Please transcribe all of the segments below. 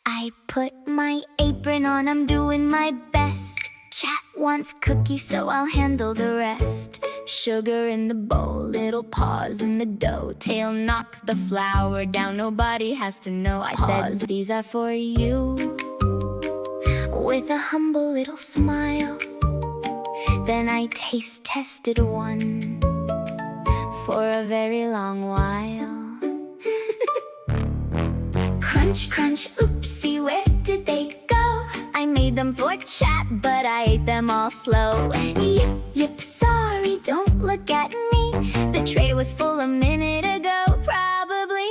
I put my apron on, I'm doing my best. Chat wants cookies, so I'll handle the rest. Sugar in the bowl, little paws in the dough. Tail knock the flour down, nobody has to know. I said, these are for you, with a humble little smile. Then I taste tested one for a very long while. Crunch, crunch, oopsie, where did they go? I made them for chat, but I ate them all slow. Yip, yip, sorry, don't look at me. The tray was full a minute ago, probably.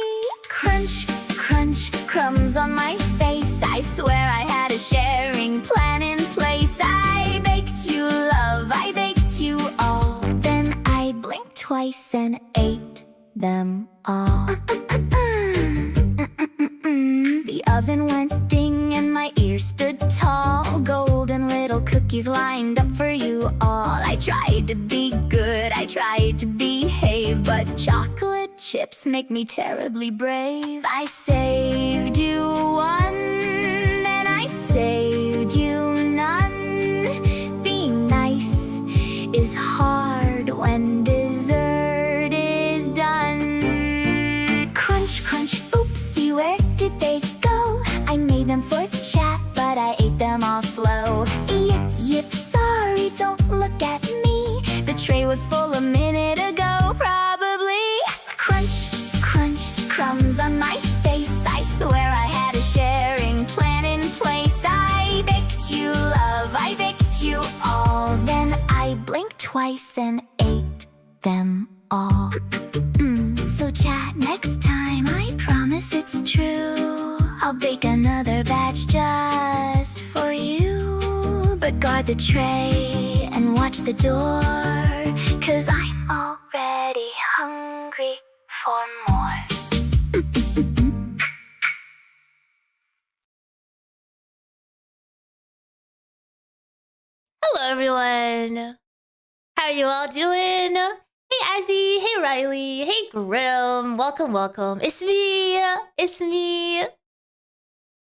Crunch, crunch, crumbs on my face. I swear I had a sharing plan in place. I baked you love, I baked you all. Then I blinked twice and ate them all. The oven went ding and my ears stood tall. Golden little cookies lined up for you all. I tried to be good, I tried to behave, but chocolate chips make me terribly brave. I saved you one, then I saved you none. Being nice is hard when dessert is done. Crunch, crunch, oopsie, where did they go? I made them for chat, but I ate them all slow. Yip, yip, sorry, don't look at me. The tray was full a minute ago, probably. Crunch, crunch, crumbs on my face. I swear I had a sharing plan in place. I baked you love, I baked you all. Then I blinked twice and ate them all. So chat next time, I promise it's true. I'll bake another batch just for you. But guard the tray and watch the door, 'cause I'm already hungry for more. Hello everyone! How are you all doing? Hey Azzy, hey Riley, hey Grim, welcome, welcome. It's me.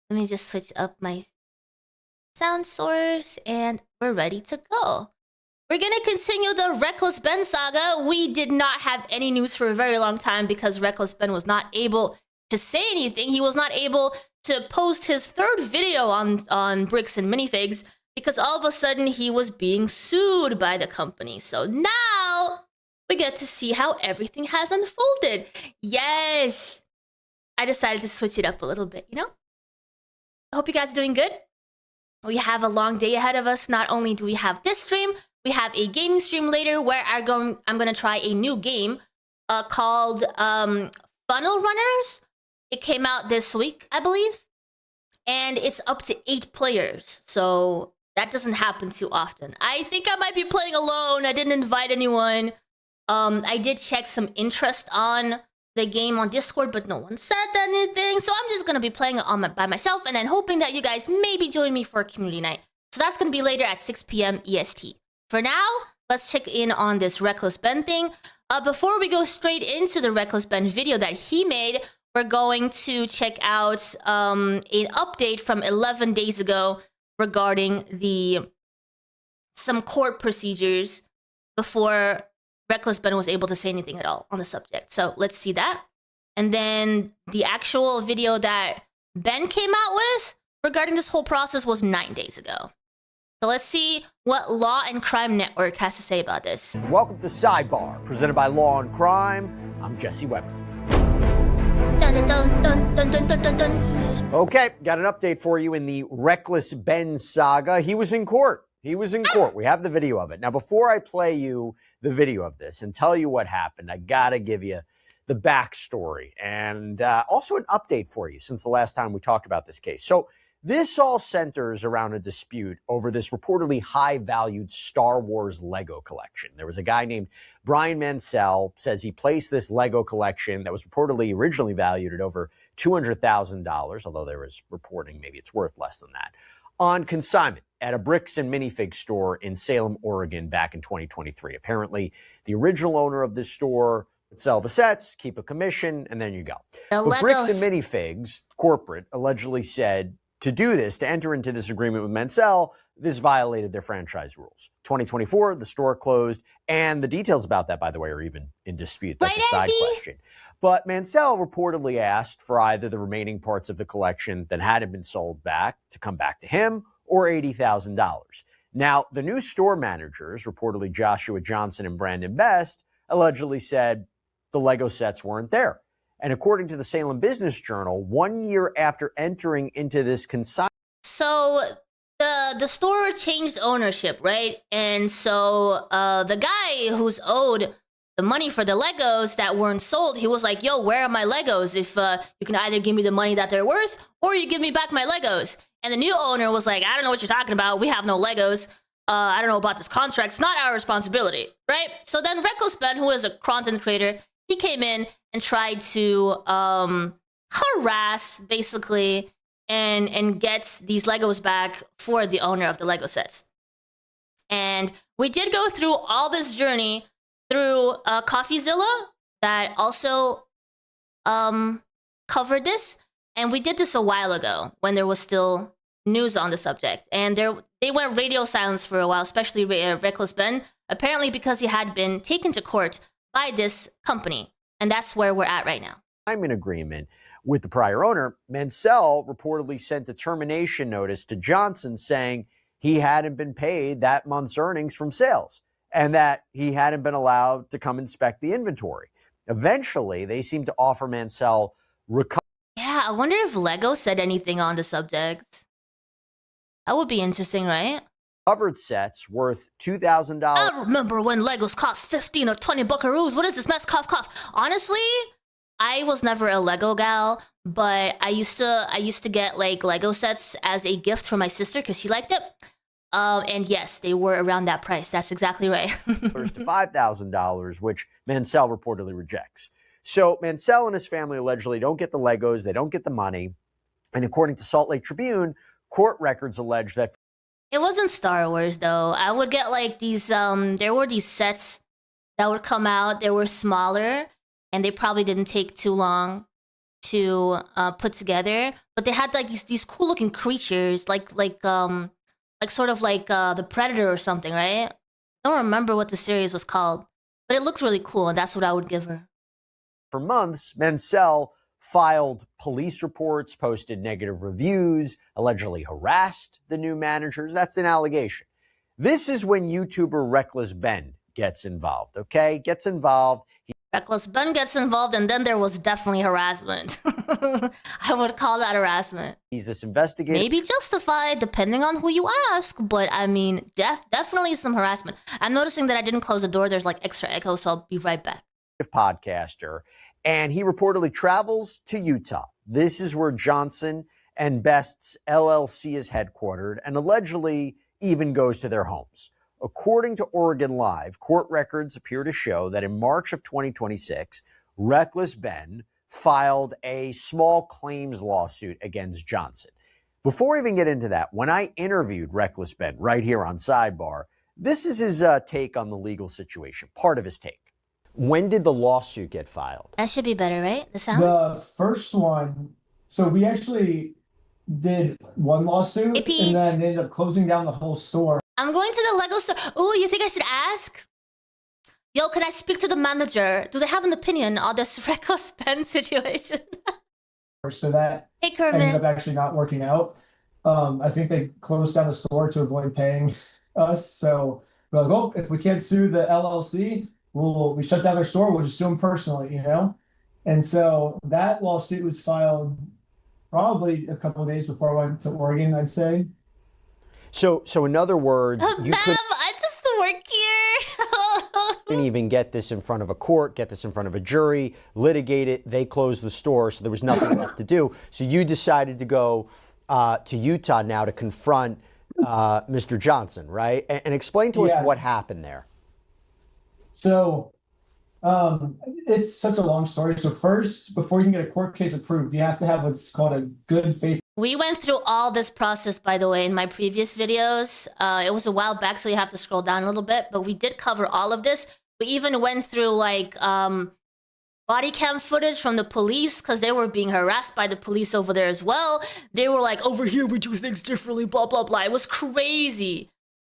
Let me just switch up my sound source and we're ready to go. We're gonna continue the Reckless Ben saga. We did not have any news for a very long time because Reckless Ben was not able to say anything. He was not able to post his third video on Bricks and Minifigs because all of a sudden he was being sued by the company. So now we get to see how everything has unfolded. Yes! I decided to switch it up a little bit, you know? I hope you guys are doing good. We have a long day ahead of us. Not only do we have this stream, we have a gaming stream later where I'm gonna try a new game called Funnel Runners. It came out this week, I believe. And it's up to 8 players. So that doesn't happen too often. I think I might be playing alone. I didn't invite anyone. I did check some interest on the game on Discord, but no one said anything. So I'm just gonna be playing it by myself and then hoping that you guys maybe join me for a community night. So that's gonna be later at 6 p.m. EST. For now, let's check in on this Reckless Ben thing. Before we go straight into the Reckless Ben video that he made, we're going to check out an update from 11 days ago regarding some court procedures before Reckless Ben was able to say anything at all on the subject. So let's see that. And then the actual video that Ben came out with regarding this whole process was 9 days ago. So let's see what Law and Crime Network has to say about this. Welcome to Sidebar, presented by Law and Crime. I'm Jesse Weber. Dun, dun, dun, dun, dun, dun, dun, dun. Okay, got an update for you in the Reckless Ben saga. He was in court. We have the video of it. Now, before I play you the video of this and tell you what happened, I gotta give you the backstory and also an update for you since the last time we talked about this case. So this all centers around a dispute over this reportedly high-valued Star Wars Lego collection. There was a guy named Brian Mansell, says he placed this Lego collection that was reportedly originally valued at over $200,000, although there was reporting maybe it's worth less than that, on consignment at a Bricks and Minifigs store in Salem, Oregon back in 2023. Apparently, the original owner of this store Sell the sets, keep a commission, and then you go. The But Bricks Legos. and Minifigs, corporate, allegedly said to do this, to enter into this agreement with Mansell, this violated their franchise rules. 2024, the store closed, and the details about that, by the way, are even in dispute. That's Right, a side Izzy? question. But Mansell reportedly asked for either the remaining parts of the collection that hadn't been sold back to come back to him or $80,000. Now, the new store managers, reportedly Joshua Johnson and Brandon Best, allegedly said the Lego sets weren't there. And according to the Salem Business Journal, 1 year after entering into this consignment, So the store changed ownership, right? And so the guy who's owed the money for the Legos that weren't sold, he was like, yo, where are my Legos? If you can either give me the money that they're worth or you give me back my Legos. And the new owner was like, I don't know what you're talking about. We have no Legos. I don't know about this contract. It's not our responsibility, right? So then Reckless Ben, who is a content creator, he came in and tried to harass, basically, and get these Legos back for the owner of the Lego sets. And we did go through all this journey through CoffeeZilla that also covered this. And we did this a while ago when there was still news on the subject. And they went radio silence for a while, especially Reckless Ben, apparently because he had been taken to court by this company. And that's where we're at right now. I'm in agreement with the prior owner. Mansell reportedly sent a termination notice to Johnson saying he hadn't been paid that month's earnings from sales and that he hadn't been allowed to come inspect the inventory. Eventually, they seemed to offer Mansell recovery. Yeah, I wonder if Lego said anything on the subject. That would be interesting, right? Covered sets worth $2,000. I remember when Legos cost 15 or 20 buckaroos. What is this mess? Cough, cough. Honestly, I was never a Lego gal, but I used to get like Lego sets as a gift for my sister because she liked it. And yes, they were around that price. That's exactly right. To $5,000, which Mansell reportedly rejects. So Mansell and his family allegedly don't get the Legos, they don't get the money. And according to Salt Lake Tribune, court records allege that It wasn't Star Wars though. I would get like these there were these sets that would come out. They were smaller and they probably didn't take too long to put together, but they had like these cool looking creatures like sort of like the Predator or something, right? I don't remember what the series was called, but it looked really cool and that's what I would give her. for months, Mansell filed police reports, posted negative reviews, allegedly harassed the new managers. That's an allegation. This is when YouTuber Reckless Ben gets involved, okay? Gets involved. Reckless Ben gets involved, and then there was definitely harassment. I would call that harassment. He's this investigator. Maybe justified, depending on who you ask, but I mean, definitely some harassment. I'm noticing that I didn't close the door. There's like extra echo, so I'll be right back. Podcaster, and he reportedly travels to Utah. This is where Johnson and Best's LLC is headquartered and allegedly even goes to their homes. According to Oregon Live, court records appear to show that in March of 2026, Reckless Ben filed a small claims lawsuit against Johnson. Before I even get into that, when I interviewed Reckless Ben right here on Sidebar, this is his take on the legal situation, part of his take. When did the lawsuit get filed? That should be better, right? The sound? The first one, so we actually did one lawsuit Hey, Pete. and then ended up closing down the whole store. I'm going to the Lego store. Ooh, you think I should ask? Yo, can I speak to the manager? Do they have an opinion on this Reckless Ben situation? So that Hey, ended up Kermit. actually not working out. I think they closed down the store to avoid paying us. So we're like, well, if we can't sue the LLC, we shut down their store. We'll just sue them personally, you know? And so that lawsuit was filed probably a couple of days before I went to Oregon, I'd say. So in other words, you Ma'am, I just work here. couldn't even get this in front of a court, get this in front of a jury, litigate it. They closed the store, so there was nothing left to do. So you decided to go to Utah now to confront Mr. Johnson, right? And explain to us Yeah. what happened there. So it's such a long story. So first, before you can get a court case approved, you have to have what's called a good faith. We went through all this process, by the way, in my previous videos. It was a while back, so you have to scroll down a little bit, but we did cover all of this. We even went through like body cam footage from the police because they were being harassed by the police over there as well. They were like, over here we do things differently, blah, blah, blah. It was crazy.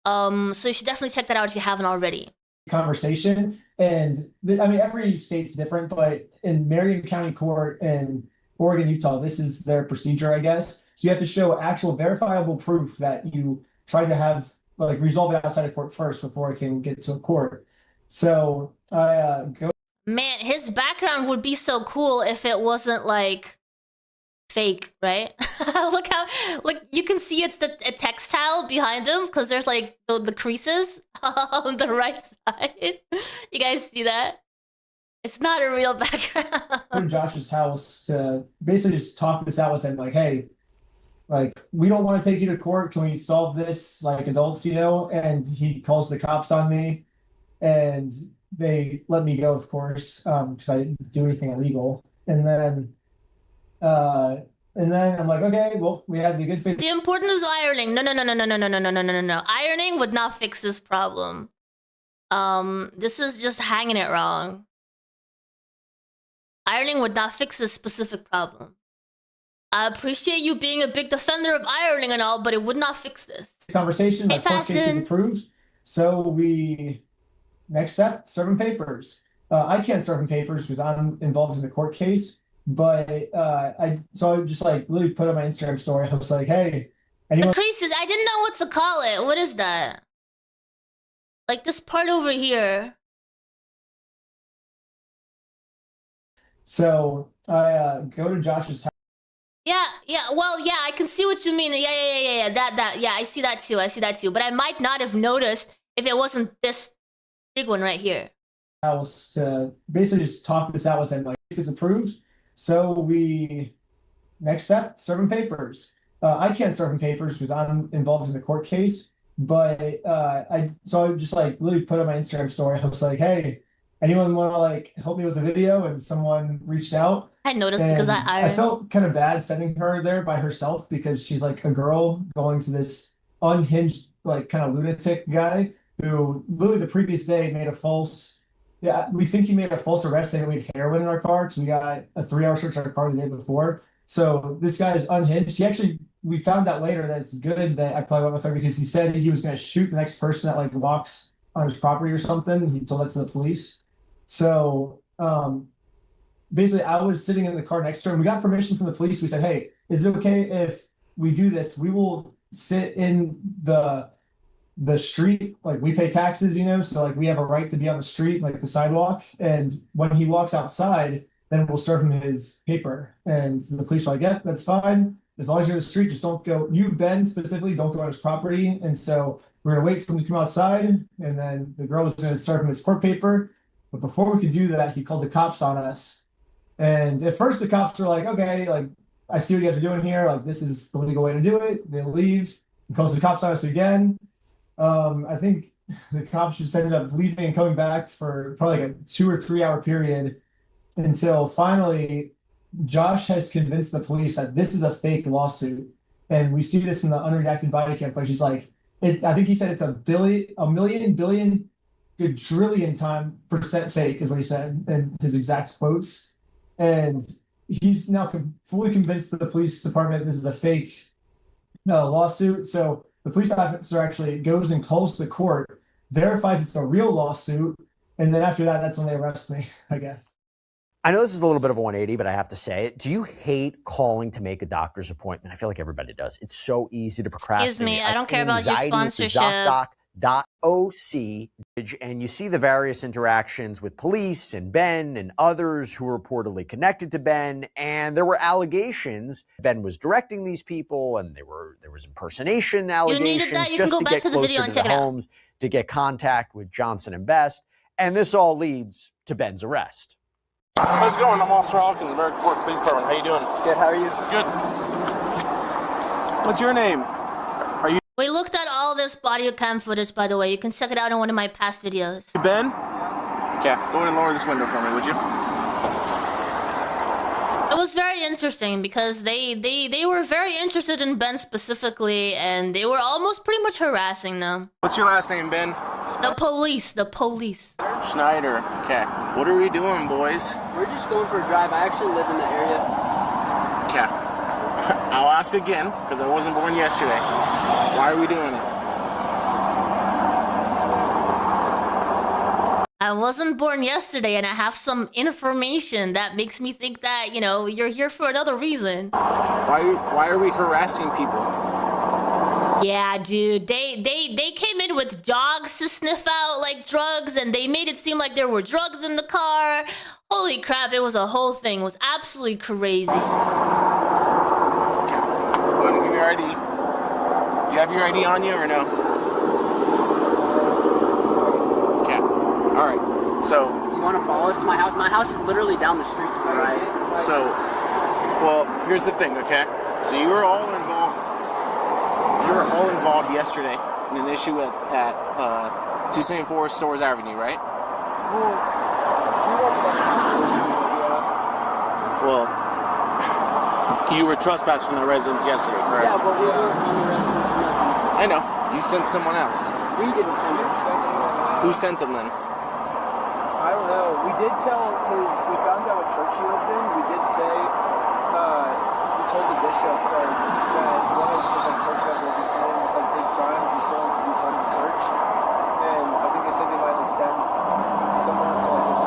So you should definitely check that out if you haven't already. Conversation. And I mean, every state's different, but in Marion County Court in Oregon, Utah, this is their procedure, I guess. So you have to show actual verifiable proof that you tried to have, like, resolve it outside of court first before it can get to a court. So I go. Man, his background would be so cool if it wasn't like fake, right? Look how, like, you can see it's a textile behind him because there's like the creases on the right side. You guys see that? It's not a real background. To Josh's house to basically just talk this out with him, like, hey, like, we don't want to take you to court. Can we solve this like adults, you know? And he calls the cops on me, and they let me go, of course, because I didn't do anything illegal. And then I'm like, okay, well, we had the good faith. The importance of ironing. No. Ironing would not fix this problem. This is just hanging it wrong. Ironing would not fix this specific problem. I appreciate you being a big defender of ironing and all, but it would not fix this. Conversation, Hey, my court case is approved. So we, next step, serve him papers. I can't serve him papers because I'm involved in the court case. But I just like literally put on my Instagram story. I was like, hey, anyone? The creases, I didn't know what to call it. What is that? Like this part over here. So I go to Josh's house. Yeah, well, yeah, I can see what you mean. Yeah, that, yeah, I see that too. But I might not have noticed if it wasn't this big one right here. House to basically just talk this out with him. Like, it's approved. So we, next step, serve him papers. I can't serve him papers because I'm involved in the court case. But I just like literally put on my Instagram story. I was like, hey, anyone want to like help me with the video? And someone reached out. I noticed because I felt kind of bad sending her there by herself because she's like a girl going to this unhinged, like kind of lunatic guy who literally the previous day made a false. Yeah, we think he made a false arrest saying we had heroin in our car because we got a 3-hour search on our car the day before. So this guy is unhinged. We found out later that it's good that I probably went with her because he said he was going to shoot the next person that like walks on his property or something. He told that to the police. So basically I was sitting in the car next to her and we got permission from the police. We said, hey, is it okay if we do this? We will sit in the street, like we pay taxes, you know, so like we have a right to be on the street, like the sidewalk. And when he walks outside, then we'll serve him his paper. And the police were like, yeah, that's fine. As long as you're in the street, just don't go, you, Ben, specifically, don't go on his property. And so we're gonna wait for him to come outside. And then the girl was gonna serve him his court paper. But before we could do that, he called the cops on us. And at first the cops were like, okay, like, I see what you guys are doing here. Like, this is the legal way to do it. They leave. He calls the cops on us again. I think the cops just ended up leaving and coming back for probably like a 2 or 3 hour period until finally Josh has convinced the police that this is a fake lawsuit. And we see this in the unredacted body cam footage. He's like, I think he said it's a million, billion, quadrillion % fake is what he said in his exact quotes. And he's now fully convinced the police department this is a fake lawsuit. So the police officer actually goes and calls the court, verifies it's a real lawsuit, and then after that, that's when they arrest me, I guess. I know this is a little bit of a 180, but I have to say it. Do you hate calling to make a doctor's appointment? I feel like everybody does. It's so easy to procrastinate. Excuse me, I don't care about your sponsorship. ZocDoc.oc, and you see the various interactions with police and Ben and others who were reportedly connected to Ben, and there were allegations Ben was directing these people, and there was impersonation allegations just to get closer to the homes, to get contact with Johnson and Best, and this all leads to Ben's arrest. How's it going? I'm Officer Hawkins, American Fork Police Department. How you doing? Good, how are you? Good. What's your name? We looked at all this body cam footage, by the way. You can check it out in one of my past videos. You Ben? Okay, go ahead and lower this window for me, would you? It was very interesting because they were very interested in Ben specifically, and they were almost pretty much harassing them. What's your last name, Ben? The police. Schneider. Okay. What are we doing, boys? We're just going for a drive. I actually live in the area. Okay. I'll ask again, because I wasn't born yesterday. Why are we doing it? I wasn't born yesterday, and I have some information that makes me think that, you know, you're here for another reason. Why are we harassing people? Yeah, dude, they came in with dogs to sniff out, like, drugs, and they made it seem like there were drugs in the car. Holy crap, it was a whole thing. It was absolutely crazy. Okay. Go ahead and give me your ID. You have your ID on you or no? Okay. All right. So. Do you want to follow us to my house? My house is literally down the street. All right. So, well, here's the thing, okay? So you were all involved. You were all involved yesterday in an issue at 274 Stores Avenue, right? Well, you were trespassed from the residence yesterday, correct? Yeah, but we were on the residence. I know. You sent someone else. We didn't send him. Who sent them then? I don't know. We did tell we found out what church he lives in. We did say, we told the bishop that one of his church members is telling us like big crime, he's still to be part of the church. And I think they said they might like send someone to like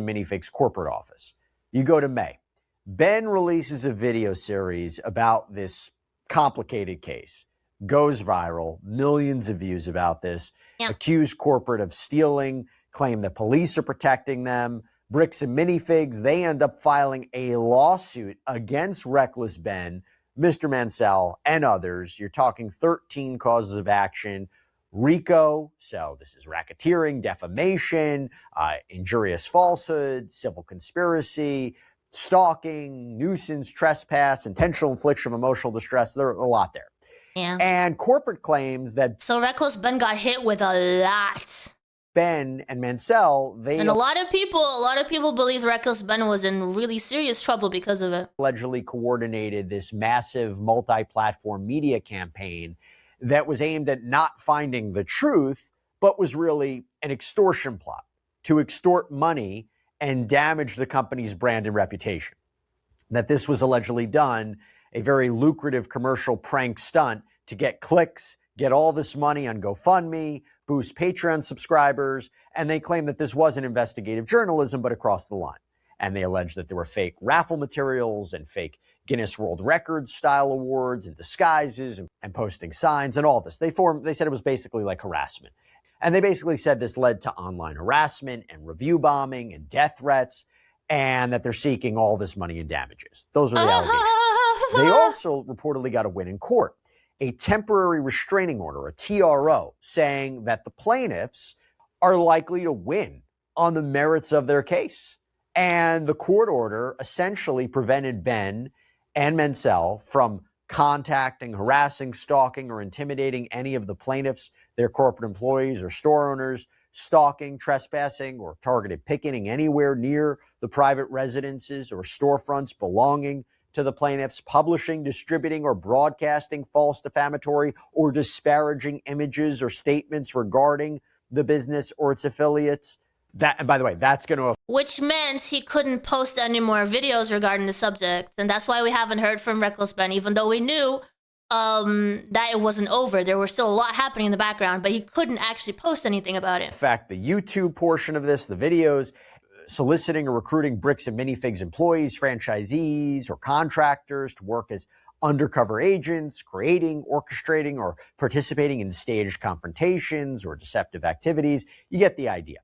Minifigs corporate office. You go to May. Ben releases a video series about this complicated case. Goes viral, millions of views about this. Yeah. Accuse corporate of stealing, claim that police are protecting them. Bricks and Minifigs, they end up filing a lawsuit against Reckless Ben, Mr. Mansell, and others. You're talking 13 causes of action. RICO, so this is racketeering, defamation, injurious falsehood, civil conspiracy, stalking, nuisance, trespass, intentional infliction of emotional distress. There are a lot there. Yeah. And corporate claims that So Reckless Ben got hit with a lot. Ben and Mansell, And a lot of people believe Reckless Ben was in really serious trouble because of it. allegedly coordinated this massive multi-platform media campaign that was aimed at not finding the truth, but was really an extortion plot to extort money and damage the company's brand and reputation. That this was allegedly done, a very lucrative commercial prank stunt to get clicks, get all this money on GoFundMe, boost Patreon subscribers, and they claim that this wasn't investigative journalism, but across the line. And they allege that there were fake raffle materials and fake Guinness World Records style awards and disguises and posting signs and all this. They said it was basically like harassment. And they basically said this led to online harassment and review bombing and death threats, and that they're seeking all this money in damages. Those are the allegations. They also reportedly got a win in court, a temporary restraining order, a TRO, saying that the plaintiffs are likely to win on the merits of their case. And the court order essentially prevented Ben and Mansell from contacting, harassing, stalking, or intimidating any of the plaintiffs, their corporate employees or store owners, stalking, trespassing, or targeted picketing anywhere near the private residences or storefronts belonging to the plaintiffs, publishing, distributing, or broadcasting false, defamatory, or disparaging images or statements regarding the business or its affiliates. That, and by the way, that's going to... Which meant he couldn't post any more videos regarding the subject. And that's why we haven't heard from Reckless Ben, even though we knew that it wasn't over. There was still a lot happening in the background, but he couldn't actually post anything about it. In fact, the YouTube portion of this, the videos, soliciting or recruiting Bricks and Minifigs employees, franchisees, or contractors to work as undercover agents, creating, orchestrating, or participating in staged confrontations or deceptive activities. You get the idea.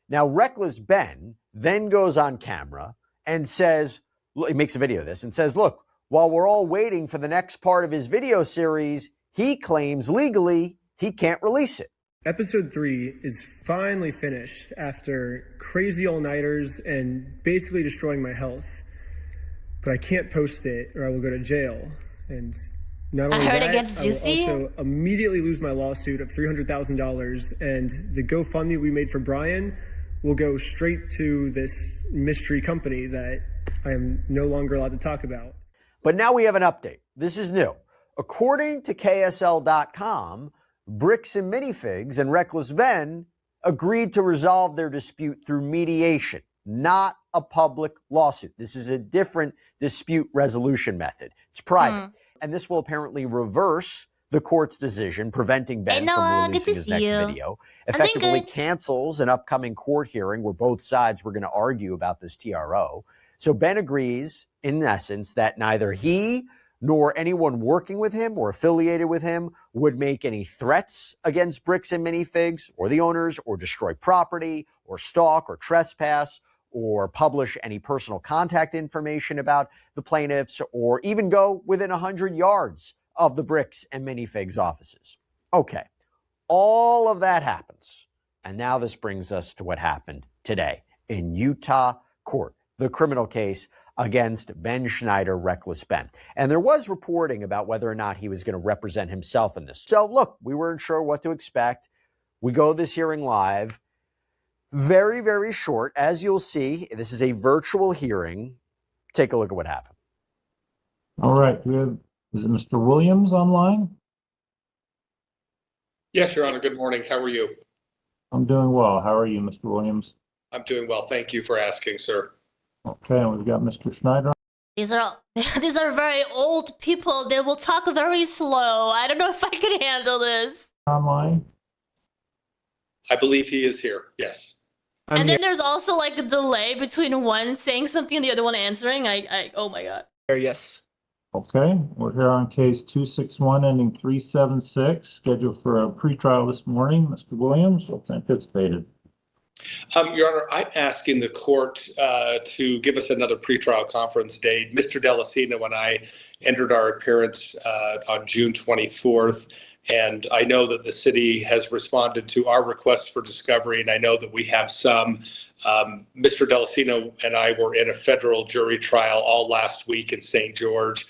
Now, Reckless Ben then goes on camera and says, he makes a video of this and says, look, while we're all waiting for the next part of his video series, he claims legally he can't release it. Episode 3 is finally finished after crazy all-nighters and basically destroying my health. But I can't post it or I will go to jail. And not only I heard that, it gets juicy. I will also immediately lose my lawsuit of $300,000. And the GoFundMe we made for Brian will go straight to this mystery company that I am no longer allowed to talk about. But now we have an update. This is new. According to KSL.com, Bricks and Minifigs and Reckless Ben agreed to resolve their dispute through mediation, not a public lawsuit. This is a different dispute resolution method. It's private. And this will apparently reverse the court's decision preventing Ben from releasing his next video, effectively cancels an upcoming court hearing where both sides were going to argue about this TRO. So Ben agrees, in essence, that neither he nor anyone working with him or affiliated with him would make any threats against Bricks and Minifigs or the owners, or destroy property, or stalk or trespass, or publish any personal contact information about the plaintiffs, or even go within 100 yards of the Bricks and Minifigs offices. Okay, all of that happens. And now this brings us to what happened today in Utah court, the criminal case against Ben Schneider, Reckless Ben. And there was reporting about whether or not he was going to represent himself in this. So look, we weren't sure what to expect. We go this hearing live. Very, very short. As you'll see, this is a virtual hearing. Take a look at what happened. All right. Is it Mr. Williams online? Yes, Your Honor. Good morning. How are you? I'm doing well. How are you, Mr. Williams? I'm doing well. Thank you for asking, sir. Okay, and we've got Mr. Schneider. These are very old people. They will talk very slow. I don't know if I can handle this. Online? I believe he is here. Yes. And then there's also like a delay between one saying something and the other one answering. Oh my god. Yes. Okay, we're here on case 261 ending 376, scheduled for a pretrial this morning. Mr. Williams, what's anticipated? Your Honor, I'm asking the court to give us another pretrial conference date. Mr. Delacino and I entered our appearance on June 24th, and I know that the city has responded to our requests for discovery, and I know that we have some. Mr. Delacino and I were in a federal jury trial all last week in St. George,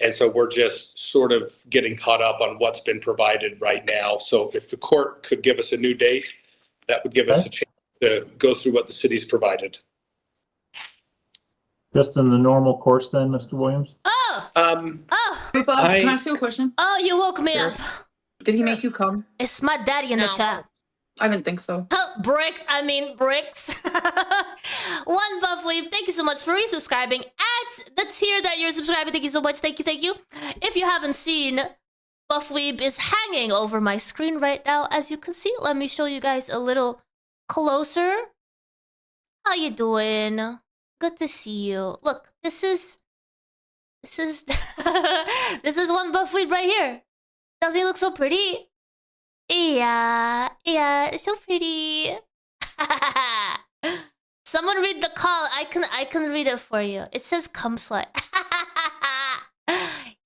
and so we're just sort of getting caught up on what's been provided right now. So if the court could give us a new date, that would give us a chance to go through what the city's provided. Just in the normal course then, Mr. Williams? Hey, Bob, can I ask you a question? Oh, you woke me up. Did he make you come? It's my daddy in the chat. I didn't think so. Bricks. One buff leave. Thank you so much for resubscribing. At the tier that you're subscribing, thank you so much. Thank you. If you haven't seen, Buff Weeb is hanging over my screen right now. As you can see, let me show you guys a little closer. How you doing? Good to see you. Look, this is this is one Buff Weeb right here. Doesn't he look so pretty? Yeah, it's so pretty. Someone read the call. I can read it for you. It says cum slut.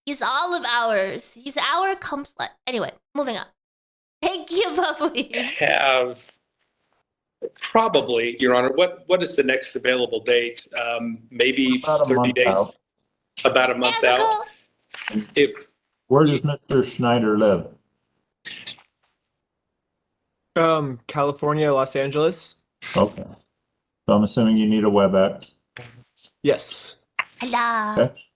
He's all of ours. He's our cum slut. Anyway, moving on. Thank you, Bubbly. Have probably, Your Honor. What is the next available date? Maybe About a 30 month days. out. About a month out. Where does Mr. Schneider live? California, Los Angeles. Okay. So I'm assuming you need a WebEx. Yes. Hello. Okay.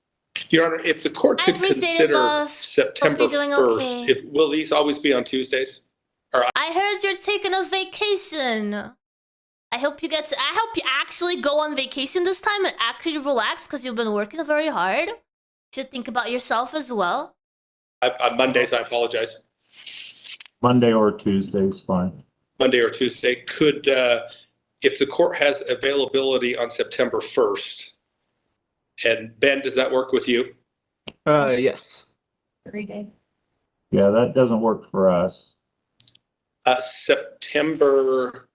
Your Honor, if the court could consider September 1st, will these always be on Tuesdays? I heard you're taking a vacation. I hope you actually go on vacation this time and actually relax because you've been working very hard. You should think about yourself as well. On Mondays, I apologize. Monday or Tuesday is fine. Monday or Tuesday. Could, if the court has availability on September 1st, and Ben, does that work with you? Yes. 3 days. Yeah, that doesn't work for us. September,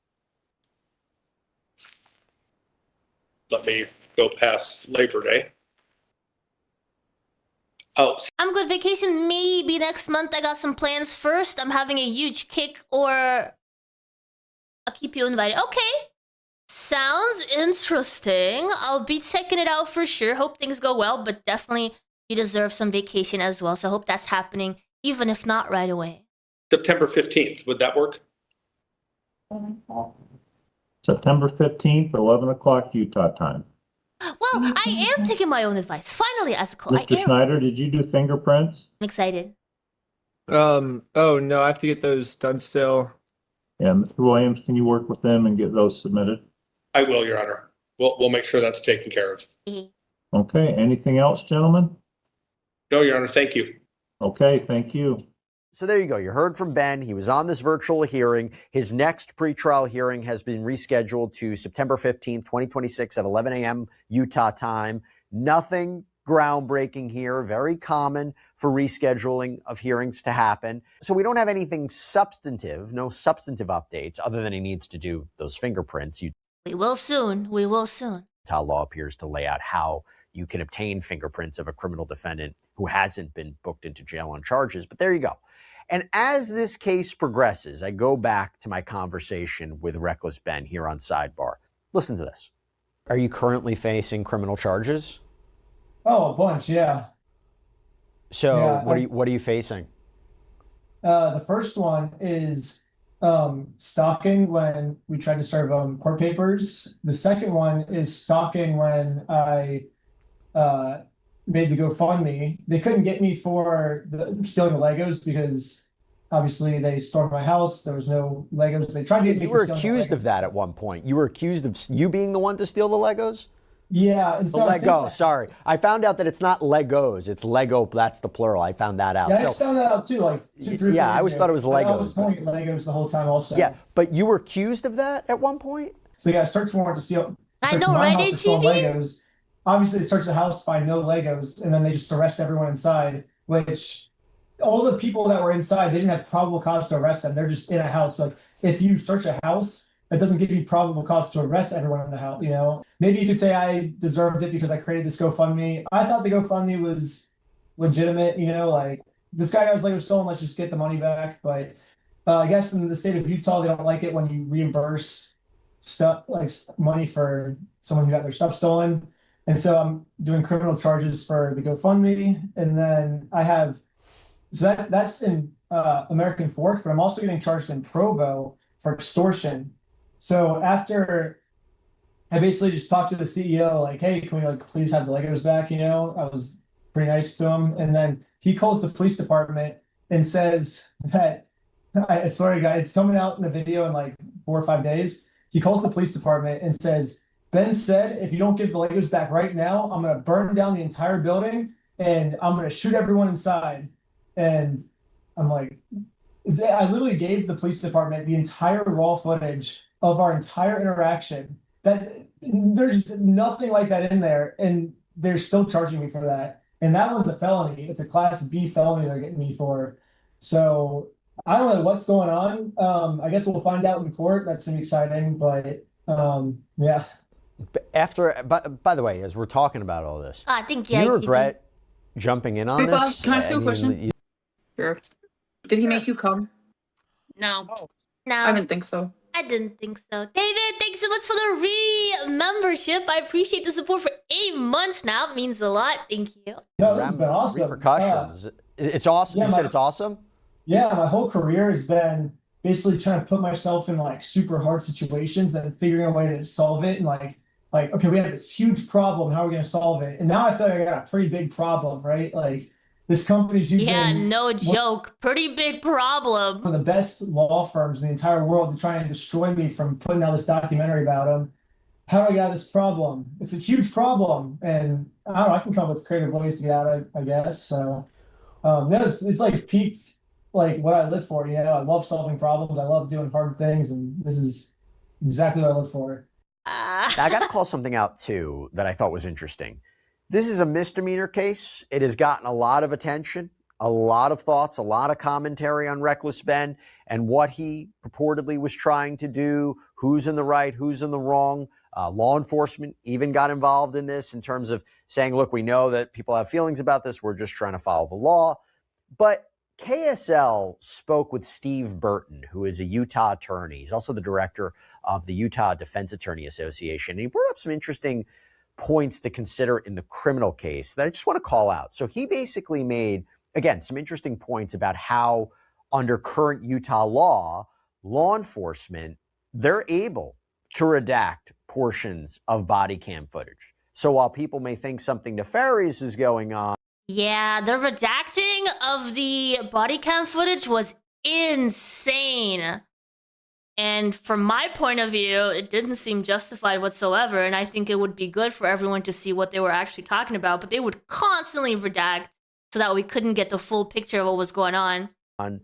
let me go past Labor Day. Oh, I'm good. Vacation maybe next month. I got some plans first. I'm having a huge kick, or I'll keep you invited. Okay. Sounds interesting. I'll be checking it out for sure. Hope things go well, but definitely you deserve some vacation as well. So I hope that's happening, even if not right away. September 15th, would that work? September 15th, 11 o'clock Utah time. Well, I am taking my own advice. Finally, Asuko, I Mr. am. Schneider, did you do fingerprints? I'm excited. Oh no, I have to get those done still. Yeah, Mr. Williams, can you work with them and get those submitted? I will, Your Honor. We'll make sure that's taken care of. Okay, anything else, gentlemen? No, Your Honor, thank you. Okay, thank you. So there you go. You heard from Ben. He was on this virtual hearing. His next pretrial hearing has been rescheduled to September 15th, 2026 at 11 a.m. Utah time. Nothing groundbreaking here. Very common for rescheduling of hearings to happen. So we don't have anything substantive, no substantive updates other than he needs to do those fingerprints. We will soon. We will soon. Utah law appears to lay out how you can obtain fingerprints of a criminal defendant who hasn't been booked into jail on charges. But there you go. And as this case progresses, I go back to my conversation with Reckless Ben here on Sidebar. Listen to this. Are you currently facing criminal charges? Oh, a bunch, yeah. So Yeah, what are you facing? The first one is stalking when we tried to serve court papers. The second one is stalking when I made the GoFundMe. They couldn't get me for stealing the Legos because obviously they stormed my house. There was no Legos. They tried to get me. You were accused of that at one point. You were accused of you being the one to steal the Legos? Yeah. And The so Lego, sorry. I found out that it's not Legos, it's Lego, that's the plural. I found that out. Yeah, I just found that out too, like 2-3 Yeah, days I always ago. thought it was Like, I Legos. was calling it Legos the whole time also. Yeah, but you were accused of that at one point? So yeah, search warrant to steal. I search know, my right, house to steal ATV? Legos. Obviously, they search the house, find no Legos, and then they just arrest everyone inside. Which all the people that were inside, they didn't have probable cause to arrest them. They're just in a house. Like if you search a house, that doesn't give you probable cause to arrest everyone in the house. You know, maybe you could say I deserved it because I created this GoFundMe. I thought the GoFundMe was legitimate. You know, like this guy got his Legos stolen. Let's just get the money back. But I guess in the state of Utah, they don't like it when you reimburse stuff like money for someone who got their stuff stolen. And so I'm doing criminal charges for the GoFundMe. And then I have, so that's in American Fork, but I'm also getting charged in Provo for extortion. So after I basically just talked to the CEO, like, hey, can we like please have the Legos back? You know, I was pretty nice to him. And then he calls the police department and says that, I swear to God, it's coming out in the video in like 4 or 5 days. He calls the police department and says, Ben said, if you don't give the Legos back right now, I'm going to burn down the entire building and I'm going to shoot everyone inside. And I'm like, I literally gave the police department the entire raw footage of our entire interaction. That there's nothing like that in there. And they're still charging me for that. And that one's a felony. It's a class B felony they're getting me for. So I don't know what's going on. I guess we'll find out in court. That's gonna be exciting, but yeah. By the way, as we're talking about all this, I think do you regret jumping in on Hey, this? Bob, can I ask you a question? Sure. Did he make you come? No. No, I didn't think so. I didn't think so. David, thanks so much for the re-membership. I appreciate the support for 8 months now. It means a lot. Thank you. No, this has been awesome. Repercussions. It's awesome. Yeah, You said it's awesome? Yeah, my whole career has been basically trying to put myself in like super hard situations, then figuring a way to solve it. And like, okay, we have this huge problem. How are we going to solve it? And now I feel like I got a pretty big problem, right? Like this company's using no joke. Pretty big problem. one of the best law firms in the entire world to try and destroy me from putting out this documentary about them. How do I get out of this problem? It's a huge problem. And I don't know, I can come up with creative ways to get out of it, I guess. So it's like peak, like what I live for. You know, I love solving problems. I love doing hard things. And this is exactly what I live for. I got to call something out too that I thought was interesting. This is a misdemeanor case. It has gotten a lot of attention, a lot of thoughts, a lot of commentary on Reckless Ben and what he purportedly was trying to do, who's in the right, who's in the wrong. Law enforcement even got involved in this in terms of saying, look, we know that people have feelings about this. We're just trying to follow the law. But KSL spoke with Steve Burton, who is a Utah attorney. He's also the director of the Utah Defense Attorney Association. And he brought up some interesting points to consider in the criminal case that I just want to call out. So he basically made, again, some interesting points about how under current Utah law enforcement, they're able to redact portions of body cam footage. So while people may think something nefarious is going on, yeah, the redacting of the body cam footage was insane. And from my point of view, it didn't seem justified whatsoever. And I think it would be good for everyone to see what they were actually talking about. But they would constantly redact so that we couldn't get the full picture of what was going on. And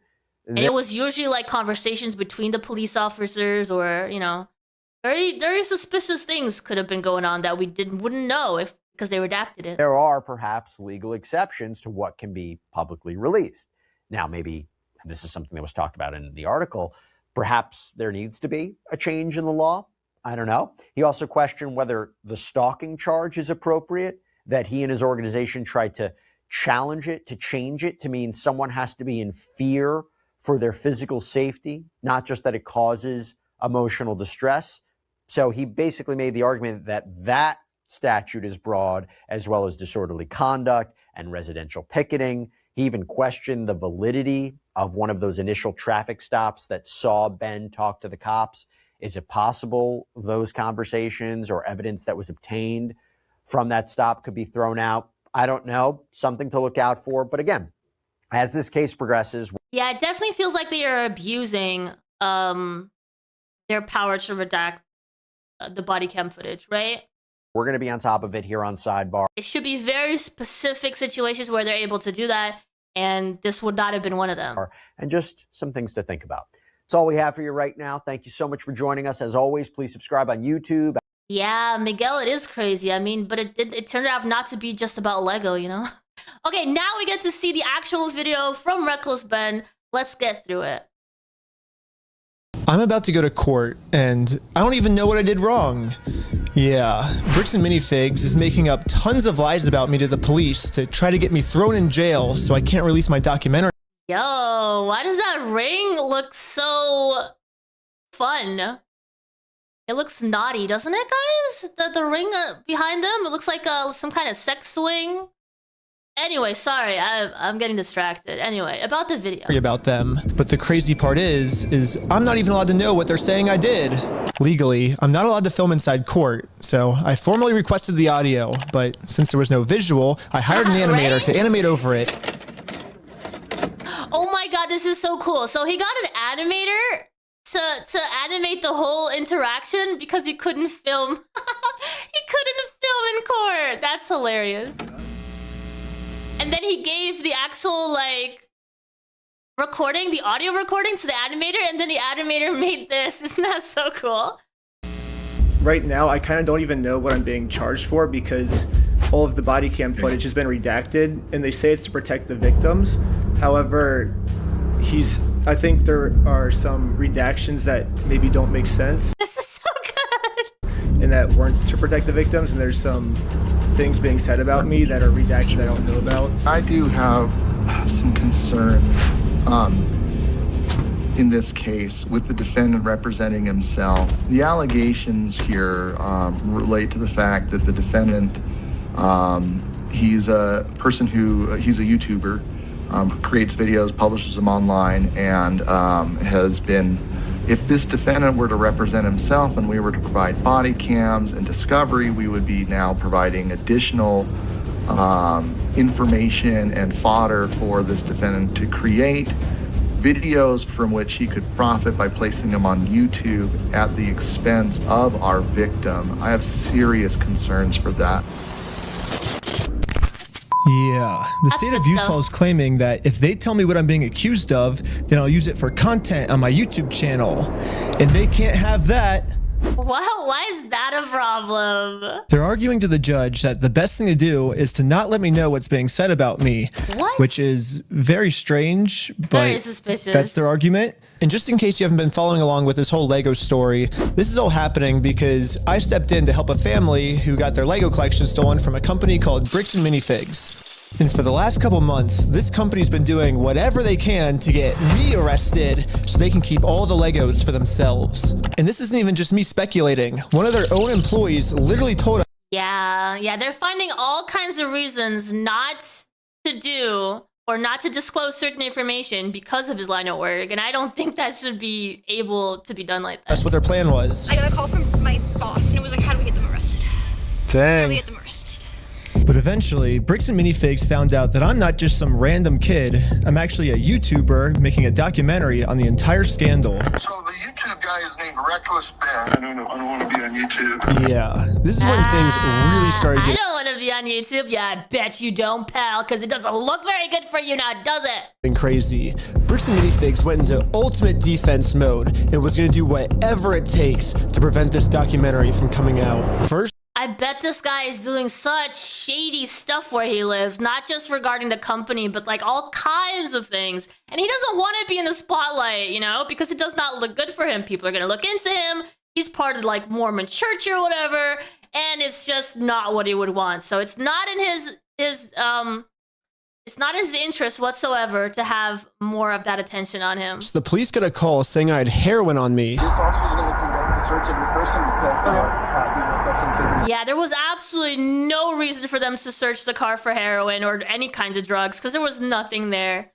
it was usually like conversations between the police officers, or, you know, very suspicious things could have been going on that we wouldn't know because they redacted it. there are perhaps legal exceptions to what can be publicly released. Now, maybe this is something that was talked about in the article. Perhaps there needs to be a change in the law. I don't know. He also questioned whether the stalking charge is appropriate, that he and his organization tried to challenge it, to change it, to mean someone has to be in fear for their physical safety, not just that it causes emotional distress. So he basically made the argument that that statute is broad, as well as disorderly conduct and residential picketing. He even questioned the validity of one of those initial traffic stops that saw Ben talk to the cops. Is it possible those conversations or evidence that was obtained from that stop could be thrown out? I don't know. Something to look out for. But again, as this case progresses... Yeah, it definitely feels like they are abusing their power to redact the body cam footage, right? We're going to be on top of it here on Sidebar. It should be very specific situations where they're able to do that, and this would not have been one of them. And just some things to think about. That's all we have for you right now. Thank you so much for joining us. As always, please subscribe on YouTube. Yeah, Miguel, it is crazy. I mean, but it turned out not to be just about Lego, you know? Okay, now we get to see the actual video from Reckless Ben. Let's get through it. I'm about to go to court, and I don't even know what I did wrong. Yeah, Bricks Minifigs is making up tons of lies about me to the police to try to get me thrown in jail so I can't release my documentary. Yo, why does that ring look so fun? It looks naughty, doesn't it, guys? The ring behind them, it looks like some kind of sex swing. Anyway, sorry, I'm getting distracted. Anyway, about the video. About them, but the crazy part is I'm not even allowed to know what they're saying I did. Legally, I'm not allowed to film inside court, so I formally requested the audio, but since there was no visual, I hired an animator to animate over it. Oh my god, this is so cool. So he got an animator to animate the whole interaction because he couldn't film. He couldn't film in court. That's hilarious. And then he gave the actual, like, recording, the audio recording to the animator, and then the animator made this. Isn't that so cool? Right now, I kind of don't even know what I'm being charged for because all of the body cam footage has been redacted, and they say it's to protect the victims. However, I think there are some redactions that maybe don't make sense. This is so good. And that weren't to protect the victims, and there's some things being said about me that are redacted that I don't know about. I do have some concern in this case with the defendant representing himself. The allegations here relate to the fact that the defendant, he's a person he's a YouTuber, who creates videos, publishes them online, and has been, if this defendant were to represent himself and we were to provide body cams and discovery, we would be now providing additional information and fodder for this defendant to create videos from which he could profit by placing them on YouTube at the expense of our victim. I have serious concerns for that. Yeah, the state of Utah is claiming that if they tell me what I'm being accused of, then I'll use it for content on my YouTube channel. And they can't have that. Why is that a problem? They're arguing to the judge that the best thing to do is to not let me know what's being said about me. What? Which is very strange, but very suspicious. That's their argument. And just in case you haven't been following along with this whole Lego story, this is all happening because I stepped in to help a family who got their Lego collection stolen from a company called Bricks Minifigs. And for the last couple months, this company's been doing whatever they can to get me arrested so they can keep all the Legos for themselves. And this isn't even just me speculating. One of their own employees literally told us. Yeah, they're finding all kinds of reasons not to do or not to disclose certain information because of his line of work. And I don't think that should be able to be done like that. That's what their plan was. I got a call from Dang. But eventually, Bricks and Minifigs found out that I'm not just some random kid. I'm actually a YouTuber making a documentary on the entire scandal. So the YouTube guy is named Reckless Ben. I don't want to be on YouTube. Yeah, this is when things really started I getting don't want to be on YouTube. Yeah, I bet you don't, pal, because it doesn't look very good for you now, does it? crazy. Bricks and Minifigs went into ultimate defense mode and was going to do whatever it takes to prevent this documentary from coming out. First, I bet this guy is doing such shady stuff where he lives, not just regarding the company, but like all kinds of things. And he doesn't want to be in the spotlight, you know, because it does not look good for him. People are going to look into him. He's part of like Mormon church or whatever. And it's just not what he would want. So it's not in it's not his interest whatsoever to have more of that attention on him. the police got a call saying I had heroin on me. This officer's going to conduct the search of your person because substances. Yeah, there was absolutely no reason for them to search the car for heroin or any kinds of drugs because there was nothing there.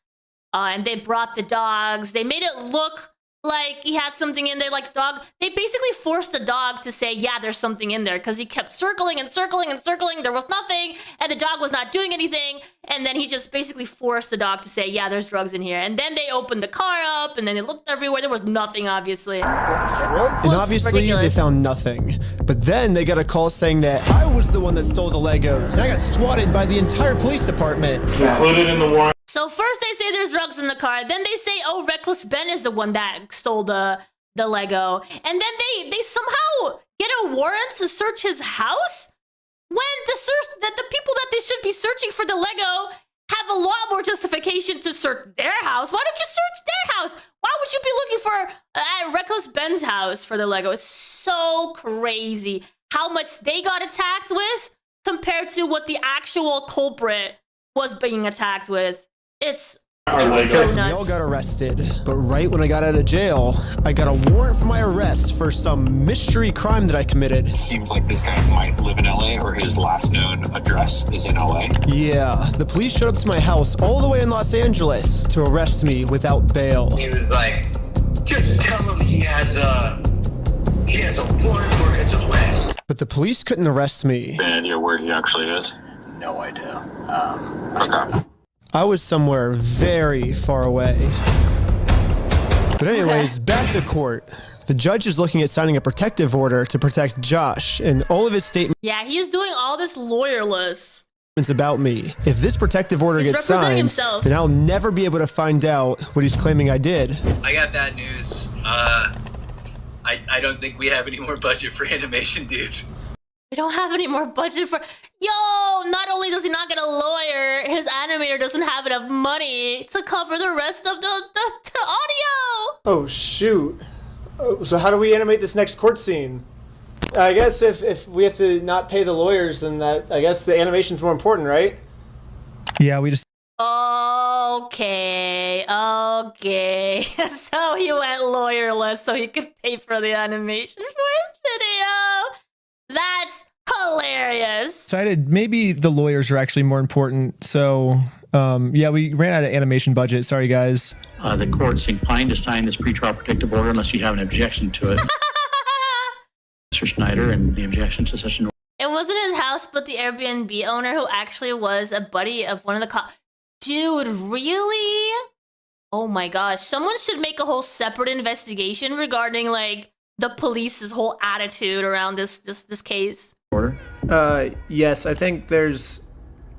And they brought the dogs. They made it look like he had something in there, like dog. They basically forced the dog to say, yeah, there's something in there because he kept circling and circling and circling. There was nothing, and the dog was not doing anything. And then he just basically forced the dog to say, yeah, there's drugs in here. And then they opened the car up, and then they looked everywhere. There was nothing, obviously. And obviously, they found nothing. But then they got a call saying that I was the one that stole the Legos. And I got swatted by the entire police department. Included in the warrant. So first they say there's drugs in the car. Then they say, oh, Reckless Ben is the one that stole the Lego. And then they somehow get a warrant to search his house? When the people that they should be searching for the Lego have a lot more justification to search their house. Why don't you search their house? Why would you be looking for Reckless Ben's house for the Lego? It's so crazy how much they got attacked with compared to what the actual culprit was being attacked with. It's so nuts. We all got arrested, but right when I got out of jail, I got a warrant for my arrest for some mystery crime that I committed. It seems like this guy might live in LA, or his last known address is in LA. Yeah, the police showed up to my house all the way in Los Angeles to arrest me without bail. He was like, just tell him he has a warrant for his arrest. But the police couldn't arrest me. Any idea where he actually is? No idea. Okay. I was somewhere very far away. But anyways, back to court. The judge is looking at signing a protective order to protect Josh and all of his statements Yeah, he's doing all this lawyerless. about me. If this protective order gets signed, himself. then I'll never be able to find out what he's claiming I did. I got bad news. I don't think we have any more budget for animation, dude. We don't have any more budget for... Yo, not only does he not get a lawyer, his animator doesn't have enough money to cover the rest of the audio. Oh, shoot. So how do we animate this next court scene? I guess if we have to not pay the lawyers, then I guess the animation's more important, right? Yeah, we just... Okay. So he went lawyerless so he could pay for the animation for his video. That's hilarious. decided maybe the lawyers are actually more important. So, yeah, we ran out of animation budget. Sorry, guys. The court's inclined to sign this pretrial protective order unless you have an objection to it. Mr. Schneider, and the objection to such an order. It wasn't his house, but the Airbnb owner who actually was a buddy of one of the cops. Dude, really? Oh my gosh. Someone should make a whole separate investigation regarding, like, the police's whole attitude around this case. Yes, I think there's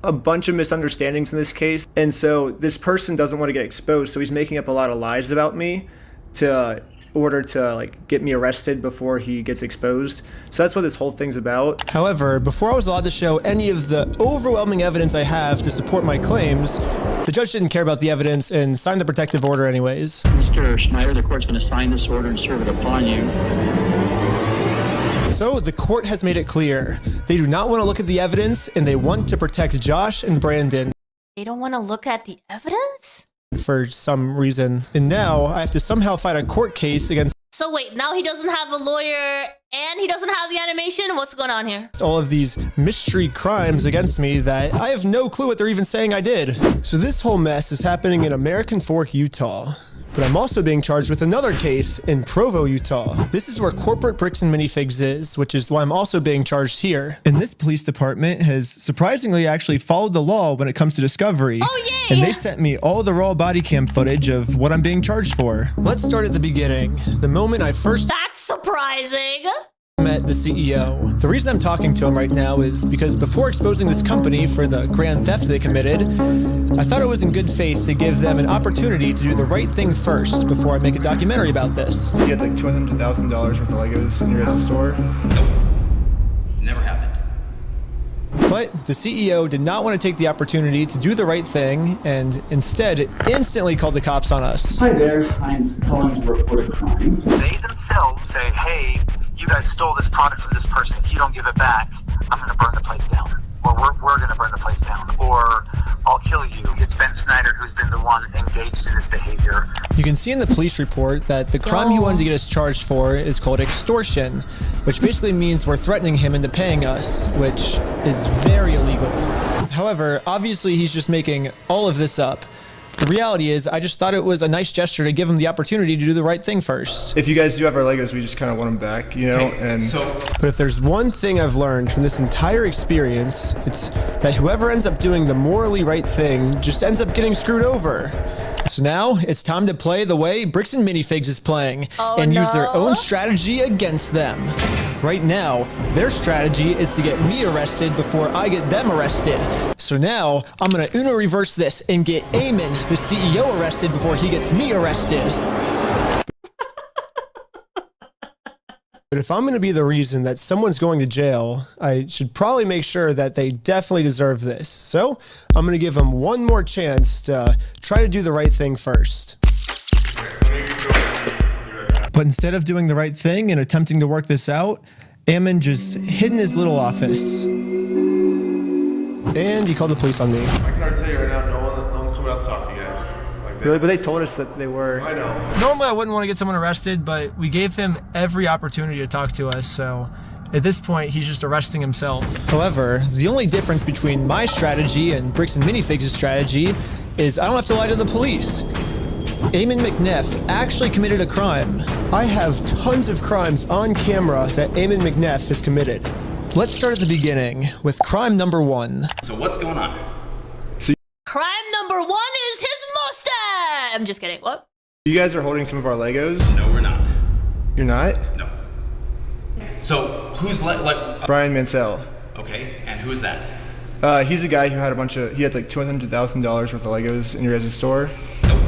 a bunch of misunderstandings in this case. And so this person doesn't want to get exposed, so he's making up a lot of lies about me to order to like get me arrested before he gets exposed. So that's what this whole thing's about. However, before I was allowed to show any of the overwhelming evidence I have to support my claims, the judge didn't care about the evidence and signed the protective order anyways. Mr. Schneider, the court's going to sign this order and serve it upon you. So the court has made it clear. They do not want to look at the evidence and they want to protect Josh and Brandon. They don't want to look at the evidence? For some reason. And now I have to somehow fight a court case against... So wait, now he doesn't have a lawyer and he doesn't have the animation? What's going on here? all of these mystery crimes against me that I have no clue what they're even saying I did. So this whole mess is happening in American Fork, Utah. But I'm also being charged with another case in Provo, Utah. This is where corporate Bricks and Minifigs is, which is why I'm also being charged here. And this police department has surprisingly actually followed the law when it comes to discovery. Oh, yay! And they sent me all the raw body cam footage of what I'm being charged for. Let's start at the beginning. The moment I first That's surprising. met the CEO. The reason I'm talking to him right now is because before exposing this company for the grand theft they committed, I thought it was in good faith to give them an opportunity to do the right thing first before I make a documentary about this. You had like $200,000 worth of Legos in your guys' store? Nope. Never happened. But the CEO did not want to take the opportunity to do the right thing and instead instantly called the cops on us. Hi there, I'm calling to report a crime. They themselves say, hey, you guys stole this product from this person. If you don't give it back, I'm going to burn the place down. Or we're going to burn the place down. Or I'll kill you. It's Ben Snyder who's been the one engaged in this behavior. You can see in the police report that the crime he wanted to get us charged for is called extortion, which basically means we're threatening him into paying us, which is very illegal. However, obviously he's just making all of this up. The reality is, I just thought it was a nice gesture to give him the opportunity to do the right thing first. If you guys do have our Legos, we just kind of want them back, you know? But if there's one thing I've learned from this entire experience, it's that whoever ends up doing the morally right thing just ends up getting screwed over. So now it's time to play the way Bricks and Minifigs is playing and use their own strategy against them. Right now, their strategy is to get me arrested before I get them arrested. So now I'm gonna Uno reverse this and get Eamon, the CEO, arrested before he gets me arrested. But if I'm going to be the reason that someone's going to jail, I should probably make sure that they definitely deserve this. So I'm going to give them one more chance to try to do the right thing first. But instead of doing the right thing and attempting to work this out, Eamon just hid in his little office. And he called the police on me. I can already tell you right now, no one's coming out to talk to you guys. Really? But they told us that they were. I know. Normally I wouldn't want to get someone arrested, but we gave him every opportunity to talk to us, so at this point he's just arresting himself. However, the only difference between my strategy and Bricks and Minifigs' strategy is I don't have to lie to the police. Eamon McNeff actually committed a crime. I have tons of crimes on camera that Eamon McNeff has committed. Let's start at the beginning with crime number 1. So what's going on? Crime number 1 is his mustache. I'm just kidding. What? You guys are holding some of our Legos? No, we're not. You're not? No. So who's Brian Mansell. Okay, and who is that? He's a guy who had he had like $200,000 worth of Legos in your guys' store. Nope.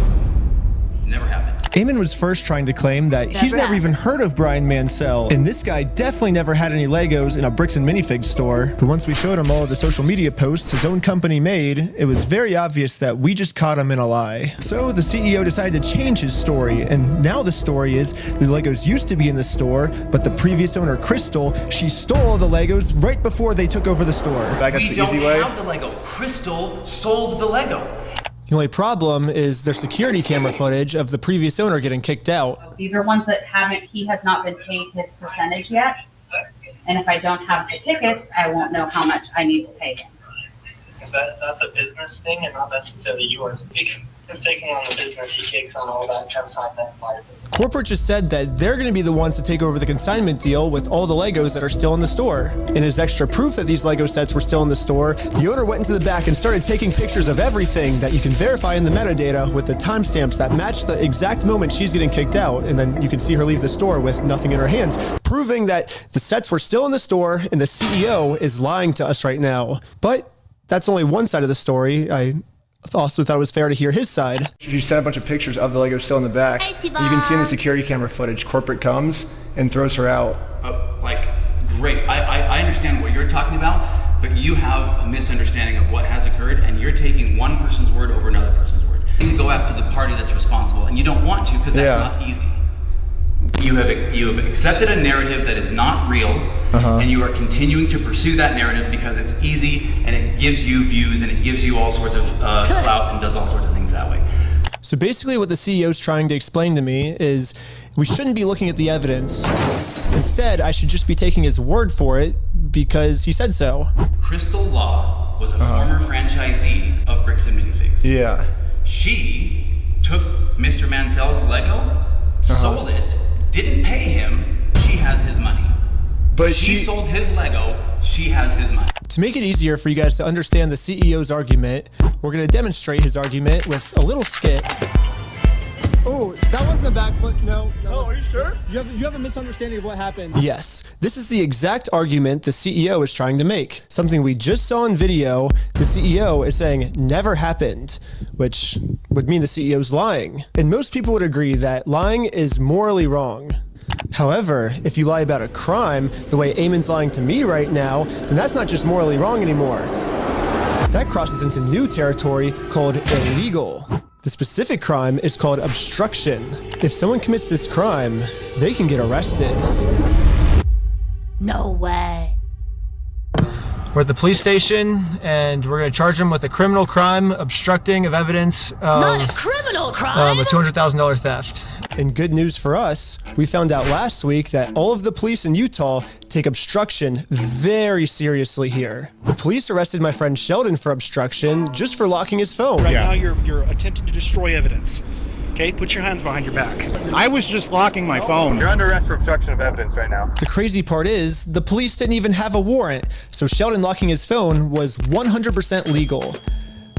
Never happened. Eamon was first trying to claim that he's never even heard of Brian Mansell, and this guy definitely never had any Legos in a Bricks and Minifigs store. But once we showed him all of the social media posts his own company made, it was very obvious that we just caught him in a lie. So the CEO decided to change his story, and now the story is the Legos used to be in the store, but the previous owner, Crystal, she stole all the Legos right before they took over the store. We don't have the Lego. Crystal sold the Lego. The only problem is their security camera footage of the previous owner getting kicked out. These are ones that he has not been paid his percentage yet. And if I don't have the tickets, I won't know how much I need to pay him. That's a business thing and not necessarily yours. He's taking on the business, he takes on all that consignment. Corporate just said that they're going to be the ones to take over the consignment deal with all the Legos that are still in the store. And as extra proof that these Lego sets were still in the store, the owner went into the back and started taking pictures of everything that you can verify in the metadata with the timestamps that match the exact moment she's getting kicked out. And then you can see her leave the store with nothing in her hands, proving that the sets were still in the store and the CEO is lying to us right now. But that's only one side of the story. I also thought it was fair to hear his side. You sent a bunch of pictures of the Legos still in the back. You can see in the security camera footage, corporate comes and throws her out. Great. I understand what you're talking about, but you have a misunderstanding of what has occurred, and you're taking one person's word over another person's word. You need to go after the party that's responsible, and you don't want to because that's not easy. You have accepted a narrative that is not real, and you are continuing to pursue that narrative because it's easy and it gives you views and it gives you all sorts of clout and does all sorts of things that way. So basically what the CEO is trying to explain to me is we shouldn't be looking at the evidence. Instead, I should just be taking his word for it because he said so. Crystal Law was a former franchisee of Bricks and Minifigs. Yeah. She took Mr. Mansell's Lego, sold it, didn't pay him, she has his money. But she sold his Lego, she has his money. To make it easier for you guys to understand the CEO's argument, we're going to demonstrate his argument with a little skit. Oh, that wasn't a backflip. No. Oh, are you sure? You have a misunderstanding of what happened. Yes, this is the exact argument the CEO is trying to make. Something we just saw in video, the CEO is saying never happened, which would mean the CEO's lying. And most people would agree that lying is morally wrong. However, if you lie about a crime, the way Eamon's lying to me right now, then that's not just morally wrong anymore. That crosses into new territory called illegal. The specific crime is called obstruction. If someone commits this crime, they can get arrested. No way. We're at the police station, and we're going to charge them with a criminal crime, obstructing of evidence of Not a criminal crime! a $200,000 theft. And good news for us, we found out last week that all of the police in Utah take obstruction very seriously here. The police arrested my friend Sheldon for obstruction just for locking his phone. Right now you're attempting to destroy evidence. Okay, put your hands behind your back. I was just locking my phone. You're under arrest for obstruction of evidence right now. The crazy part is, the police didn't even have a warrant, so Sheldon locking his phone was 100% legal.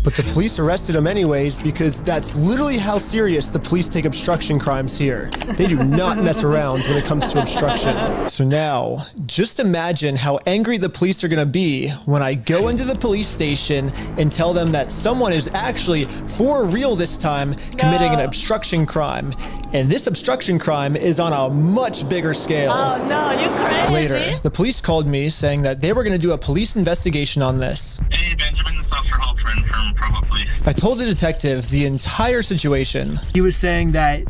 But the police arrested him anyways because that's literally how serious the police take obstruction crimes here. They do not mess around when it comes to obstruction. So now, just imagine how angry the police are gonna be when I go into the police station and tell them that someone is actually, for real this time, committing an obstruction crime. And this obstruction crime is on a much bigger scale. Oh no, you crazy? Later, the police called me saying that they were gonna do a police investigation on this. Hey, Benjamin, this is Officer Halpern from Provo Police. I told the detective the entire situation. He was saying that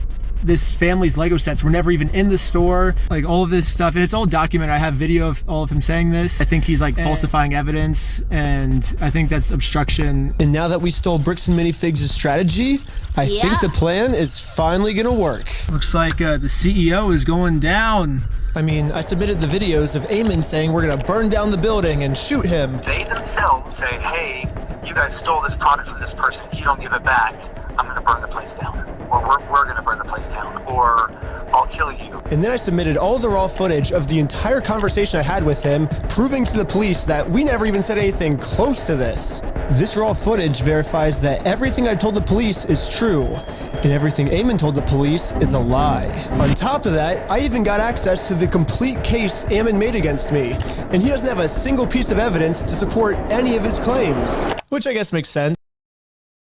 this family's Lego sets were never even in the store, like all of this stuff, and it's all documented. I have video of all of him saying this. I think he's like falsifying evidence, and I think that's obstruction. And now that we stole Bricks and Minifigs' strategy, I think the plan is finally gonna work. Looks like the CEO is going down. I mean, I submitted the videos of Eamon saying we're gonna burn down the building and shoot him. They themselves say, hey, you guys stole this product from this person. If you don't give it back, I'm going to burn the place down. Or we're going to burn the place down. Or I'll kill you. And then I submitted all the raw footage of the entire conversation I had with him, proving to the police that we never even said anything close to this. This raw footage verifies that everything I told the police is true, and everything Eamon told the police is a lie. On top of that, I even got access to the complete case Eamon made against me, and he doesn't have a single piece of evidence to support any of his claims. Which I guess makes sense.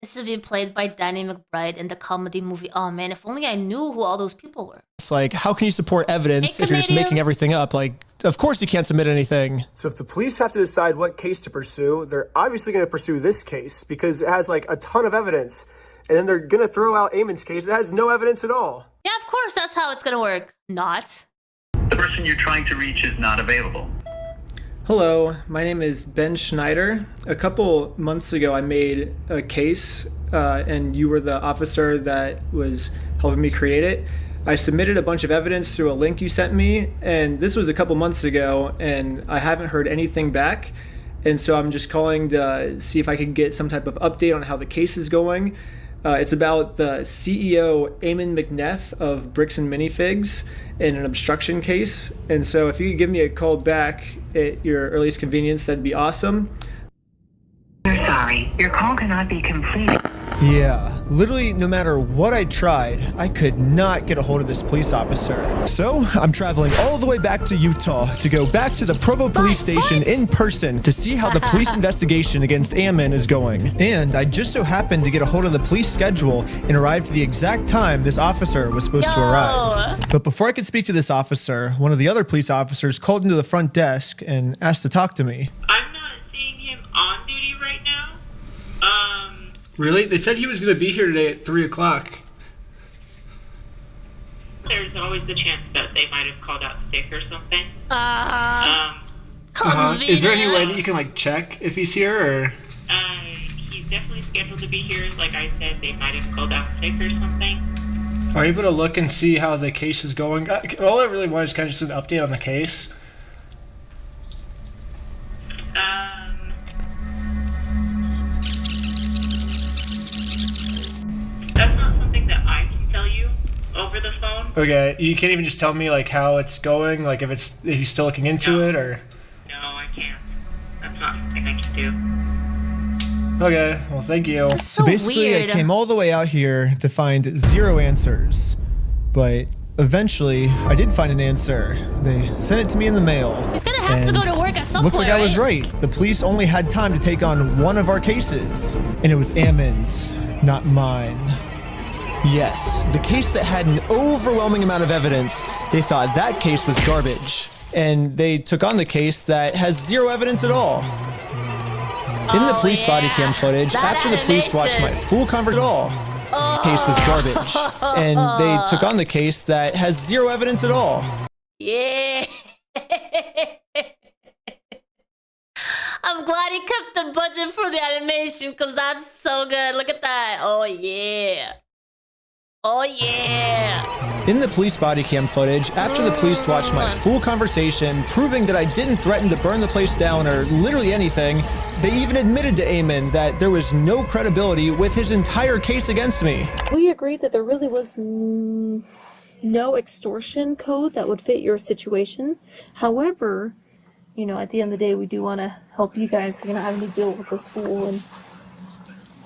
This should be played by Danny McBride in the comedy movie. Oh man, if only I knew who all those people were. It's like, how can you support evidence if you're just making everything up? Like, of course you can't submit anything. So if the police have to decide what case to pursue, they're obviously going to pursue this case because it has like a ton of evidence. And then they're going to throw out Eamon's case. It has no evidence at all. Yeah, of course, that's how it's gonna work. Not. The person you're trying to reach is not available. Hello, my name is Ben Schneider. A couple months ago, I made a case, and you were the officer that was helping me create it. I submitted a bunch of evidence through a link you sent me, and this was a couple months ago, and I haven't heard anything back. And so I'm just calling to see if I can get some type of update on how the case is going. It's about the CEO, Eamon McNeff of Bricks and Minifigs, in an obstruction case. And so if you could give me a call back at your earliest convenience, that'd be awesome. We're sorry, your call cannot be completed. Yeah, literally no matter what I tried, I could not get a hold of this police officer. So I'm traveling all the way back to Utah to go back to the Provo police station in person to see how the police investigation against Eamon is going. And I just so happened to get a hold of the police schedule and arrived at the exact time this officer was supposed to arrive. But before I could speak to this officer, one of the other police officers called into the front desk and asked to talk to me. I'm not seeing him on duty right now. Really? They said he was going to be here today at 3 o'clock. There's always the chance that they might have called out sick or something. Is there any way that you can like check if he's here, or? He's definitely scheduled to be here. Like I said, they might have called out sick or something. Are you able to look and see how the case is going? All I really want is kind of just an update on the case. That's not something that Okay, you can't even just tell me like how it's going, like if he's still looking into it, or? No, I can't. That's not something I can do. Okay, well, thank you. This is so basically, weird. I came all the way out here to find 0 answers, but eventually I did find an answer. They sent it to me in the mail. He's gonna have to go to work at some looks point, like I was right. The police only had time to take on one of our cases, and it was Ammon's, not mine. Yes, the case that had an overwhelming amount of evidence. They thought that case was garbage, and they took on the case that has 0 evidence at all. In the police body cam footage, after the police watched my full conversation at all, case was garbage, and they took on the case that has 0 evidence at all. Yeah. I'm glad he kept the budget for the animation because that's so good. Look at that. Oh yeah. Oh yeah. In the police body cam footage, after the police watched my full conversation, proving that I didn't threaten to burn the place down or literally anything, they even admitted to Eamon that there was no credibility with his entire case against me. We agreed that there really was no extortion code that would fit your situation. However, you know, at the end of the day, we do want to help you guys so you're not having to deal with this fool and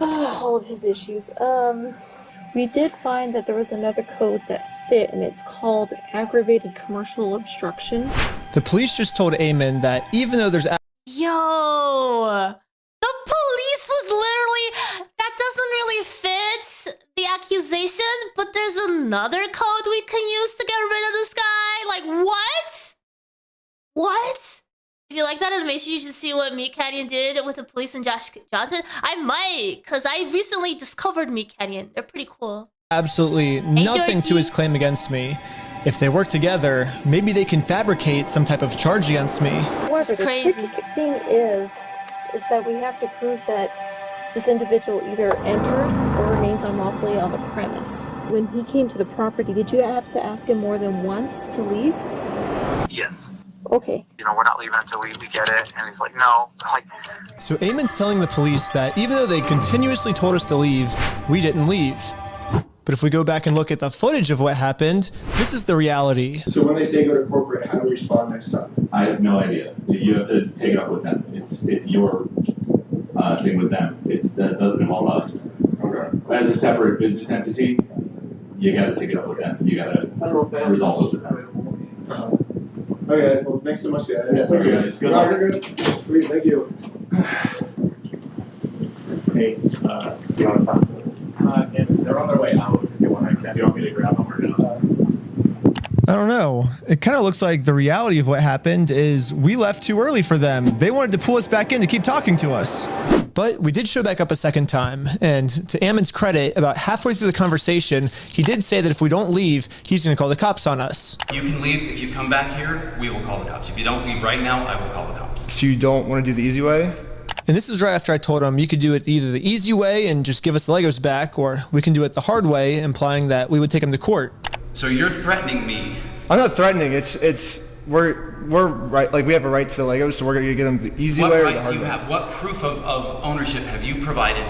all of his issues. We did find that there was another code that fit, and it's called aggravated commercial obstruction. The police just told Eamon that even though there's Yo, the police was literally, that doesn't really fit the accusation, but there's another code we can use to get rid of this guy. Like, what? What? If you like that animation, you should see what Meat Canyon did with the police and Josh Johnson. I might, because I recently discovered Meat Canyon. They're pretty cool. absolutely nothing to his claim against me. If they work together, maybe they can fabricate some type of charge against me. However, the tricky thing is that we have to prove that this individual either entered or remains unlawfully on the premise. When he came to the property, did you have to ask him more than once to leave? Yes. Okay. You know, we're not leaving until we get it. And he's like, no. Like, So Eamon's telling the police that even though they continuously told us to leave, we didn't leave. But if we go back and look at the footage of what happened, this is the reality. So when they say go to corporate, how do we respond next time? I have no idea. You have to take it up with them. It's your thing with them. That doesn't involve us. Okay. As a separate business entity, you got to take it up with them. You got to resolve it with them. Okay. Well, thanks so much, guys. Yeah, thank you, guys. Good luck. You're good. Sweet. Thank you. Hey, you want to talk? And they're on their way out. If you want me to grab them or not? I don't know. It kind of looks like the reality of what happened is we left too early for them. They wanted to pull us back in to keep talking to us. But we did show back up a second time, and to Ammon's credit, about halfway through the conversation, he did say that if we don't leave, he's going to call the cops on us. You can leave. If you come back here, we will call the cops. If you don't leave right now, I will call the cops. So you don't want to do the easy way? And this is right after I told him you could do it either the easy way and just give us the Legos back, or we can do it the hard way, implying that we would take him to court. So you're threatening me. I'm not threatening. We're right. Like, we have a right to the Legos, so we're gonna get them the easy way or the hard way. What proof of ownership have you provided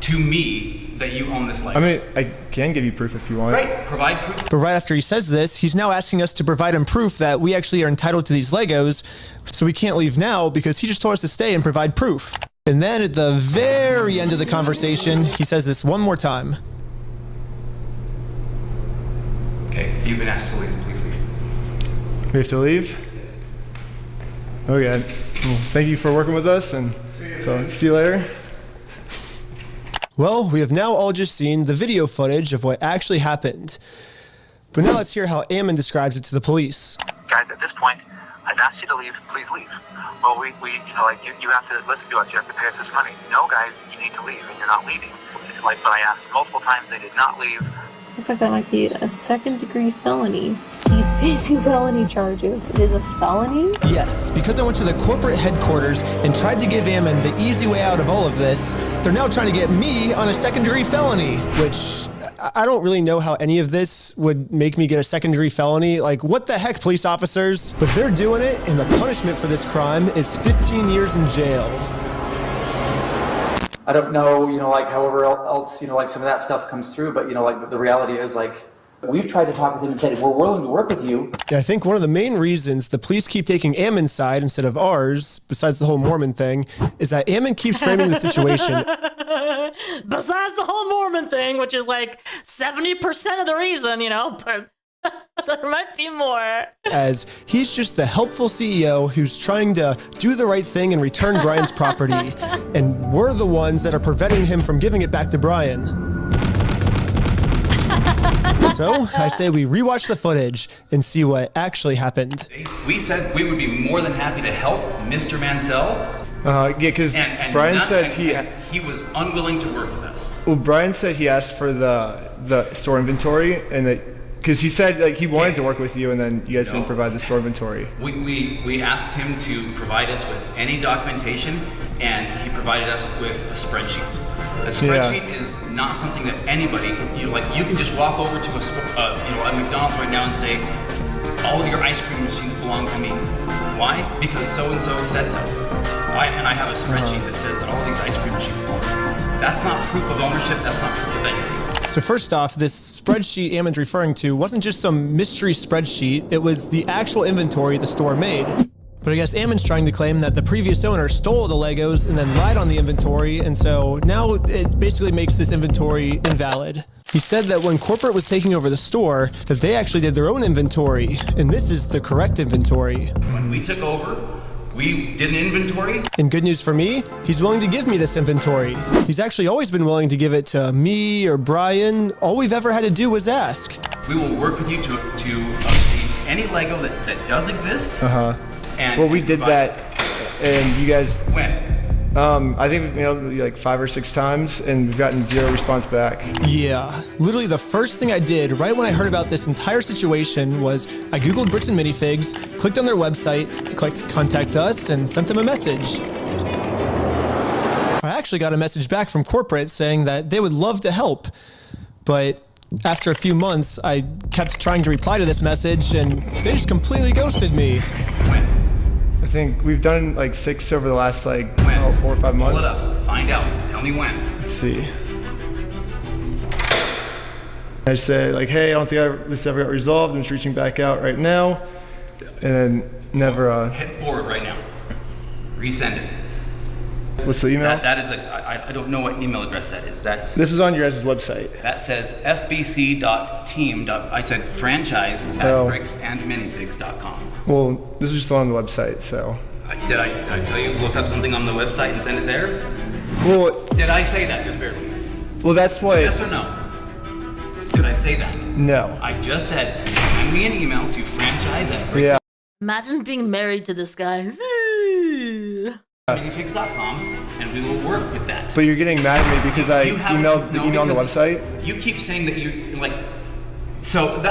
to me that you own this Lego? I mean, I can give you proof if you want. Right, provide proof. But right after he says this, he's now asking us to provide him proof that we actually are entitled to these Legos, so we can't leave now because he just told us to stay and provide proof. And then at the very end of the conversation, he says this one more time. Okay, you've been asked to leave. Please leave. We have to leave? Okay. Well, thank you for working with us, and so see you later. Well, we have now all just seen the video footage of what actually happened. But now let's hear how Ammon describes it to the police. guys, at this point, I've asked you to leave. Please leave. Well, you know, like, you have to listen to us. You have to pay us this money. No, guys, you need to leave, and you're not leaving. Like, but I asked multiple times, they did not leave. Looks like that might be a second-degree felony. He's facing felony charges. It is a felony? Yes, because I went to the corporate headquarters and tried to give Ammon the easy way out of all of this, they're now trying to get me on a second-degree felony, which I don't really know how any of this would make me get a second-degree felony. Like, what the heck, police officers? But they're doing it, and the punishment for this crime is 15 years in jail. I don't know, you know, like however else, you know, like some of that stuff comes through, but, you know, like the reality is, like, We've tried to talk with him and said, we're willing to work with you. Yeah, I think one of the main reasons the police keep taking Ammon's side instead of ours, besides the whole Mormon thing, is that Ammon keeps framing the situation. Besides the whole Mormon thing, which is like 70% of the reason, you know, but there might be more. As he's just the helpful CEO who's trying to do the right thing and return Brian's property, and we're the ones that are preventing him from giving it back to Brian. So I say we rewatch the footage and see what actually happened. We said we would be more than happy to help Mr. Mansell. Yeah, because Brian said he was unwilling to work with us. Well, Brian said he asked for the store inventory, and that because he said like he wanted to work with you, and then you guys didn't provide the store inventory. We asked him to provide us with any documentation, and he provided us with a spreadsheet. A spreadsheet is not something that anybody, you can just walk over to a McDonald's right now and say, all of your ice cream machines belong to me. Why? Because so and so said so. And I have a spreadsheet that says that all these ice cream machines belong to me. That's not proof of ownership. That's not proof of anything. So first off, this spreadsheet Ammon's referring to wasn't just some mystery spreadsheet. It was the actual inventory the store made. But I guess Ammon's trying to claim that the previous owner stole the Legos and then lied on the inventory, and so now it basically makes this inventory invalid. He said that when corporate was taking over the store, that they actually did their own inventory, and this is the correct inventory. When we took over, we did an inventory. And good news for me, he's willing to give me this inventory. He's actually always been willing to give it to me or Brian. All we've ever had to do was ask. We will work with you to obtain any Lego that does exist. Well, we did that, and you guys. When? I think we've mailed it like 5 or 6 times, and we've gotten 0 response back. Yeah, literally the first thing I did right when I heard about this entire situation was I Googled Bricks and Minifigs, clicked on their website, clicked contact us, and sent them a message. I actually got a message back from corporate saying that they would love to help, but after a few months, I kept trying to reply to this message, and they just completely ghosted me. When? I think we've done like 6 over the last 4 or 5 months. Pull it up. Find out. Tell me when. Let's see. I say like, hey, I don't think this ever got resolved. I'm just reaching back out right now, and then never. Hit forward right now. Resend it. What's the email? That is I don't know what email address that is. This was on your guys' website. That says fbc.team. I said franchise at bricksandminifigs.com. Well, this is just on the website, so. Did I tell you to look up something on the website and send it there? Well. Did I say that just barely? Well, that's what. Yes or no? Did I say that? No. I just said send me an email to franchise at Yeah. Imagine being married to this guy. Minifigs.com, and we will work with that. But you're getting mad at me because I emailed the email on the website? You keep saying that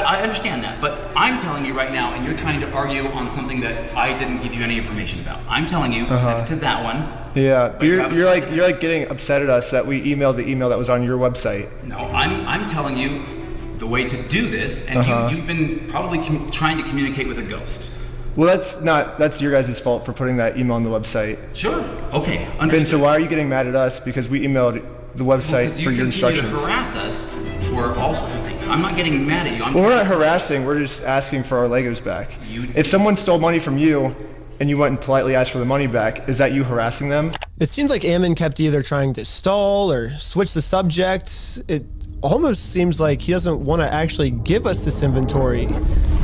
I understand that, but I'm telling you right now, and you're trying to argue on something that I didn't give you any information about. I'm telling you, send it to that one. Yeah, but you're like getting upset at us that we emailed the email that was on your website. No, I'm telling you the way to do this, and you've been probably trying to communicate with a ghost. Well, that's your guys' fault for putting that email on the website. Sure. Okay. Understood. Ben, so why are you getting mad at us because we emailed the website for your instructions? Because you continue to harass us for all sorts of things. I'm not getting mad at you. Well, we're not harassing. We're just asking for our Legos back. If someone stole money from you and you went and politely asked for the money back, is that you harassing them? It seems like Ammon kept either trying to stall or switch the subject. It almost seems like he doesn't want to actually give us this inventory.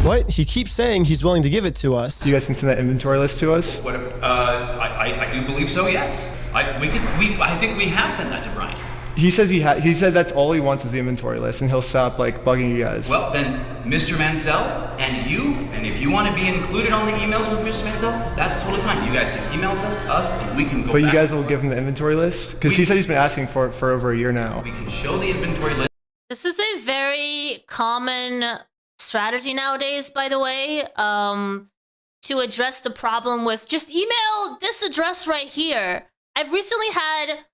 What? He keeps saying he's willing to give it to us. You guys can send that inventory list to us? I do believe so, yes. I think we have sent that to Brian. He says he said that's all he wants is the inventory list, and he'll stop bugging you guys. Well, then Mr. Mansell and you, and if you want to be included on the emails with Mr. Mansell, that's totally fine. You guys can email us, and we can go back. But you guys will give him the inventory list? Because he said he's been asking for it for over a year now. We can show the inventory list. This is a very common strategy nowadays, by the way, to address the problem with just email this address right here. I've recently had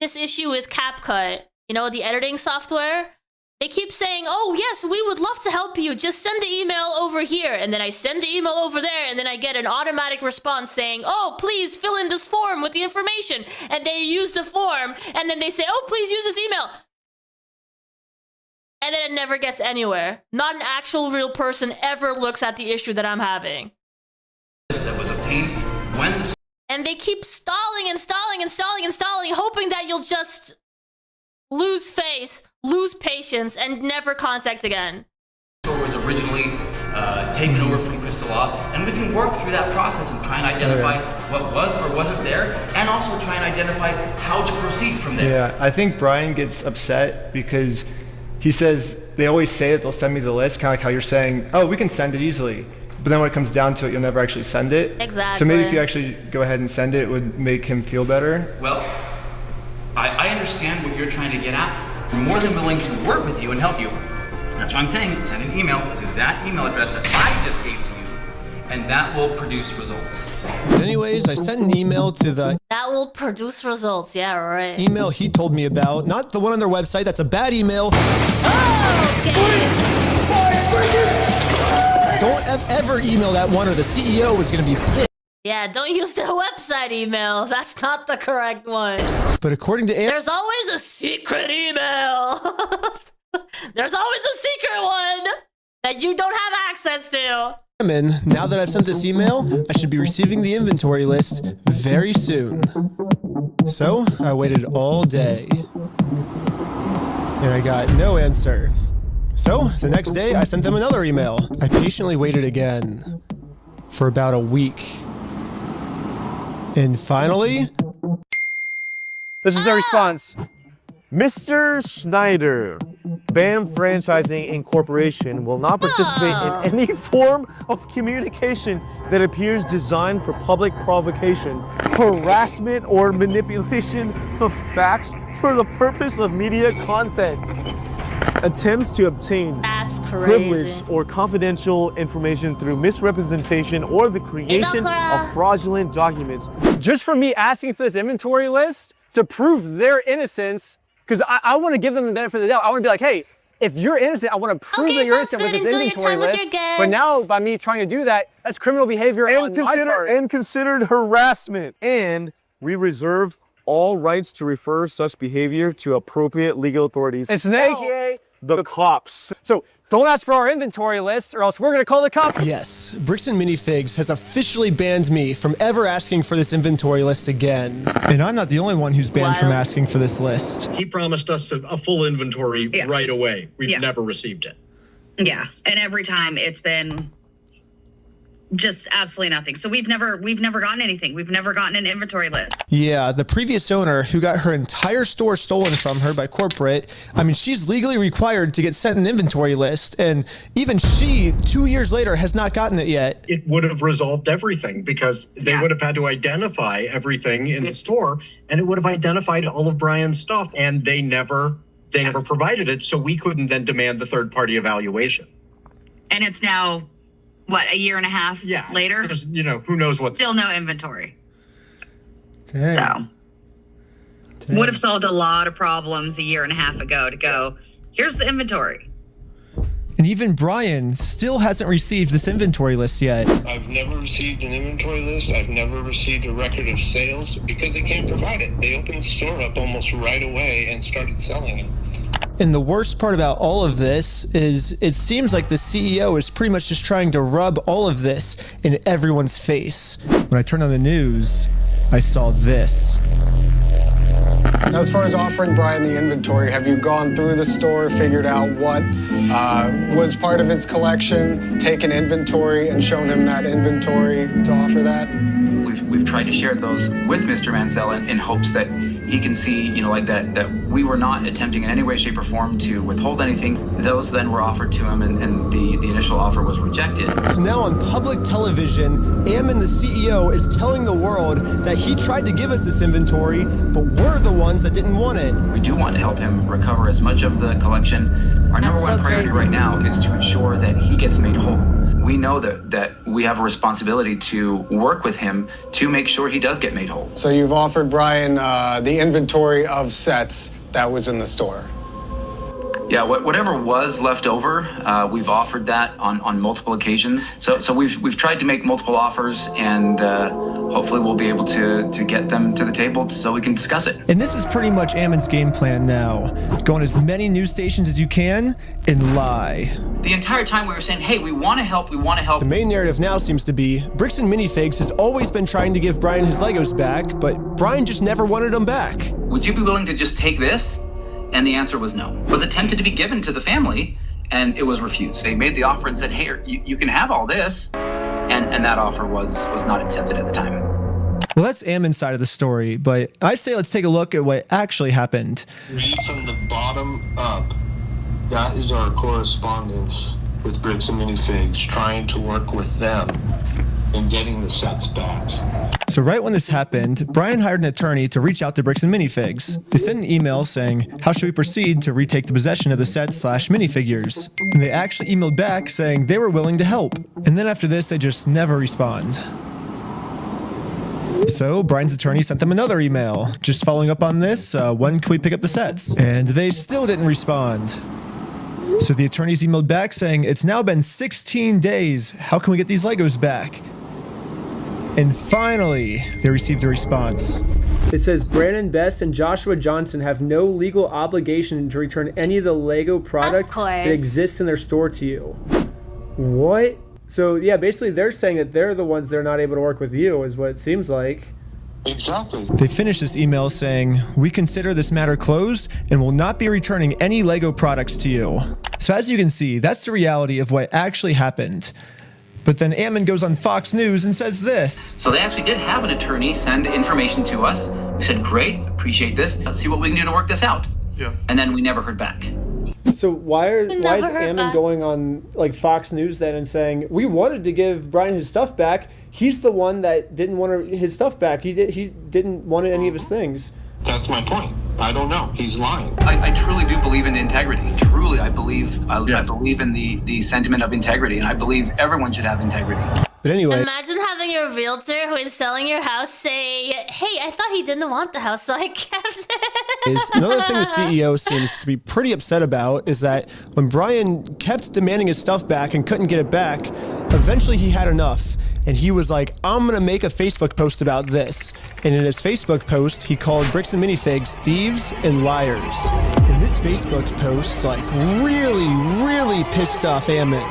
this issue with CapCut, the editing software. They keep saying, oh yes, we would love to help you, just send the email over here. And then I send the email over there, and then I get an automatic response saying, oh, please fill in this form with the information. And they use the form, and then they say, oh, please use this email. and then it never gets anywhere. Not an actual real person ever looks at the issue that I'm having. That was obtained when the And they keep stalling and stalling and stalling and stalling, hoping that you'll just lose faith, lose patience, and never contact again. store was originally taken over from Crystal Law, and we can work through that process and try and identify what was or wasn't there, and also try and identify how to proceed from there. Yeah, I think Brian gets upset because he says, they always say that they'll send me the list, kind of like how you're saying, oh, we can send it easily. But then when it comes down to it, you'll never actually send it. Exactly. So maybe if you actually go ahead and send it, it would make him feel better. Well, I understand what you're trying to get at. We're more than willing to work with you and help you. That's what I'm saying. Send an email to that email address that I just gave to you, and that will produce results. But anyways, I sent an email to the That will produce results, yeah, right. email he told me about, not the one on their website. That's a bad email. Oh, okay. Don't ever email that one or the CEO is going to be pissed. Yeah, don't use the website email. That's not the correct one. But according to There's always a secret email. There's always a secret one that you don't have access to. Now that I've sent this email, I should be receiving the inventory list very soon. So I waited all day and I got no answer. So the next day I sent them another email. I patiently waited again for about a week. And finally, this is their response. Mr. Schneider, BAM Franchising Incorporation will not participate in any form of communication that appears designed for public provocation, harassment, or manipulation of facts for the purpose of media content. Attempts to obtain privileged or confidential information through misrepresentation or the creation of fraudulent documents. Just for me asking for this inventory list to prove their innocence, because I want to give them the benefit of the doubt. I want to be like, hey, if you're innocent, I want to prove that you're innocent with this inventory list. But now, by me trying to do that, that's criminal behavior on my part. And considered harassment. And we reserve all rights to refer such behavior to appropriate legal authorities, aka the cops. So don't ask for our inventory list or else we're going to call the cops. yes, Bricks Minifigs has officially banned me from ever asking for this inventory list again. And I'm not the only one who's banned from asking for this list. He promised us a full inventory right away. We've never received it. Yeah, and every time it's been just absolutely nothing. So we've never gotten anything. We've never gotten an inventory list. Yeah, the previous owner who got her entire store stolen from her by corporate, I mean, she's legally required to get sent an inventory list, and even she, 2 years later, has not gotten it yet. It would have resolved everything because they would have had to identify everything in the store, and it would have identified all of Brian's stuff, and they never provided it, so we couldn't then demand the third-party evaluation. And it's now, what, a year and a half later? You know, who knows what. Still no inventory. Dang. So, would have solved a lot of problems a year and a half ago to go, here's the inventory. And even Brian still hasn't received this inventory list yet. I've never received an inventory list. I've never received a record of sales because they can't provide it. They opened the store up almost right away and started selling it. And the worst part about all of this is it seems like the CEO is pretty much just trying to rub all of this in everyone's face. When I turned on the news, I saw this. Now, as far as offering Brian the inventory, have you gone through the store, figured out what was part of his collection, taken inventory and shown him that inventory to offer that? We've tried to share those with Mr. Mansell in hopes that he can see, you know, like that we were not attempting in any way, shape, or form to withhold anything. Those then were offered to him, and the initial offer was rejected. So now on public television, Ammon, the CEO, is telling the world that he tried to give us this inventory, but we're the ones that didn't want it. We do want to help him recover as much of the collection. Our number one priority right now is to ensure that he gets made whole. We know that we have a responsibility to work with him to make sure he does get made whole. So you've offered Brian the inventory of sets that was in the store. Yeah, whatever was left over, we've offered that on multiple occasions. So we've tried to make multiple offers, and hopefully we'll be able to get them to the table so we can discuss it. And this is pretty much Ammon's game plan now. Go on as many news stations as you can and lie. The entire time we were saying, hey, we want to help, we want to help. The main narrative now seems to be Bricks Minifigs has always been trying to give Brian his Legos back, but Brian just never wanted them back. Would you be willing to just take this? And the answer was no. It was attempted to be given to the family, and it was refused. They made the offer and said, hey, you can have all this. And that offer was not accepted at the time. Well, that's Ammon's side of the story, but I say let's take a look at what actually happened. Read from the bottom up. That is our correspondence with Bricks and Minifigs, trying to work with them in getting the sets back. So right when this happened, Brian hired an attorney to reach out to Bricks and Minifigs. They sent an email saying, how should we proceed to retake the possession of the sets / minifigures? And they actually emailed back saying they were willing to help. And then after this, they just never respond. So Brian's attorney sent them another email, just following up on this, when can we pick up the sets? And they still didn't respond. So the attorneys emailed back saying, it's now been 16 days, how can we get these Legos back? And finally, they received a response. It says Brandon Best and Joshua Johnson have no legal obligation to return any of the Lego product that exists in their store to you. What? So yeah, basically they're saying that they're the ones that are not able to work with you, is what it seems like. Exactly. They finished this email saying, we consider this matter closed and will not be returning any Lego products to you. So as you can see, that's the reality of what actually happened. But then Ammon goes on Fox News and says this. So they actually did have an attorney send information to us. We said, great, appreciate this. Let's see what we can do to work this out. Yeah. And then we never heard back. So why is Ammon going on like Fox News then and saying, we wanted to give Brian his stuff back. He's the one that didn't want his stuff back. He didn't want any of his things. That's my point. I don't know. He's lying. I truly do believe in integrity. Truly, I believe in the sentiment of integrity, and I believe everyone should have integrity. But anyway, imagine having your realtor who is selling your house say, hey, I thought he didn't want the house, so I kept it. Another thing the CEO seems to be pretty upset about is that when Brian kept demanding his stuff back and couldn't get it back, eventually he had enough. And he was like, I'm going to make a Facebook post about this. And in his Facebook post, he called Bricks and Minifigs thieves and liars. And this Facebook post, like, really pissed off Ammon.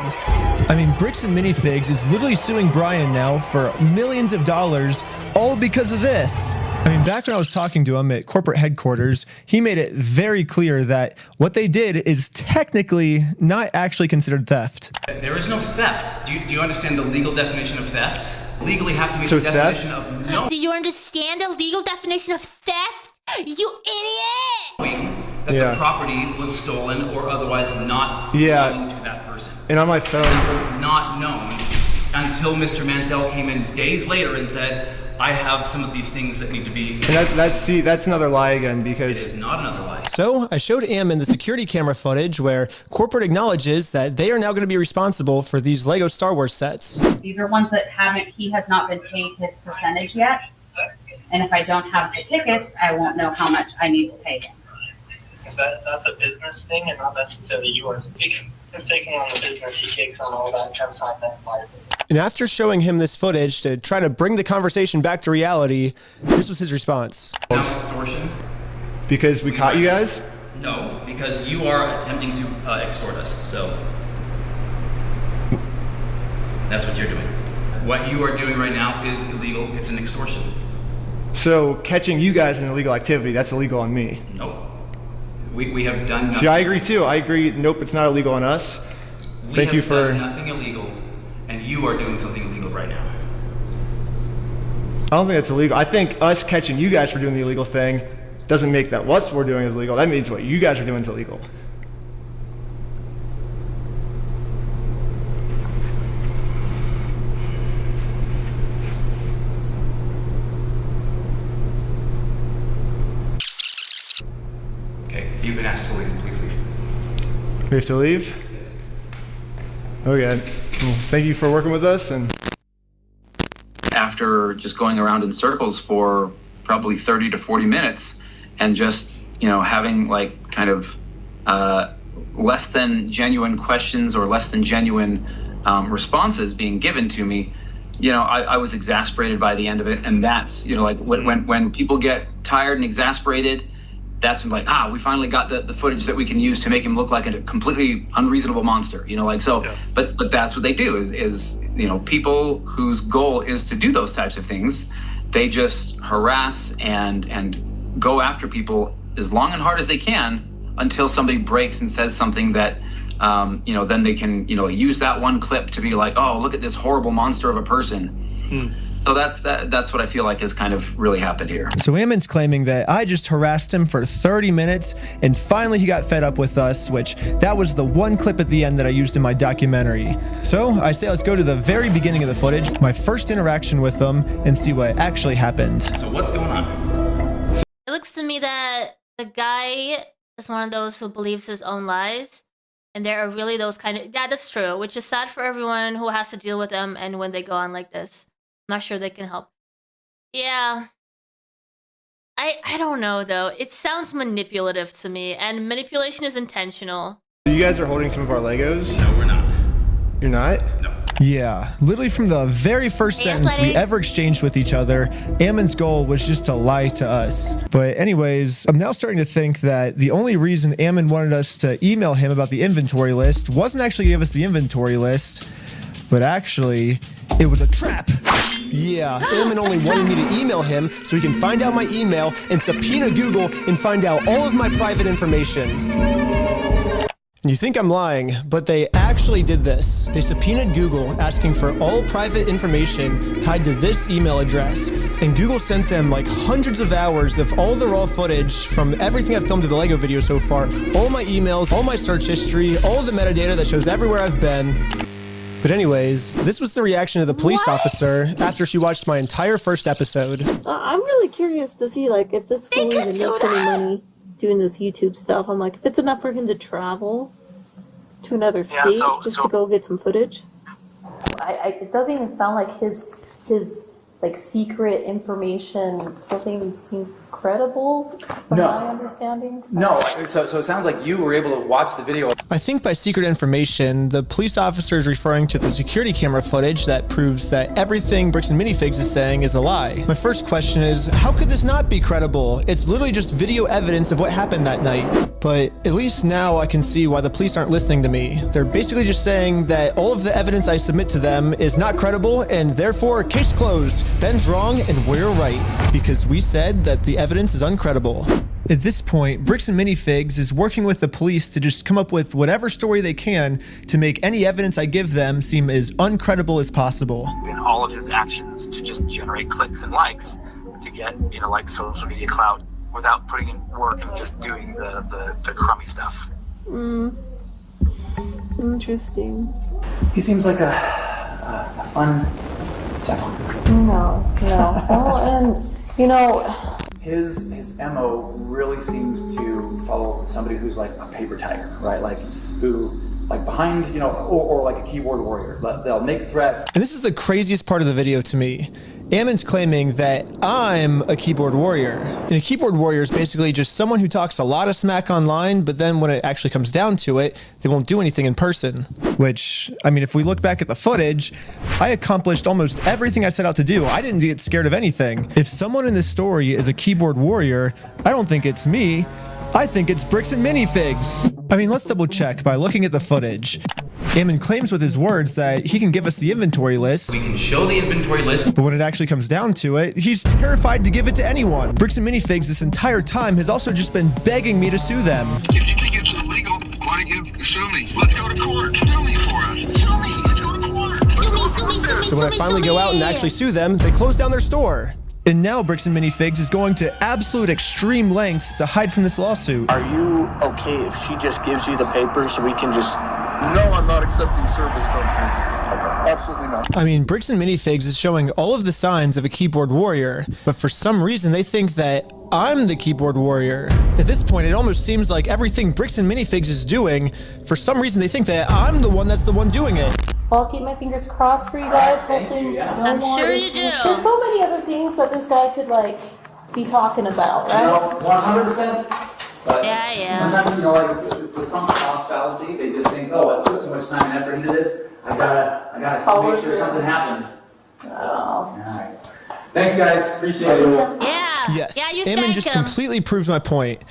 I mean, Bricks and Minifigs is literally suing Brian now for millions of dollars, all because of this. I mean, back when I was talking to him at corporate headquarters, he made it very clear that what they did is technically not actually considered theft. There is no theft. Do you understand the legal definition of theft? Legally have to meet So the definition of no. Do you understand the legal definition of theft? You idiot! That the property was stolen or otherwise not belonging to that person. And on my phone, that was not known until Mr. Mansell came in days later and said, I have some of these things that need to be. And that's another lie again, because it is not another lie. So I showed Ammon the security camera footage where corporate acknowledges that they are now going to be responsible for these Lego Star Wars sets. These are ones that he has not been paid his percentage yet. And if I don't have the tickets, I won't know how much I need to pay him. That's a business thing and not necessarily yours. He's taking on the business, he takes on all that consignment and liability. And after showing him this footage to try to bring the conversation back to reality, this was his response. Now extortion? Because we caught you guys? No, because you are attempting to extort us, so that's what you're doing. What you are doing right now is illegal. It's an extortion. So catching you guys in illegal activity, that's illegal on me. Nope. We have done nothing. See, I agree too. I agree. Nope, it's not illegal on us. Thank you for. We have done nothing illegal, and you are doing something illegal right now. I don't think that's illegal. I think us catching you guys for doing the illegal thing doesn't make that what we're doing is illegal. That means what you guys are doing is illegal. You've been asked to leave. Please leave. We have to leave? Yes. Okay. Well, thank you for working with us. And after just going around in circles for probably 30 to 40 minutes and just, having like kind of less than genuine questions or less than genuine responses being given to me, I was exasperated by the end of it. And that's, like when people get tired and exasperated, that's when we finally got the footage that we can use to make him look like a completely unreasonable monster, but that's what they do is people whose goal is to do those types of things, they just harass and go after people as long and hard as they can until somebody breaks and says something that then they can use that one clip to be like, oh, look at this horrible monster of a person. So that's what I feel like has kind of really happened here. So Ammon's claiming that I just harassed him for 30 minutes and finally he got fed up with us, which that was the one clip at the end that I used in my documentary. So I say let's go to the very beginning of the footage, my first interaction with them, and see what actually happened. So what's going on? It looks to me that the guy is one of those who believes his own lies. And there are really those kind of... Yeah, that's true, which is sad for everyone who has to deal with them and when they go on like this. I'm not sure they can help. Yeah. I don't know, though. It sounds manipulative to me, and manipulation is intentional. You guys are holding some of our Legos? No, we're not. You're not? No. Yeah, literally from the very first sentence we ever exchanged with each other, Ammon's goal was just to lie to us. But anyways, I'm now starting to think that the only reason Ammon wanted us to email him about the inventory list wasn't actually give us the inventory list, but actually it was a trap. Yeah, Ammon only wanted me to email him so he can find out my email and subpoena Google and find out all of my private information. And you think I'm lying, but they actually did this. They subpoenaed Google asking for all private information tied to this email address. And Google sent them like hundreds of hours of all the raw footage from everything I've filmed to the Lego video so far, all my emails, all my search history, all of the metadata that shows everywhere I've been. But anyways, this was the reaction of the police officer after she watched my entire first episode. I'm really curious to see, like, if this fool even makes any money doing this YouTube stuff. I'm like, if it's enough for him to travel to another state just to go get some footage. It doesn't even sound like his like secret information doesn't even seem credible from my understanding. No, so it sounds like you were able to watch the video. I think by secret information, the police officer is referring to the security camera footage that proves that everything Bricks and Minifigs is saying is a lie. My first question is, how could this not be credible? It's literally just video evidence of what happened that night. But at least now I can see why the police aren't listening to me. They're basically just saying that all of the evidence I submit to them is not credible and therefore case closed. Ben's wrong and we're right, because we said that the evidence is uncredible. At this point, Bricks and Minifigs is working with the police to just come up with whatever story they can to make any evidence I give them seem as uncredible as possible. In all of his actions to just generate clicks and likes to get, like social media clout without putting in work and just doing the crummy stuff. Interesting. He seems like a fun gentleman. No. Well, and his MO really seems to follow somebody who's like a paper tiger, right? Like who, like behind, or like a keyboard warrior. They'll make threats. And this is the craziest part of the video to me. Ammon's claiming that I'm a keyboard warrior. And a keyboard warrior is basically just someone who talks a lot of smack online, but then when it actually comes down to it, they won't do anything in person. Which, I mean, if we look back at the footage, I accomplished almost everything I set out to do. I didn't get scared of anything. If someone in this story is a keyboard warrior, I don't think it's me. I think it's Bricks and Minifigs. I mean, let's double check by looking at the footage. Ammon claims with his words that he can give us the inventory list. We can show the inventory list. But when it actually comes down to it, he's terrified to give it to anyone. Bricks and Minifigs this entire time has also just been begging me to sue them. If you think it's illegal, why don't you sue me? Let's go to court. Sue me for us. Sue me. Let's go to court. So when I finally go out and actually sue them, they close down their store. And now Bricks and Minifigs is going to absolute extreme lengths to hide from this lawsuit. Are you okay if she just gives you the papers so we can just... No, I'm not accepting service from her. Absolutely not. I mean, Bricks and Minifigs is showing all of the signs of a keyboard warrior, but for some reason they think that I'm the keyboard warrior. At this point, it almost seems like everything Bricks and Minifigs is doing, for some reason they think that I'm the one that's the one doing it. I'll keep my fingers crossed for you guys. Hopefully, I'm sure you do. There's so many other things that this guy could be talking about, right? 100%. But Yeah. sometimes, you know, like it's a sunk cost fallacy. They just think, oh, I put so much time and effort into this, I gotta make sure something happens. All right. Thanks, guys. Appreciate it. Yeah. Yes, Yeah, you Ammon thank just him. completely proves my point.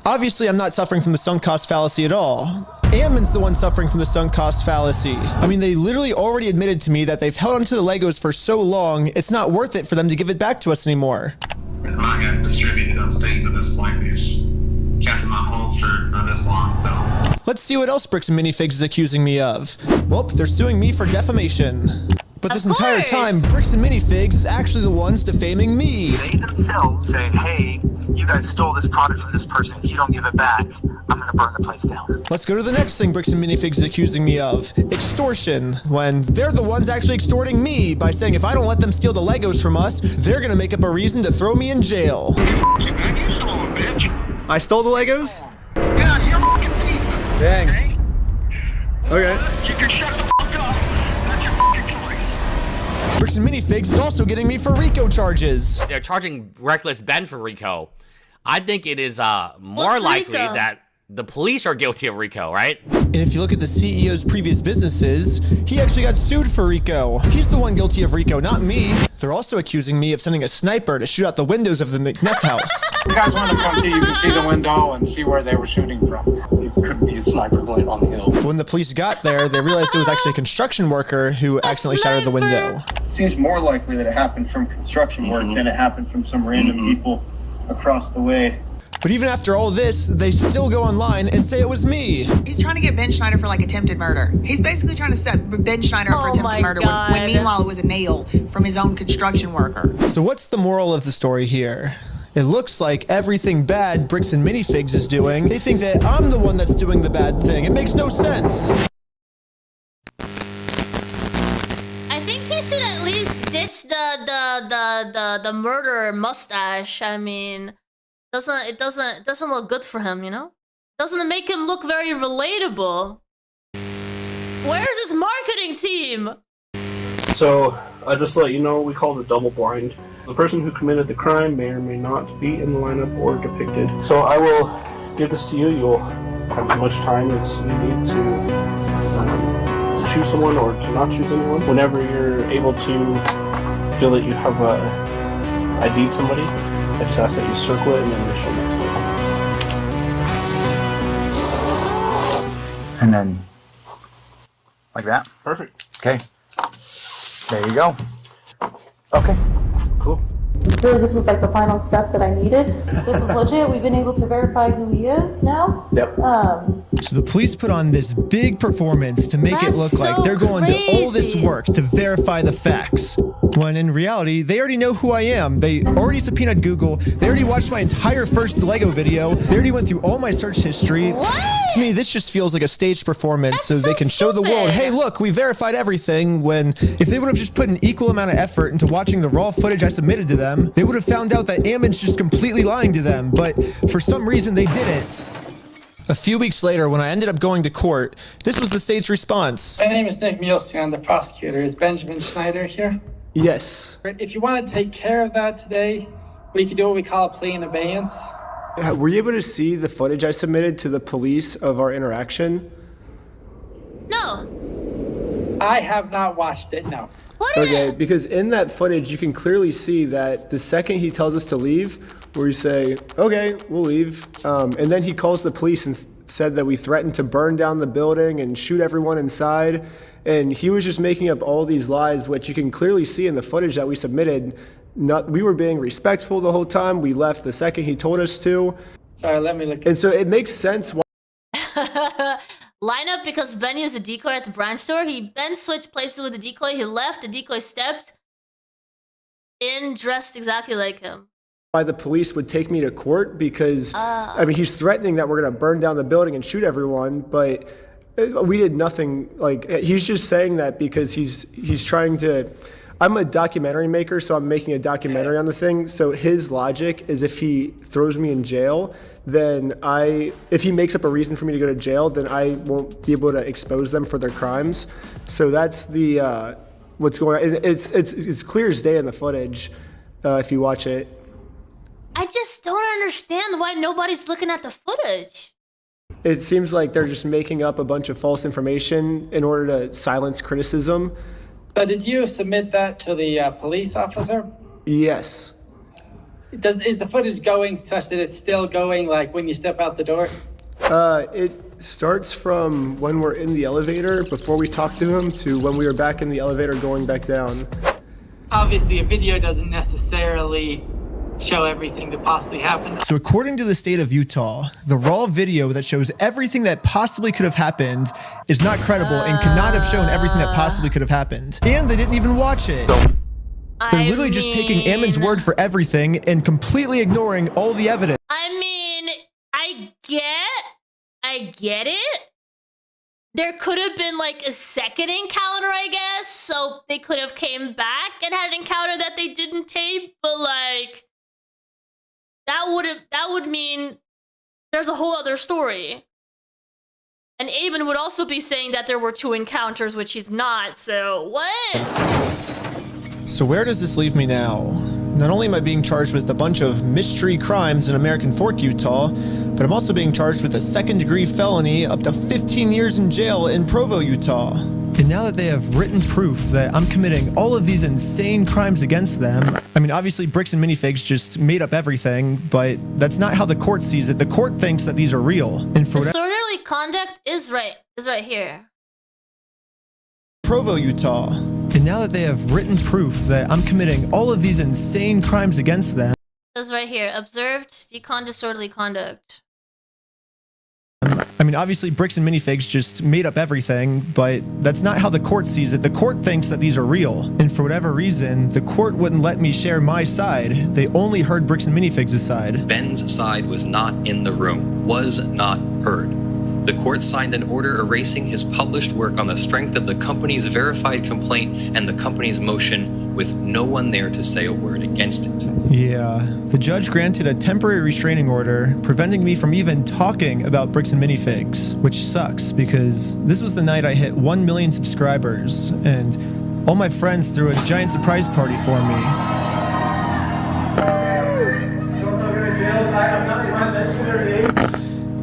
Obviously, I'm not suffering from the sunk cost fallacy at all. Ammon's the one suffering from the sunk cost fallacy. I mean, they literally already admitted to me that they've held onto the Legos for so long, it's not worth it for them to give it back to us anymore. I'm not going to distribute those things at this point. We've kept them on hold for this long, so. Let's see what else Bricks and Minifigs is accusing me of. Well, they're suing me for defamation. But this entire time, Bricks and Minifigs is actually the ones defaming me. They themselves say, hey, you guys stole this product from this person. If you don't give it back, I'm going to burn the place down. Let's go to the next thing Bricks and Minifigs is accusing me of. Extortion. When they're the ones actually extorting me by saying if I don't let them steal the Legos from us, they're gonna make up a reason to throw me in jail. You stole them, bitch. I stole the Legos? Yeah, you're a fucking thief. Dang. Okay. You can shut the fuck up. That's your fucking choice. Bricks and Minifigs is also getting me for RICO charges. They're charging Reckless Ben for RICO. I think it is more What's likely RICO? that the police are guilty of RICO, right? And if you look at the CEO's previous businesses, he actually got sued for RICO. He's the one guilty of RICO, not me. They're also accusing me of sending a sniper to shoot out the windows of the McNeff house. You guys want to come to, you can see the window and see where they were shooting from. It could be a sniper blade on the hill. When the police got there, they realized it was actually a construction worker who accidentally shattered the window. It seems more likely that it happened from construction work than it happened from some random people across the way. But even after all this, they still go online and say it was me. He's trying to get Ben Schneider for like attempted murder. He's basically trying to set Ben Schneider up for attempted murder when meanwhile it was a nail from his own construction worker. So what's the moral of the story here? It looks like everything bad Bricks and Minifigs is doing, they think that I'm the one that's doing the bad thing. It makes no sense. I think he should at least ditch the murderer mustache. I mean, it doesn't look good for him, you know? Doesn't make him look very relatable. Where's his marketing team? So, just to let you know, we call it a double blind. The person who committed the crime may or may not be in the lineup or depicted. So I will give this to you. You'll have as much time as you need to choose someone or to not choose anyone. Whenever you're able to feel that you have ID'd somebody, I just ask that you circle it and then initial next to it. And then, like that? Perfect. Okay. There you go. Okay. Cool. Really, this was like the final step that I needed. This is legit. We've been able to verify who he is now. Yep. So the police put on this big performance to make it look like they're going to all this work to verify the facts. When in reality, they already know who I am. They already subpoenaed Google. They already watched my entire first Lego video. They already went through all my search history. To me, this just feels like a staged performance so they can show the world, hey, look, we verified everything, when if they would have just put an equal amount of effort into watching the raw footage I submitted to them, they would have found out that Ammon's just completely lying to them. But for some reason, they didn't. A few weeks later, when I ended up going to court, this was the state's response. My name is Nick Mielstein. I'm the prosecutor. Is Benjamin Schneider here? Yes. If you want to take care of that today, we can do what we call a plea in abeyance. Were you able to see the footage I submitted to the police of our interaction? No. I have not watched it, no. Okay, because in that footage, you can clearly see that the second he tells us to leave, where you say, okay, we'll leave, and then he calls the police and said that we threatened to burn down the building and shoot everyone inside, and he was just making up all these lies, which you can clearly see in the footage that we submitted. We were being respectful the whole time. We left the second he told us to. Sorry, let me look. And so it makes sense why. Lineup because Ben used a decoy at the branch store. Ben switched places with the decoy. He left. The decoy stepped in, dressed exactly like him. Why the police would take me to court, because I mean, he's threatening that we're going to burn down the building and shoot everyone, but we did nothing. Like, he's just saying that because he's trying to. I'm a documentary maker, so I'm making a documentary on the thing. So his logic is if he throws me in jail, then if he makes up a reason for me to go to jail, then I won't be able to expose them for their crimes. So that's the what's going on. It's clear as day in the footage if you watch it. I just don't understand why nobody's looking at the footage. It seems like they're just making up a bunch of false information in order to silence criticism. So did you submit that to the police officer? Yes. Is the footage going such that it's still going like when you step out the door? It starts from when we're in the elevator before we talk to him to when we were back in the elevator going back down. Obviously, a video doesn't necessarily show everything that possibly happened. So according to the state of Utah, the raw video that shows everything that possibly could have happened is not credible and could not have shown everything that possibly could have happened. And they didn't even watch it. They're literally just taking Ammon's word for everything and completely ignoring all the evidence. I mean, I get it. There could have been like a second encounter, I guess, so they could have came back and had an encounter that they didn't tape, but like that would mean there's a whole other story. And Aben would also be saying that there were 2 encounters, which he's not, so what? So where does this leave me now? Not only am I being charged with a bunch of mystery crimes in American Fork, Utah, but I'm also being charged with a 2nd-degree felony up to 15 years in jail in Provo, Utah. And now that they have written proof that I'm committing all of these insane crimes against them, I mean, obviously Bricks and Minifigs just made up everything, but that's not how the court sees it. The court thinks that these are real. And for Disorderly conduct is right here. Provo, Utah. And now that they have written proof that I'm committing all of these insane crimes against them, It's right here. Observed decon disorderly conduct. I mean, obviously Bricks and Minifigs just made up everything, but that's not how the court sees it. The court thinks that these are real. And for whatever reason, the court wouldn't let me share my side. They only heard Bricks and Minifigs' side. Ben's side was not in the room, was not heard. The court signed an order erasing his published work on the strength of the company's verified complaint and the company's motion with no one there to say a word against it. Yeah, the judge granted a temporary restraining order, preventing me from even talking about Bricks and Minifigs, which sucks because this was the night I hit 1 million subscribers, and all my friends threw a giant surprise party for me.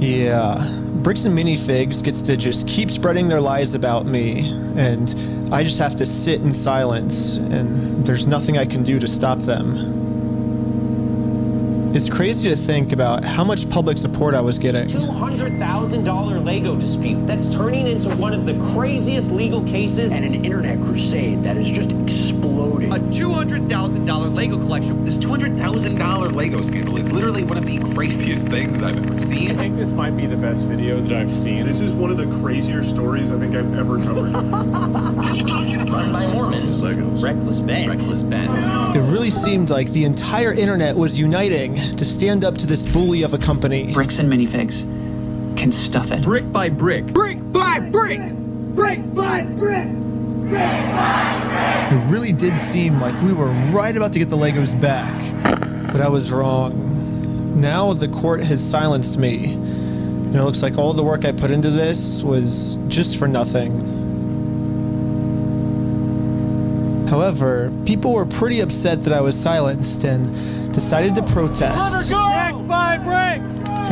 Yeah, Bricks and Minifigs gets to just keep spreading their lies about me, and I just have to sit in silence, and there's nothing I can do to stop them. It's crazy to think about how much public support I was getting. $200,000 Lego dispute that's turning into one of the craziest legal cases and an internet crusade that is just exploding. A $200,000 Lego collection. This $200,000 Lego scandal is literally one of the craziest things I've ever seen. I think this might be the best video that I've seen. This is one of the crazier stories I think I've ever covered. Run by Mormons. Legos. Reckless Ben. Reckless Ben. It really seemed like the entire internet was uniting to stand up to this bully of a company. Bricks and Minifigs can stuff it. Brick by brick. Brick by brick. Brick by brick. It really did seem like we were right about to get the Legos back, but I was wrong. Now the court has silenced me, and it looks like all the work I put into this was just for nothing. However, people were pretty upset that I was silenced and decided to protest. Brick by brick.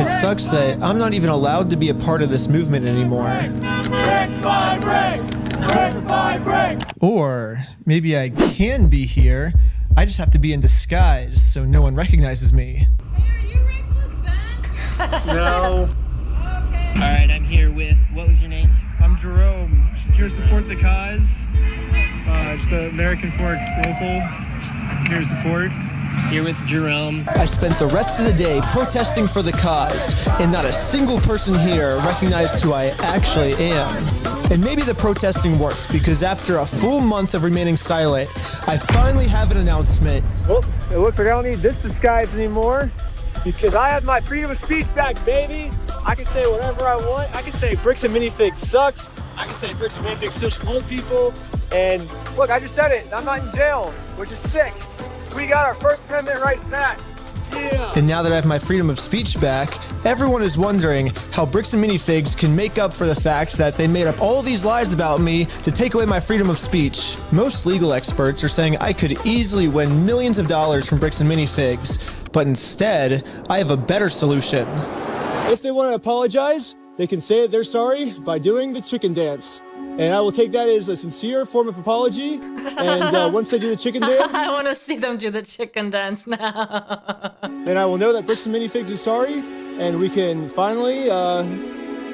It sucks that I'm not even allowed to be a part of this movement anymore. Brick by brick. Brick by brick. Or maybe I can be here, I just have to be in disguise so no one recognizes me. No. Alright, I'm here with, what was your name? I'm Jerome. Just here to support the cause. Just the American Fork local. Just here to support. Here with Jerome. I spent the rest of the day protesting for the cause, and not a single person here recognized who I actually am. And maybe the protesting worked, because after a full month of remaining silent, I finally have an announcement. Well, it looks like I don't need this disguise anymore, because I have my freedom of speech back, baby. I can say whatever I want. I can say Bricks and Minifigs sucks. I can say Bricks and Minifigs such old people. And look, I just said it. I'm not in jail, which is sick. We got our First Amendment rights back. Yeah. And now that I have my freedom of speech back, everyone is wondering how Bricks and Minifigs can make up for the fact that they made up all these lies about me to take away my freedom of speech. Most legal experts are saying I could easily win millions of dollars from Bricks and Minifigs, but instead, I have a better solution. If they want to apologize, they can say that they're sorry by doing the chicken dance. And I will take that as a sincere form of apology. And once they do the chicken dance, I want to see them do the chicken dance now. then I will know that Bricks Minifigs is sorry, and we can finally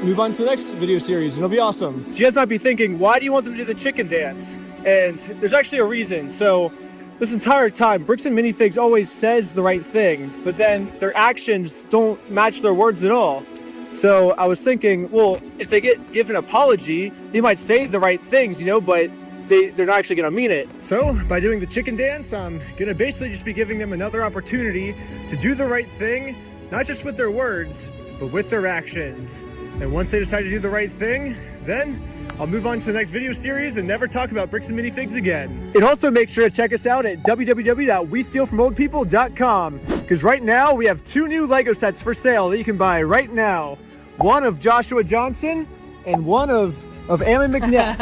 move on to the next video series, and it'll be awesome. So you guys might be thinking, why do you want them to do the chicken dance? And there's actually a reason. So this entire time, Bricks and Minifigs always says the right thing, but then their actions don't match their words at all. So I was thinking, well, if they get given an apology, they might say the right things, you know, but they're not actually gonna mean it. So by doing the chicken dance, I'm gonna basically just be giving them another opportunity to do the right thing, not just with their words, but with their actions. And once they decide to do the right thing, then I'll move on to the next video series and never talk about Bricks and Minifigs again. And also make sure to check us out at www.westealfromoldpeople.com, because right now we have 2 new Lego sets for sale that you can buy right now. One of Joshua Johnson and one of Ammon McNeff.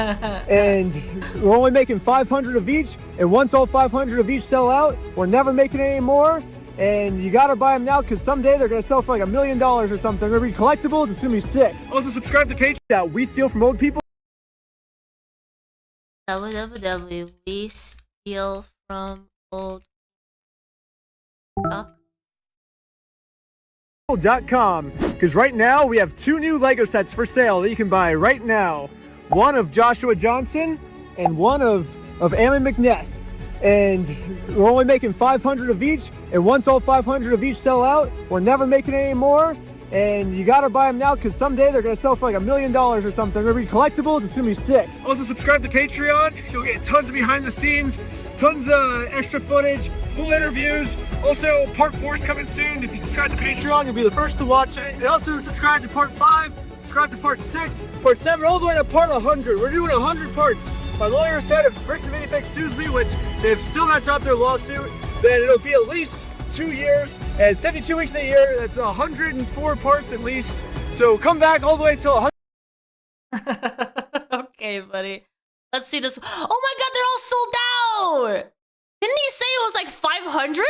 And we're only making 500 of each, and once all 500 of each sell out, we're never making any more. And you gotta buy them now, because someday they're gonna sell for like $1 million or something. They're gonna be collectibles. It's gonna be sick. Also subscribe to Patreon at We Steal From Old People. www. We Steal From Old .com, because right now we have 2 new Lego sets for sale that you can buy right now. One of Joshua Johnson and one of Ammon McNeff. And we're only making 500 of each, and once all 500 of each sell out, we're never making any more. And you gotta buy them now, because someday they're gonna sell for like $1 million or something. They're gonna be collectibles. It's gonna be sick. Also subscribe to Patreon. You'll get tons of behind the scenes, tons of extra footage, full interviews. Also, part 4 is coming soon. If you subscribe to Patreon, you'll be the first to watch it. And also subscribe to part 5, subscribe to part 6, part 7, all the way to part 100. We're doing 100 parts. My lawyer said if Bricks and Minifigs sues me, which they've still not dropped their lawsuit, then it'll be at least 2 years and 52 weeks a year. That's 104 parts at least. So come back all the way till 100. Okay, buddy. Let's see this. Oh my god, they're all sold out! Didn't he say it was like 500?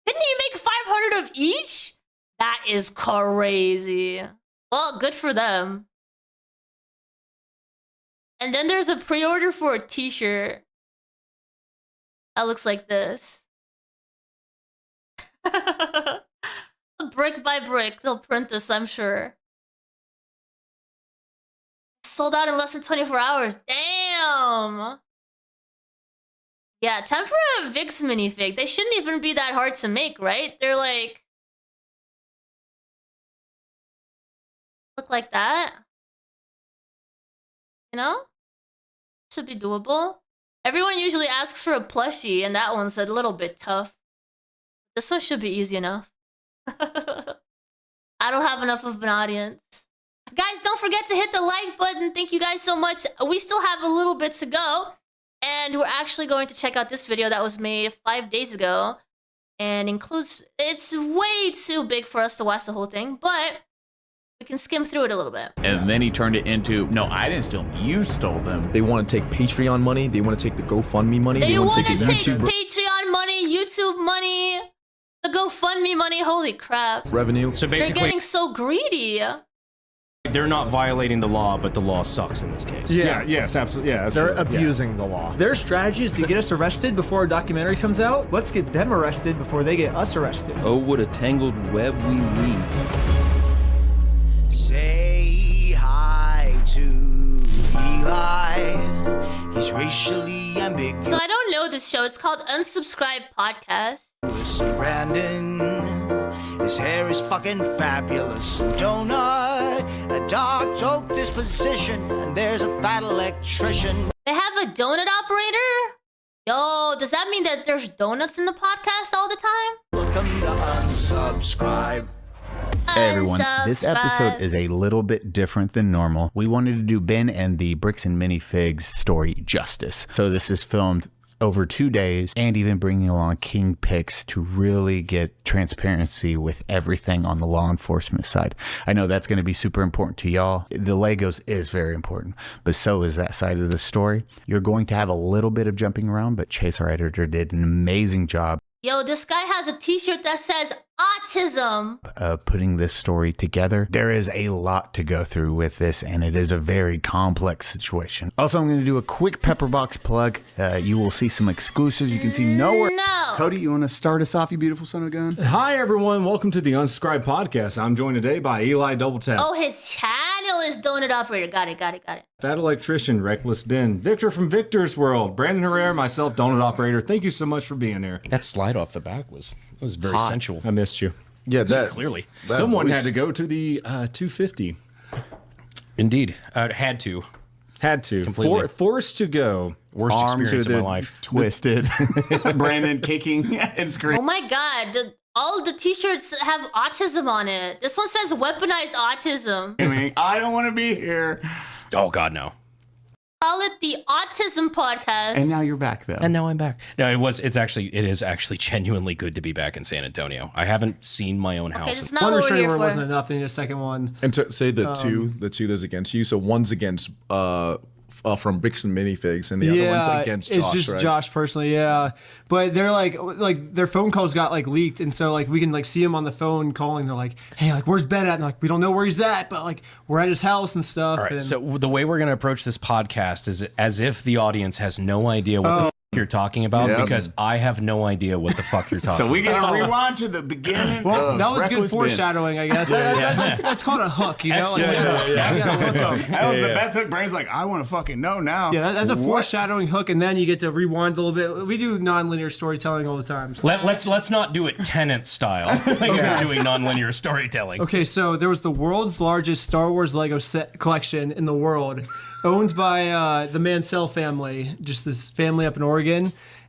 Didn't he make 500 of each? That is crazy. Well, good for them. And then there's a pre-order for a t-shirt. That looks like this. Brick by brick, they'll print this, I'm sure. Sold out in less than 24 hours. Damn! Yeah, time for a Bricks minifig. They shouldn't even be that hard to make, right? They're like... look like that. You know? Should be doable. Everyone usually asks for a plushie, and that one's a little bit tough. This one should be easy enough. I don't have enough of an audience. Guys, don't forget to hit the like button. Thank you guys so much. We still have a little bit to go. And we're actually going to check out this video that was made 5 days ago. And includes... it's way too big for us to watch the whole thing, but... we can skim through it a little bit. And then he turned it into, no, I didn't steal them, you stole them. They want to take Patreon money, they want to take the GoFundMe money, They want to take YouTube Patreon money, YouTube money, the GoFundMe money, holy crap. revenue. So They're basically, getting so greedy. they're not violating the law, but the law sucks in this case. Yeah. Yes, absolutely. Yeah, They're absolutely. abusing the law. Their strategy is to get us arrested before our documentary comes out. Let's get them arrested before they get us arrested. Oh, what a tangled web we weave. Say hi to Eli. He's racially ambiguous. So I don't know this show. It's called Unsubscribe Podcast. Brandon, his hair is fucking fabulous. Donut, a dark joke disposition, and there's a fat electrician. They have a donut operator? Yo, does that mean that there's donuts in the podcast all the time? Welcome to Unsubscribe. Hey everyone, this episode is a little bit different than normal. We wanted to do Ben and the Bricks and Minifigs story justice. So this is filmed over 2 days and even bringing along King Picks to really get transparency with everything on the law enforcement side. I know that's going to be super important to y'all. The Legos is very important, but so is that side of the story. You're going to have a little bit of jumping around, but Chase, our editor, did an amazing job. Yo, this guy has a t-shirt that says autism. Putting this story together. There is a lot to go through with this, and it is a very complex situation. Also, I'm going to do a quick Pepperbox plug. You will see some exclusives you can see nowhere. No. Cody, you want to start us off, you beautiful son of a gun? Hi, everyone. Welcome to the Unsubscribed Podcast. I'm joined today by Eli Doubletap. Oh, his channel is Donut Operator. Got it. Fat Electrician, Reckless Ben, Victor from Victor's World, Brandon Herrera, myself, Donut Operator. Thank you so much for being here. That slide off the back was very sensual. I missed you. Yeah, that clearly. that Someone voice. had to go to the 250. Indeed, had to. Completely. Forced to go. Worst Arms experience to of the my life. Twisted. Brandon kicking and screaming. Oh my god, all the t-shirts have autism on it. This one says weaponized autism. I don't want to be here. Oh God, no. Call it the Autism Podcast. And now you're back, though. And now I'm back. No, it is actually genuinely good to be back in San Antonio. I haven't seen my own house. It's not One what we're restraining here order for. wasn't enough. They need a second one. And to say the two that's against you. So one's against from Bricks and Minifigs, and the other one's against Josh, it's just right? Josh personally, yeah. But they're like their phone calls got like leaked, and so like we can like see him on the phone calling. They're like, "Hey, like where's Ben at?" And like we don't know where he's at, but like we're at his house and stuff. All right. And So the way we're going to approach this podcast is as if the audience has no idea what the fuck you're talking about, Yep. because I have no idea what the fuck you're talking So we about. got to rewind to the beginning. well, of that was good Reckless Ben. foreshadowing, I guess. That's called a hook, you know. Excellent. That was the best hook. Brandon's like, I want to fucking know now. Yeah, that's a foreshadowing hook, and then you get to rewind a little bit. We do non-linear storytelling all the time. So. Let's not do it Tenet style. Like we're doing nonlinear storytelling. Okay, so there was the world's largest Star Wars Lego set collection in the world, owned by the Mansell family, just this family up in Oregon,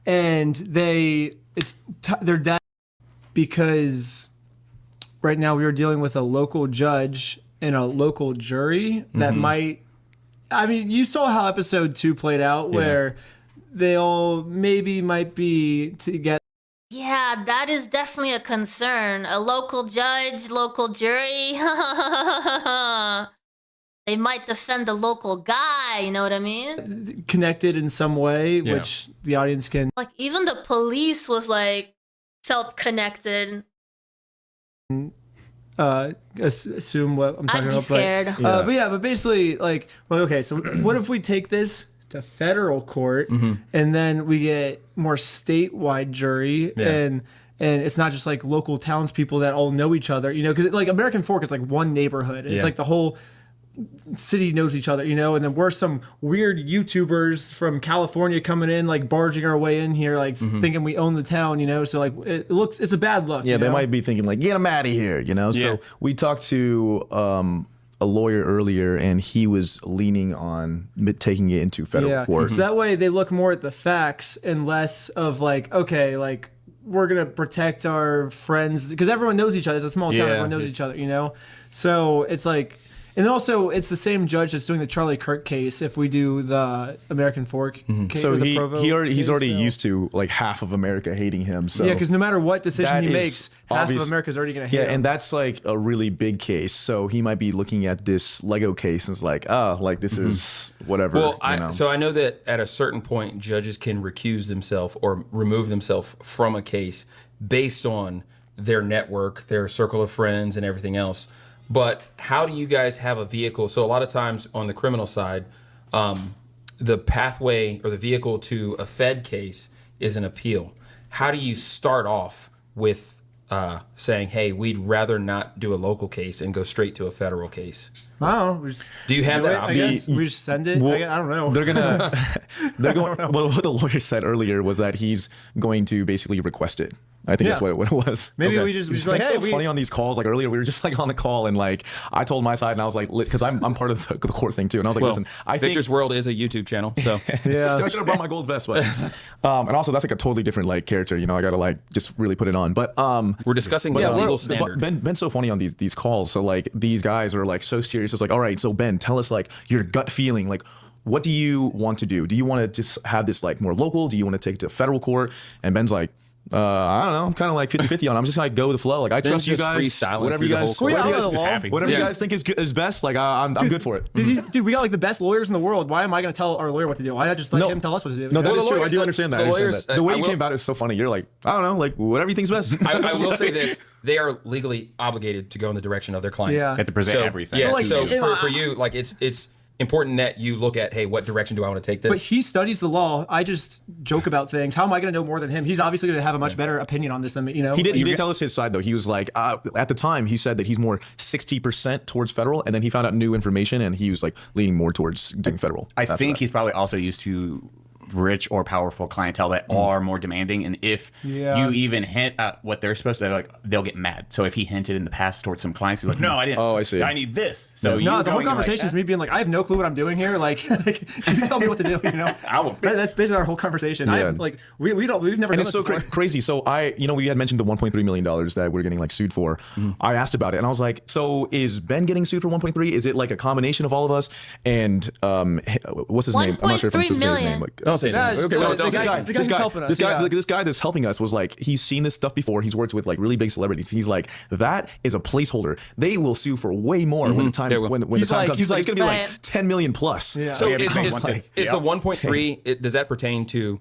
and they're dead because right now we are dealing with a local judge and a local jury that might. I mean, you saw how episode 2 played out, where they all maybe might be together. Yeah, that is definitely a concern. A local judge, local jury. They might defend the local guy, you know what I mean? Connected in some way, which the audience can Like, even the police was like, felt connected. assume what I'm talking I'd be about. scared. But basically, like, well, okay, so what if we take this to federal court and then we get more statewide jury and it's not just like local townspeople that all know each other, you know, because like American Fork is like one neighborhood. It's like the whole city knows each other, you know, and then we're some weird YouTubers from California coming in, like barging our way in here, like thinking we own the town, you know. So like it's a bad look. Yeah, you they know? might be thinking like, get him out of here, you know. So we talked to a lawyer earlier, and he was leaning on taking it into federal court. So that way they look more at the facts and less of like, okay, like we're gonna protect our friends because everyone knows each other. It's a small town, everyone knows each other, you know. So it's like. And also, it's the same judge that's doing the Charlie Kirk case. If we do the American Fork case, So or the he's Provo already case, used to like half of America hating him. So yeah, because no matter what decision that he is makes, half of obvious- America's already going to hate Yeah, him. and that's like a really big case. So he might be looking at this Lego case and it's like, like this is whatever. Well, you know? so I know that at a certain point, judges can recuse themselves or remove themselves from a case based on their network, their circle of friends, and everything else. But how do you guys have a vehicle? So a lot of times on the criminal side, the pathway or the vehicle to a Fed case is an appeal. How do you start off with saying, hey, we'd rather not do a local case and go straight to a federal case? Wow. Do you have that I option? guess we just send it. Well, I don't know. They're going. Well, what the lawyer said earlier was that he's going to basically request it. I think that's what it was. Maybe we just It's like, so hey, funny on these calls. Like earlier, we were just like on the call, and like I told my side, and I was like, because I'm part of the court thing too, and I was like, listen, I think Victor's World is a YouTube channel, so yeah, so I should have brought my gold vest, but and also that's like a totally different like character. You know, I gotta like just really put it on. But we're discussing the legal standard. Ben's so funny on these calls. So like these guys are like so serious. It's like, all right, so Ben, tell us like your gut feeling, like. What do you want to do? Do you want to just have this like more local? Do you want to take it to federal court? And Ben's like, I don't know. I'm kind of like 50-50 on it. I'm just like go with the flow. Like I trust you guys. Whatever you guys, whatever you guys think is best. Like I'm good for it. Dude, we got like the best lawyers in the world. Why am I going to tell our lawyer what to do? Why not just let him tell us what to do? No, that is true. I do understand that. The way you came about it is so funny. You're like, I don't know, like whatever you think's best. I will say this: they are legally obligated to go in the direction of their client. Yeah, have to present everything. Yeah, so for you, like it's important that you look at, hey, what direction do I want to take this? But he studies the law. I just joke about things. How am I going to know more than him? He's obviously going to have a much better opinion on this than me. You know, he did tell us his side though. He was like, at the time, he said that he's more 60% towards federal, and then he found out new information, and he was like leaning more towards doing federal. I think he's probably also used to rich or powerful clientele that are more demanding, and if you even hint at what they're supposed to, they'll get mad. So if he hinted in the past towards some clients, he's like, "No, I didn't. Oh, I see. I need this." So no, the whole conversation is me being like, "I have no clue what I'm doing here. Like you tell me what to do." You know, that's basically our whole conversation. Yeah. We've never. And it's so crazy. So we had mentioned the $1.3 million that we're getting like sued for. I asked about it, and I was like, "So is Ben getting sued for 1.3? Is it like a combination of all of us?" And what's his name? I'm not sure if I'm supposed to say his name. Like, don't say his name. Okay, this guy that's helping us was like, he's seen this stuff before. He's worked with like really big celebrities. He's like, that is a placeholder. They will sue for way more when the time when the time comes. He's like, it's gonna be like 10 million plus. Yeah. So is the 1.3? Does that pertain to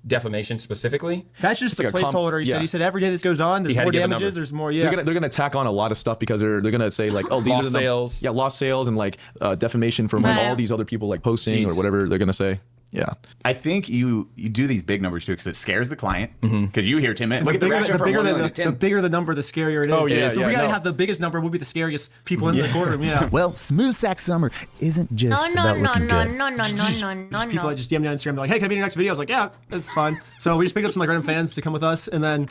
defamation specifically? That's just a placeholder. He said every day this goes on, there's more damages. There's more. Yeah, they're gonna tack on a lot of stuff because they're gonna say like, oh, these lost are the sales. Yeah, lost sales and like defamation from all these other people like posting or whatever they're gonna say. Yeah, I think you do these big numbers too because it scares the client. Because you hear 10 minutes. Look at the reaction from the bigger the number, the scarier it is. Oh yeah, so we gotta have the biggest number. We'll be the scariest people in the courtroom. Yeah. Well, Smooth Sack Summer isn't just about looking good. No. People just DM me on Instagram. They're like, "Hey, can I be in your next video?" I was like, "Yeah, that's fun." So we just picked up some like random fans to come with us, and then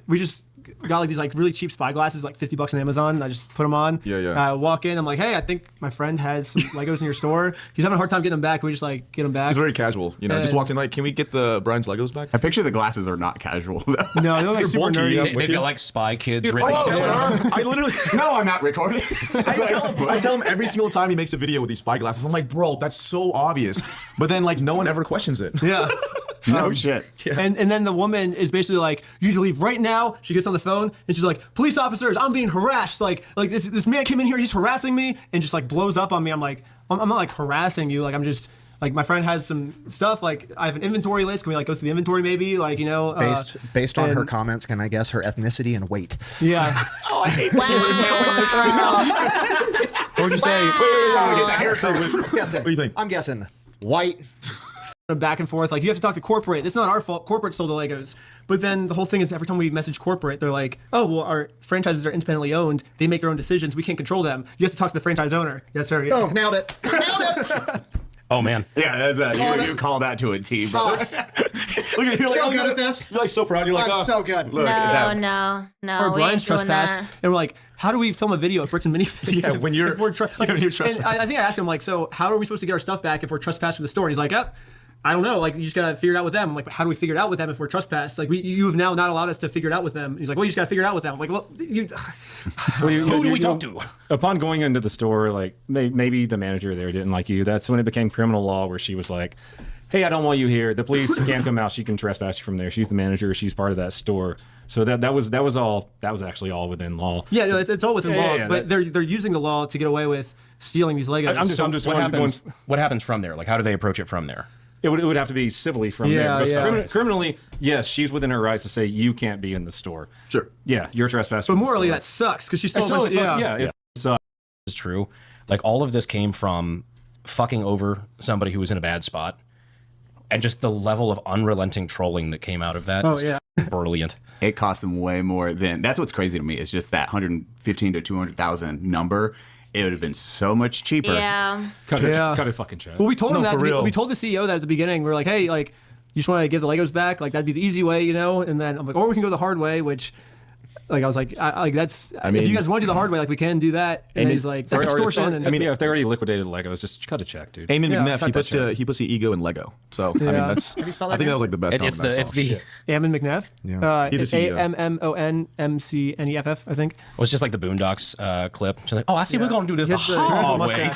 we just got like these like really cheap spy glasses, like $50 on Amazon. I just put them on. I walk in. I'm like, "Hey, I think my friend has some Legos in your store. He's having a hard time getting them back. Can we just like get them back?" It's very casual. You know, just walked in like, "Can we get the Brian's Legos back?" I picture the glasses are not casual. No, they're like super nerdy. They've got like Spy Kids written. I literally no, I'm not recording. I tell him every single time he makes a video with these spy glasses. I'm like, bro, that's so obvious. But then like no one ever questions it. Yeah. No shit. Yeah. And then the woman is basically like, "You need to leave right now." She gets on the phone and she's like, "Police officers, I'm being harassed. Like this man came in here, he's harassing me," and just like blows up on me. I'm like, I'm not like harassing you. Like I'm just like, my friend has some stuff. Like I have an inventory list. Can we like go through the inventory maybe? Like, you know, based on her comments, can I guess her ethnicity and weight? Yeah. Oh, I hate What would you say? What do you think? I'm guessing white. Back and forth, like you have to talk to corporate. It's not our fault. Corporate stole the Legos. But then the whole thing is, every time we message corporate, they're like, "Oh, well, our franchises are independently owned. They make their own decisions. We can't control them. You have to talk to the franchise owner." Yes, sir. Oh, nailed it. Nailed it. Oh man. Yeah, that's you call that to a T, bro. Look at you, so good at this. You're like so proud. You're like, I'm so good. Look at that. No. Or We Brian's ain't doing trespassed, that. and we're like, "How do we film a video of Bricks and Minifigs?" Yeah, when you're trespassed. And I think I asked him like, "So how are we supposed to get our stuff back if we're trespassed from the store?" And he's like, I don't know. Like, you just gotta figure it out with them. I'm like, how do we figure it out with them if we're trespassed? Like, you have now not allowed us to figure it out with them. And he's like, well, you just gotta figure it out with them. I'm like, well, who do we talk to? Upon going into the store, like maybe the manager there didn't like you. That's when it became criminal law, where she was like, "Hey, I don't want you here. The police can't come out. She can trespass you from there. She's the manager. She's part of that store." So that was actually all within law. Yeah, no, it's all within law. Yeah, but they're using the law to get away with stealing these Legos. I'm just what happens from there? Like, how do they approach it from there? It would have to be civilly from there. Because criminally, yes, she's within her rights to say you can't be in the store. Sure. Yeah, you're trespassing. But morally, that sucks because she stole. It's true. Like, all of this came from fucking over somebody who was in a bad spot, and just the level of unrelenting trolling that came out of that. Oh yeah, brilliant. It cost them way more than. That's what's crazy to me. Is just that 115 to 200,000 number. It would have been so much cheaper. Yeah. Cut it fucking chat. Well, we told him that. We told the CEO that at the beginning. We were like, "Hey, like, you just want to give the Legos back? Like, that'd be the easy way, you know?" And then I'm like, "Or we can go the hard way," which, like, I was like, that's. I mean, if you guys want to do the hard way, like, we can do that. And he's like, "That's extortion." And if they already liquidated Legos, just cut a check, dude. Eamon McNeff, he puts the ego in Lego. So I mean, that's. I think that was like the best. It's the Eamon McNeff. Yeah, he's a CEO. AMMONMCNEFF, I think. Well, it's just like the Boondocks clip. She's like, "Oh, I see. We're gonna do this the hard way."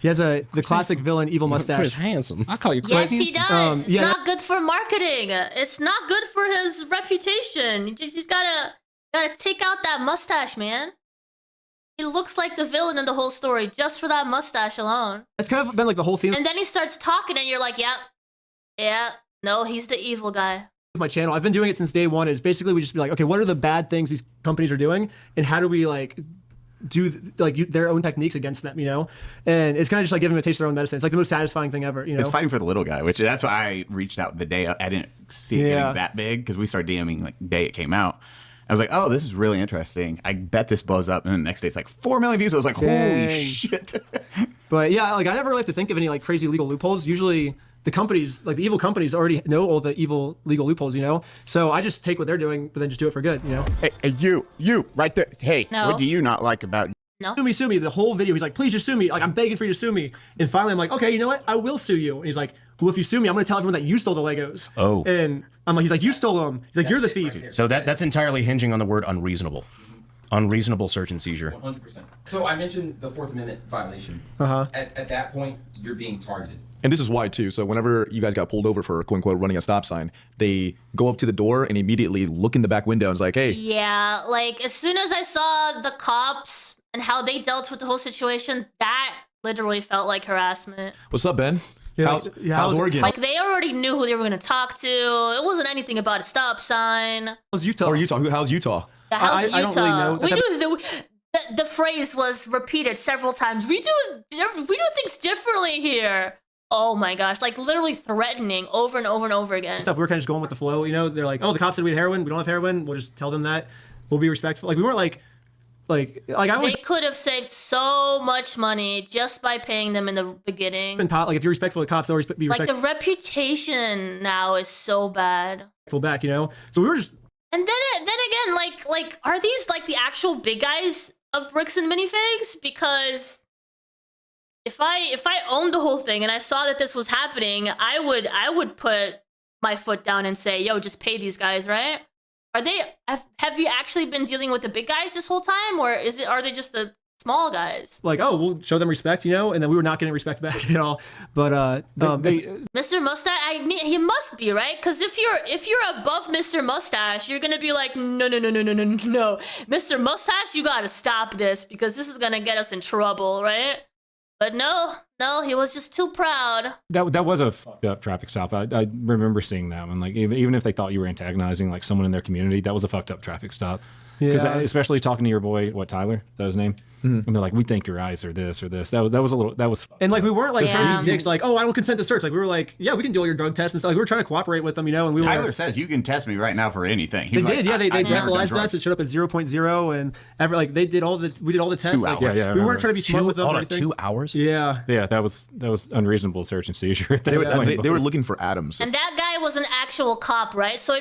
He has the classic villain evil mustache. Chris handsome. I call you Chris Yes, he does. It's yeah, not good for marketing. It's not good for his reputation. He's gotta take out that mustache, man. He looks like the villain in the whole story just for that mustache alone. It's kind of been like the whole theme. And then he starts talking, and you're like, yeah, no, he's the evil guy. My channel, I've been doing it since day one. Is basically we just be like, okay, what are the bad things these companies are doing, and how do we like do their own techniques against them, you know? And it's kind of just like giving them a taste of their own medicine. It's like the most satisfying thing ever, you know? It's fighting for the little guy, which that's why I reached out the day I didn't see it getting that big, because we started DMing like the day it came out. I was like, oh, this is really interesting. I bet this blows up. And then the next day it's like 4 million views. I was like, holy shit. But yeah, like I never really have to think of any like crazy legal loopholes. Usually the companies, like the evil companies, already know all the evil legal loopholes, you know? So I just take what they're doing, but then just do it for good, you know? Hey, you, right there. Hey, No. what do you not like about No. Sue me. The whole video, he's like, please just sue me. Like, I'm begging for you to sue me. And finally, I'm like, okay, you know what? I will sue you. And he's like, well, if you sue me, I'm going to tell everyone that you stole the Legos. Oh. And I'm like, he's like, you stole them. He's like, you're the thief. So that's entirely hinging on the word unreasonable. Unreasonable search and seizure. 100%. So I mentioned the Fourth Amendment violation. At that point, you're being targeted. And this is why too. So whenever you guys got pulled over for quote unquote running a stop sign, they go up to the door and immediately look in the back window and it's like, hey. Yeah, like as soon as I saw the cops and how they dealt with the whole situation, that literally felt like harassment. What's up, Ben? Yeah, how's Oregon? Like they already knew who they were going to talk to. It wasn't anything about a stop sign. How's Utah? Or Utah? How's Utah? Yeah, how's Utah? I don't really know. The phrase was repeated several times. We do things differently here. Oh my gosh, like literally threatening over and over and over again. Stuff, we were kind of just going with the flow, you know? They're like, oh, the cops said we had heroin. We don't have heroin. We'll just tell them that. We'll be respectful. Like, we weren't like I was. They could have saved so much money just by paying them in the beginning. Been taught, like, if you're respectful to cops, always be like respectful. the reputation now is so bad. Back, you know? So we were just. And then again, like, are these like the actual big guys of Bricks and Minifigs? Because if I owned the whole thing and I saw that this was happening, I would put my foot down and say, yo, just pay these guys, right? Have you actually been dealing with the big guys this whole time, or are they just the small guys? Like, oh, we'll show them respect, you know, and then we were not getting respect back at all. But Mr. Mustache, I mean, he must be, right? Because if you're above Mr. Mustache, you're gonna be like, no, Mr. Mustache, you gotta stop this because this is gonna get us in trouble, right? But no, he was just too proud. That was a fucked up traffic stop. I remember seeing that one. Like even if they thought you were antagonizing like someone in their community, that was a fucked up traffic stop. Because especially talking to your boy, Tyler, is that his name? And they're like, we think your eyes are this or this. That was. And like we weren't like trying to be dicks. Like, oh, I don't consent to search. Like we were like, yeah, we can do all your drug tests and stuff. Like, we were trying to cooperate with them, you know. And Tyler says you can test me right now for anything. He's they like, did, yeah. They never breathalyzed us. It showed up at 0.0, and like we did all the tests. 2 Like, hours. we weren't trying to be smart with them. Or 2 hours? Yeah. That was unreasonable search and seizure. They were looking for Adams. And that guy was an actual cop, right? So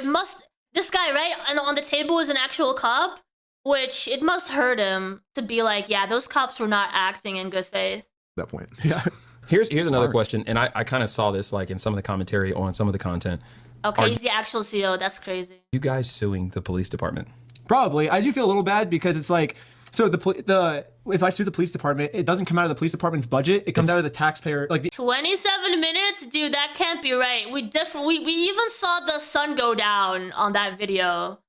this guy, right, and on the table is an actual cop, which it must hurt him to be like, yeah, those cops were not acting in good faith. That point. Yeah. Here's another question, and I kind of saw this like in some of the commentary on some of the content. Okay, he's the actual CEO. That's crazy. You guys suing the police department? Probably. I do feel a little bad because it's like, so if I sue the police department, it doesn't come out of the police department's budget. It comes out of the taxpayer. 27 minutes, dude. That can't be right. We even saw the sun go down on that video.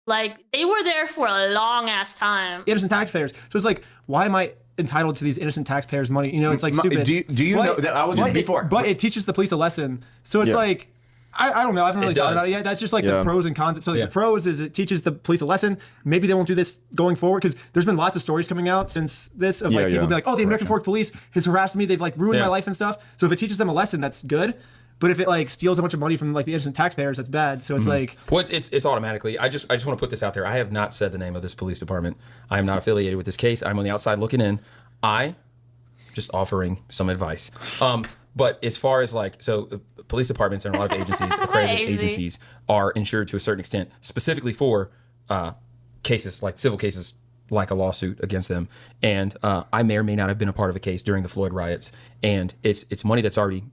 Like they were there for a long ass time. Innocent taxpayers. So it's like, why am I entitled to these innocent taxpayers' money? You know, it's like stupid. Do you know that I was just before? But it teaches the police a lesson. So it's like. I don't know. I haven't really thought about it yet. That's just like the pros and cons. So the pros is it teaches the police a lesson. Maybe they won't do this going forward because there's been lots of stories coming out since this of like people being like, oh, the American Fork Police has harassed me. They've like ruined my life and stuff. So if it teaches them a lesson, that's good. But if it like steals a bunch of money from like the innocent taxpayers, that's bad. So it's like, well, it's automatically. I just want to put this out there. I have not said the name of this police department. I am not affiliated with this case. I'm on the outside looking in. I just offering some advice. But as far as like, so police departments and a lot of agencies, accredited agencies, are insured to a certain extent, specifically for cases like civil cases, like a lawsuit against them. And I may or may not have been a part of a case during the Floyd riots, and it's money that's already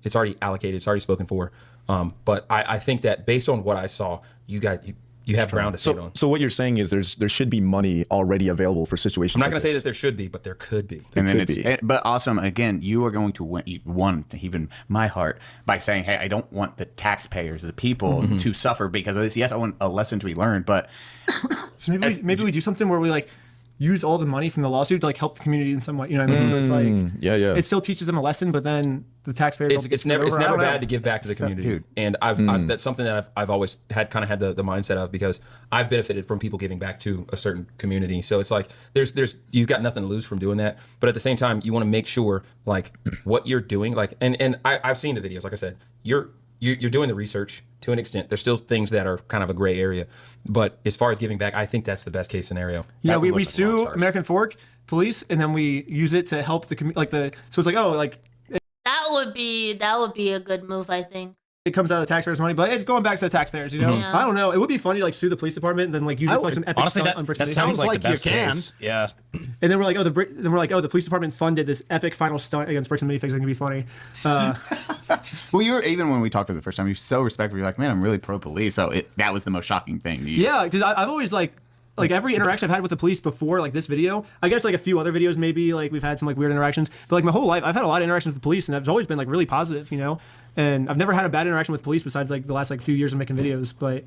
allocated, it's already spoken for. But I think that based on what I saw, you guys, You have ground to stand on. So what you're saying is there should be money already available for situations. I'm not like going to say this. that there should be, but there could be. And then but also, again, you are going to win even my heart by saying, hey, I don't want the taxpayers, the people to suffer because of this. Yes, I want a lesson to be learned, but so maybe we do something where we like use all the money from the lawsuit to like help the community in some way. You know what I mean? So it's like, it still teaches them a lesson, but then the taxpayers. It's never bad to give back to the community, dude. And I've that's something that I've always had the mindset of, because I've benefited from people giving back to a certain community. So it's like there's you've got nothing to lose from doing that, but at the same time you want to make sure like what you're doing, like and I've seen the videos. Like I said, you're doing the research to an extent. There's still things that are kind of a gray area, but as far as giving back, I think that's the best case scenario. Yeah, we sue American Fork Police, and then we use it to help the community. So it's like, oh, like that would be a good move, I think. It comes out of the taxpayers' money, but it's going back to the taxpayers. You know, Yeah. I don't know. It would be funny to like sue the police department and then like use it for like some epic honestly, stunt that impersonation. sounds like the best case. Yeah. And then we're like, the police department funded this epic final stunt against Bricks Minifigs. It's gonna be funny. well, you were, even when we talked to the first time, you're so respectful. You're like, man, I'm really pro police. So that was the most shocking thing to you. Yeah, because I've always like every interaction I've had with the police before like this video, I guess like a few other videos maybe like we've had some like weird interactions, but like my whole life I've had a lot of interactions with the police, and it's always been like really positive, you know. And I've never had a bad interaction with police besides like the last like few years of making videos. But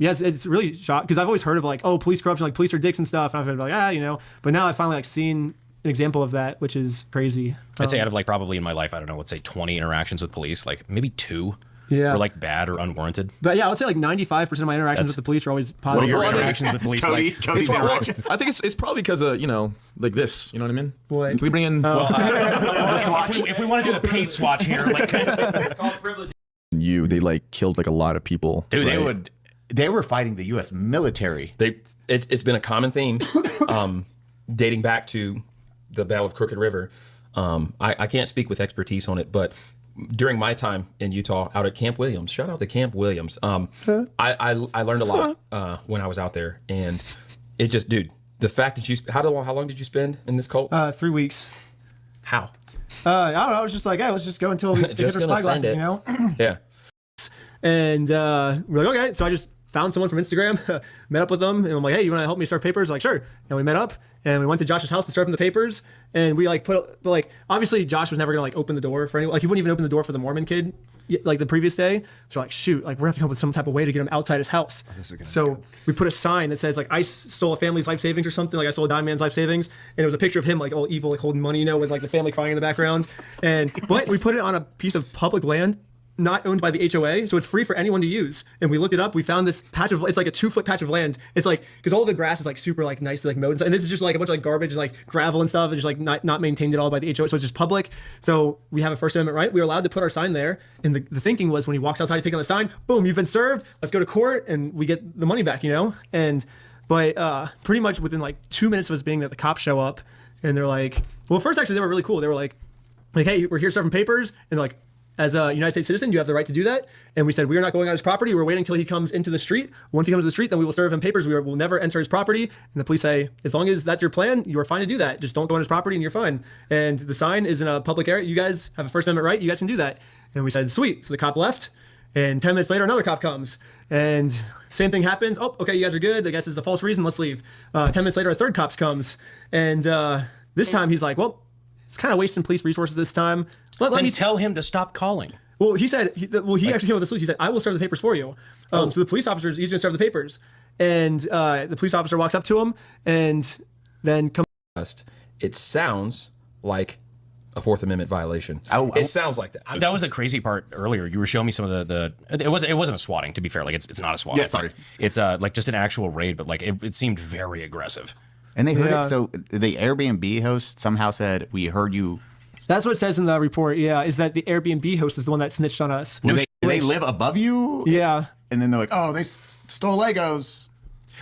yeah, it's really shocked because I've always heard of like, oh, police corruption, like police are dicks and stuff, and I've been like, you know. But now I've finally like seen an example of that, which is crazy. I'd say out of like probably in my life, I don't know, let's say 20 interactions with police, like maybe 2 were like bad or unwarranted. But yeah, I would say like 95% of my interactions with the police are always positive. What are your interactions with police like? Cody's interactions. I think it's probably because of, you know, like this. You know what I mean? What? Can we bring in? If we want to do the paid swatch here, like they like killed like a lot of people. Dude, they were fighting the U.S. military. It's been a common theme, dating back to the Battle of Crooked River. I can't speak with expertise on it, but during my time in Utah, out at Camp Williams, shout out to Camp Williams. I learned a lot when I was out there, and it just, dude, the fact that how long did you spend in this cult? 3 weeks. How? I don't know. I was just like, hey, let's just go until we hit our spyglasses, you know? Yeah. And we're like, okay. So I just found someone from Instagram, met up with them, and I'm like, hey, you want to help me serve papers? Like, sure. And we met up, and we went to Josh's house to serve him the papers. And we like obviously Josh was never gonna like open the door for anyone. Like he wouldn't even open the door for the Mormon kid like the previous day. So like, shoot, like we're gonna have to come up with some type of way to get him outside his house. So we put a sign that says like, I stole a family's life savings or something. Like I stole a dying man's life savings, and it was a picture of him like all evil, like holding money, you know, with like the family crying in the background. But we put it on a piece of public land, not owned by the HOA, so it's free for anyone to use. And we looked it up. We found this patch of, it's like a 2-foot patch of land. It's like, because all the grass is like super like nice, like mowed and stuff. And this is just like a bunch of like garbage and like gravel and stuff. It's just like not maintained at all by the HOA. So it's just public. So we have a First Amendment right. We were allowed to put our sign there. And the thinking was when he walks outside, take on the sign, boom, you've been served. Let's go to court and we get the money back, you know? But pretty much within like 2 minutes of us being there, the cops show up and they're like, well, first actually they were really cool. They were like, hey, we're here serving papers. And they're like, as a United States citizen, you have the right to do that. And we said, we are not going on his property. We're waiting until he comes into the street. Once he comes to the street, then we will serve him papers. We'll never enter his property. And the police say, as long as that's your plan, you are fine to do that. Just don't go on his property and you're fine. And the sign is in a public area. You guys have a First Amendment right. You guys can do that. And we said, sweet. So the cop left. And 10 minutes later, another cop comes. And same thing happens. Oh, okay, you guys are good. I guess it's a false reason. Let's leave. 10 minutes later, a third cop comes. And this time he's like, well, it's kind of wasting police resources this time. Let me tell him to stop calling. Well, he said, he actually came up with a solution. He said, I will serve the papers for you. So the police officer, he's going to serve the papers. And the police officer walks up to him and then comes. It sounds like a Fourth Amendment violation. It sounds like that. That was the crazy part earlier. You were showing me some of the it wasn't a swatting, to be fair. Like it's not a swatting. Yeah, sorry. It's like just an actual raid, but like it seemed very aggressive. And they heard it. So the Airbnb host somehow said, we heard you. That's what it says in the report, yeah, is that the Airbnb host is the one that snitched on us. Do they live above you? Yeah. And then they're like, oh, they stole Legos.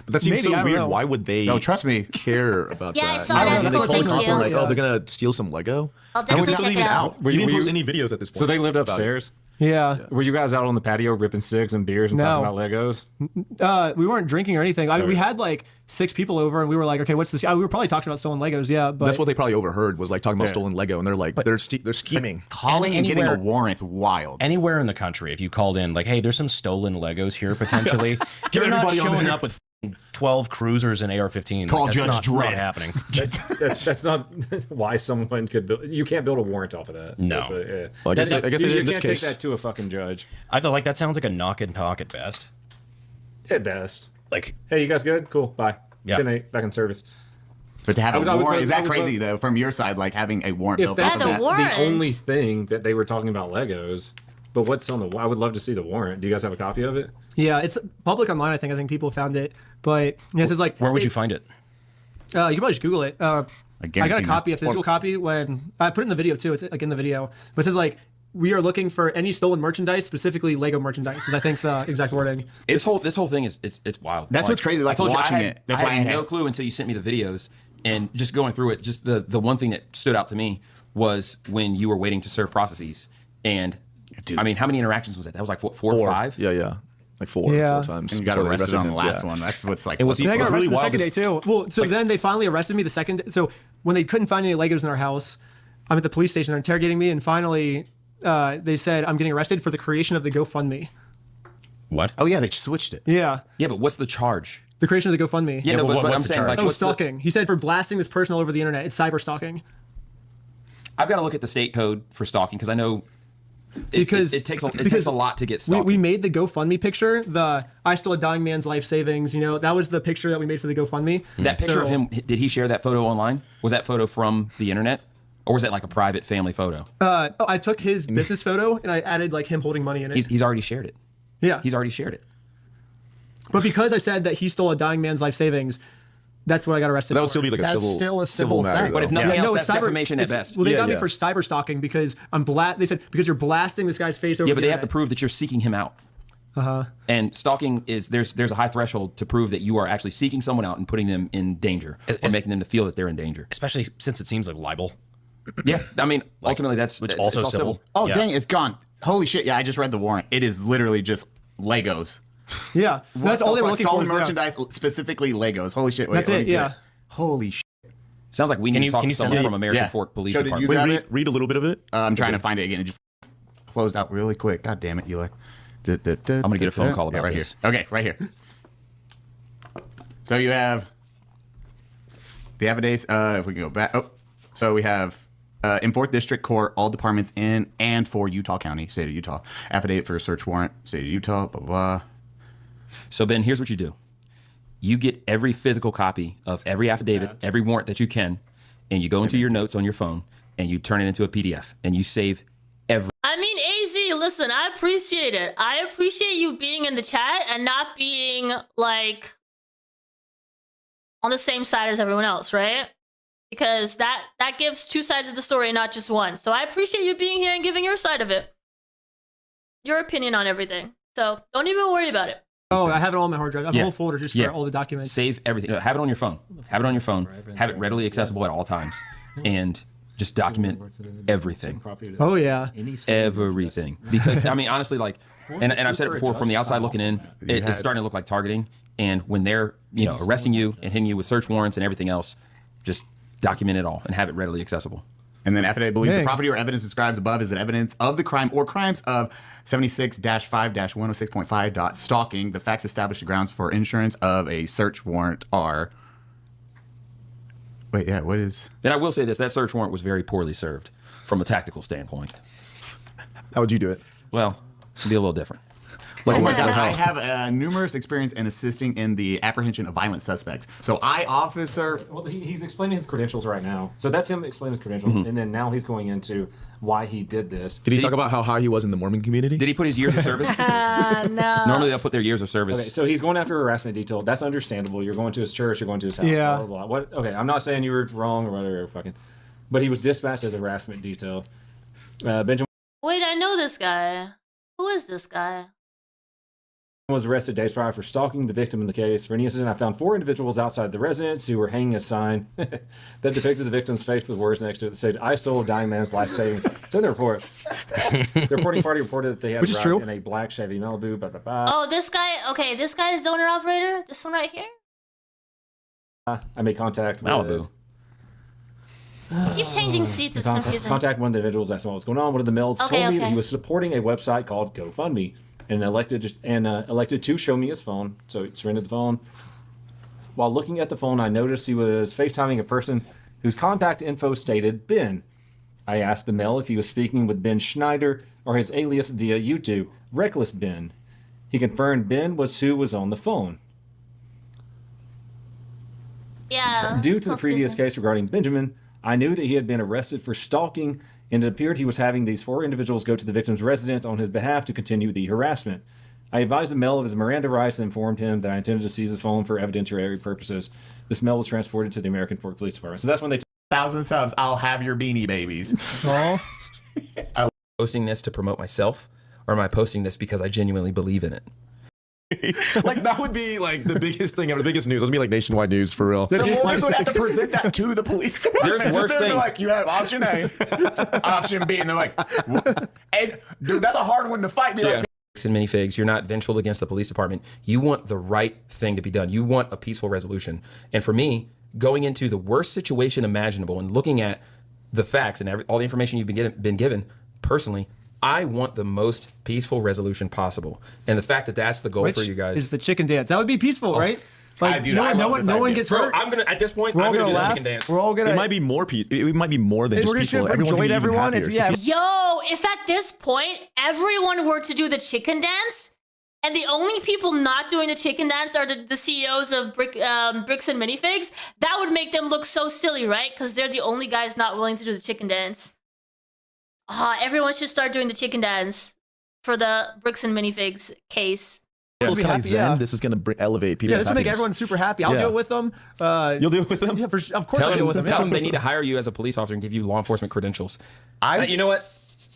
But that seems Maybe, so I don't weird. know. Why would they trust me. care about Yeah, I that? saw it as cool, thank you. Like, oh, they're going to steal some Lego? I'll definitely check it out. You didn't post any videos at this point. So they lived upstairs? Yeah. Were you guys out on the patio ripping cigs and beers and talking about Legos? We weren't drinking or anything. I mean, we had like 6 people over, and we were like, okay, what's this? We were probably talking about stolen Legos, yeah. But that's what they probably overheard, was like talking about stolen Lego, and they're like, they're scheming. Calling and getting a warrant, wild. Anywhere in the country, if you called in, like, hey, there's some stolen Legos here potentially, you're not showing up with 12 cruisers and AR-15. Call like, Judge that's Dredd. not happening. That's not why someone could build. You can't build a warrant off of that. No. Well, I guess in you this can't case, take that to a fucking judge. I feel like that sounds like a knock and talk at best. At best. Like, hey, you guys good? Cool. Bye. Yeah. 10-8, back in service. But to have I a would warrant, is that vote- crazy though? From your side, like having a warrant If built that's off of that? the only thing that they were talking about Legos, but what's on the? I would love to see the warrant. Do you guys have a copy of it? Yeah, it's public online. I think people found it, but this is like. Where would you find it? You can probably just Google it. I got a copy, a physical Or- copy when I put it in the video too. It's like in the video, but it says like we are looking for any stolen merchandise, specifically Lego merchandise. Is I think the exact wording. This whole thing is it's wild. That's what's crazy, I like, told you, watching I had, it. That's I why had I had- no clue until you sent me the videos, and just going through it. Just the one thing that stood out to me was when you were waiting to serve processes, and I mean, how many interactions was that? That was like what, 4 or 5? Yeah. Like 4 times. And you got before they arrested on the him. last Yeah. one. That's what's like. And what's I got arrested really the wild second day too. Well, so then they finally arrested me the second. So when they couldn't find any Legos in our house, I'm at the police station. They're interrogating me, and finally they said I'm getting arrested for the creation of the GoFundMe. What? Oh yeah, they switched it. Yeah. Yeah, but what's the charge? The creation of the GoFundMe. Yeah, no, but I'm saying like, what's the- stalking. He said for blasting this person all over the internet. It's cyber stalking. I've got to look at the state code for stalking because I know Because it takes a lot to get stalking. We made the GoFundMe picture. I stole a dying man's life savings. You know, that was the picture that we made for the GoFundMe. That picture of him, did he share that photo online? Was that photo from the internet? Or was that like a private family photo? I took his business photo and I added like him holding money in it. He's already shared it. Yeah. He's already shared it. But because I said that he stole a dying man's life savings, that's what I got arrested for. That would still be like That's still a civil matter. thing. But if nothing else, it's that's defamation at best. Well, they Yeah, got me yeah. for cyber stalking because they said because you're blasting this guy's face over. Yeah, but the they have to internet. prove that you're seeking him out. And stalking is there's a high threshold to prove that you are actually seeking someone out and putting them in danger or making them to feel that they're in danger. Especially since it seems like libel. Yeah, I mean, ultimately that's which it's also all civil. Oh Yeah. dang, it's gone. Holy shit! Yeah, I just read the warrant. It is literally just Legos. Yeah, that's all they were looking for. Stolen was, merchandise, specifically Legos. Holy shit! Wait, That's let it. me get Yeah. Holy shit! Sounds like we need to talk to someone from American Fork Police So did you Department. grab it? Read a little bit of it. I'm trying to find it again. It just closed out really quick. God damn it, Eli. I'm gonna get a phone call about right this. Here. Okay, right here. So you have the affidavits. If we can go back. Oh, so we have in 4th District Court, all departments in and for Utah County, state of Utah. Affidavit for a search warrant, state of Utah. Blah blah. So Ben, here's what you do. You get every physical copy of every affidavit, every warrant that you can, and you go into your notes on your phone and you turn it into a PDF and you save every. I mean, AZ, listen, I appreciate it. I appreciate you being in the chat and not being like on the same side as everyone else, right? Because that gives 2 sides of the story, not just one. So I appreciate you being here and giving your side of it, your opinion on everything. So don't even worry about it. Oh, I have it all on my hard drive. I have a whole folder just for all the documents. Save everything. Have it on your phone. Have it on your phone. Have it readily accessible at all times, and just document everything. Oh yeah, everything. Because I mean, honestly, like, and I've said it before. From the outside looking in, it's starting to look like targeting. And when they're arresting you and hitting you with search warrants and everything else, just document it all and have it readily accessible. And then affidavit believes the property or evidence described above is an evidence of the crime or crimes of 76-5-106.5. Stalking. The facts establish the grounds for insurance of a search warrant are. Wait, yeah, what is? And I will say this: that search warrant was very poorly served from a tactical standpoint. How would you do it? Well, it'd be a little different. Oh my God, I have numerous experience in assisting in the apprehension of violent suspects. So officer. Well, he's explaining his credentials right now. So that's him explaining his credentials, and then now he's going into why he did this. Did he talk about how high he was in the Mormon community? Did he put his years of service? No. Normally they'll put their years of service. Okay, so he's going after harassment detail. That's understandable. You're going to his church. You're going to his house. Yeah. Blah, blah, blah. What? Okay, I'm not saying you were wrong or whatever. Fucking, but he was dispatched as a harassment detail. Benjamin. Wait, I know this guy. Who is this guy? was arrested days prior for stalking the victim in the case. For any incident, I found 4 individuals outside the residence who were hanging a sign that depicted the victim's face with words next to it that said, "I stole a dying man's life savings." It's in the report. The reporting party reported that they had arrived in a black Chevy Malibu. Blah, blah, blah. Oh, this guy. Okay, this guy is the owner operator. This one right here. I made contact Malibu. Keep changing seats. It's confusing. Contact one of the individuals, asked him what was going on. One of the males told me that he was supporting a website called GoFundMe and elected to show me his phone. So he surrendered the phone. While looking at the phone, I noticed he was FaceTiming a person whose contact info stated Ben. I asked the male if he was speaking with Ben Schneider or his alias via YouTube, Reckless Ben. He confirmed Ben was who was on the phone. Yeah. Due to the previous case regarding Benjamin, I knew that he had been arrested for stalking, and it appeared he was having these 4 individuals go to the victim's residence on his behalf to continue the harassment. I advised the male of his Miranda rights and informed him that I intended to seize his phone for evidentiary purposes. This male was transported to the American Fork Police Department. So that's when they 1,000 subs. I'll have your beanie babies. Posting this to promote myself, or am I posting this because I genuinely believe in it? Like, that would be like the biggest thing ever, the biggest news. It would be like nationwide news for real. The lawyers would have to present that to the police department. There's worse They'd be things. like, you have option A, option B, and they're like, what? And dude, that's a hard one to fight. Be like, Bricks and Minifigs, you're not vengeful against the police department. You want the right thing to be done. You want a peaceful resolution. And for me, going into the worst situation imaginable and looking at the facts and all the information you've been given, personally, I want the most peaceful resolution possible. And the fact that that's the goal for you guys is the chicken dance. That would be peaceful, right? Like, no one gets hurt. I'm gonna at this point. We're all I'm gonna do gonna the laugh. chicken dance. We're all gonna. It might be more peace. It might be more than We're just just gonna peaceful. bring Everyone joy can to be even everyone. happier. Yo, if at this point everyone were to do the chicken dance, and the only people not doing the chicken dance are the CEOs of Bricks and Minifigs, that would make them look so silly, right? Because they're the only guys not willing to do the chicken dance. Everyone should start doing the chicken dance for the Bricks and Minifigs case. This be happy, This is going to elevate people's Yeah, this will make happiness. everyone super happy. I'll Yeah. do it with them. You'll do it with them? Yeah, of course Tell I'll do it with them. them they need to hire you as a police officer and give you law enforcement credentials. You know what?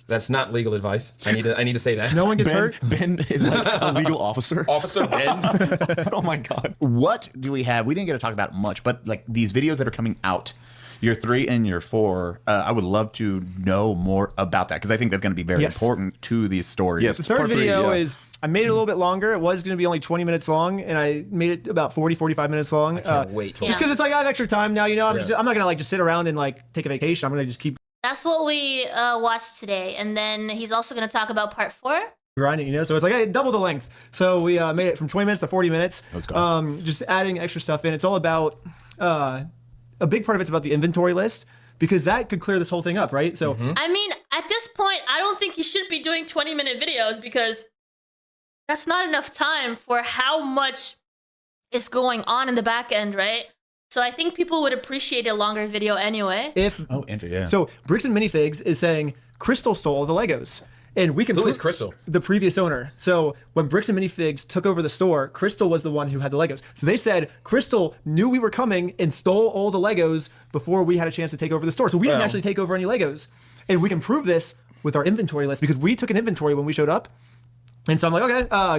That's not legal advice. I need to say that. No one gets Ben, hurt. Ben is like a legal officer. Officer Ben. Oh my God. What do we have? We didn't get to talk about it much, but like these videos that are coming out, year 3 and year 4, I would love to know more about that because I think that's going to be very important to these stories. Yes, The third video is, I made it a little bit longer. It was going to be only 20 minutes long, and I made it about 40, 45 minutes long. I can't wait. Just because it's like I have extra time now, you know, I'm not going to like just sit around and like take a vacation. I'm going to just keep That's what we watched today, and then he's also going to talk about part 4. grinding, you know? So it's like, hey, double the length. So we made it from 20 minutes to 40 minutes. Let's go. Just adding extra stuff in. It's all about, a big part of it's about the inventory list, because that could clear this whole thing up, right? So I mean, at this point, I don't think you should be doing 20-minute videos because that's not enough time for how much is going on in the back end, right? So I think people would appreciate a longer video anyway. So Bricks and Minifigs is saying Crystal stole all the Legos. And we can Who is Crystal? The previous owner. So when Bricks and Minifigs took over the store, Crystal was the one who had the Legos. So they said Crystal knew we were coming and stole all the Legos before we had a chance to take over the store. So we didn't actually take over any Legos. And we can prove this with our inventory list because we took an inventory when we showed up. And so I'm like,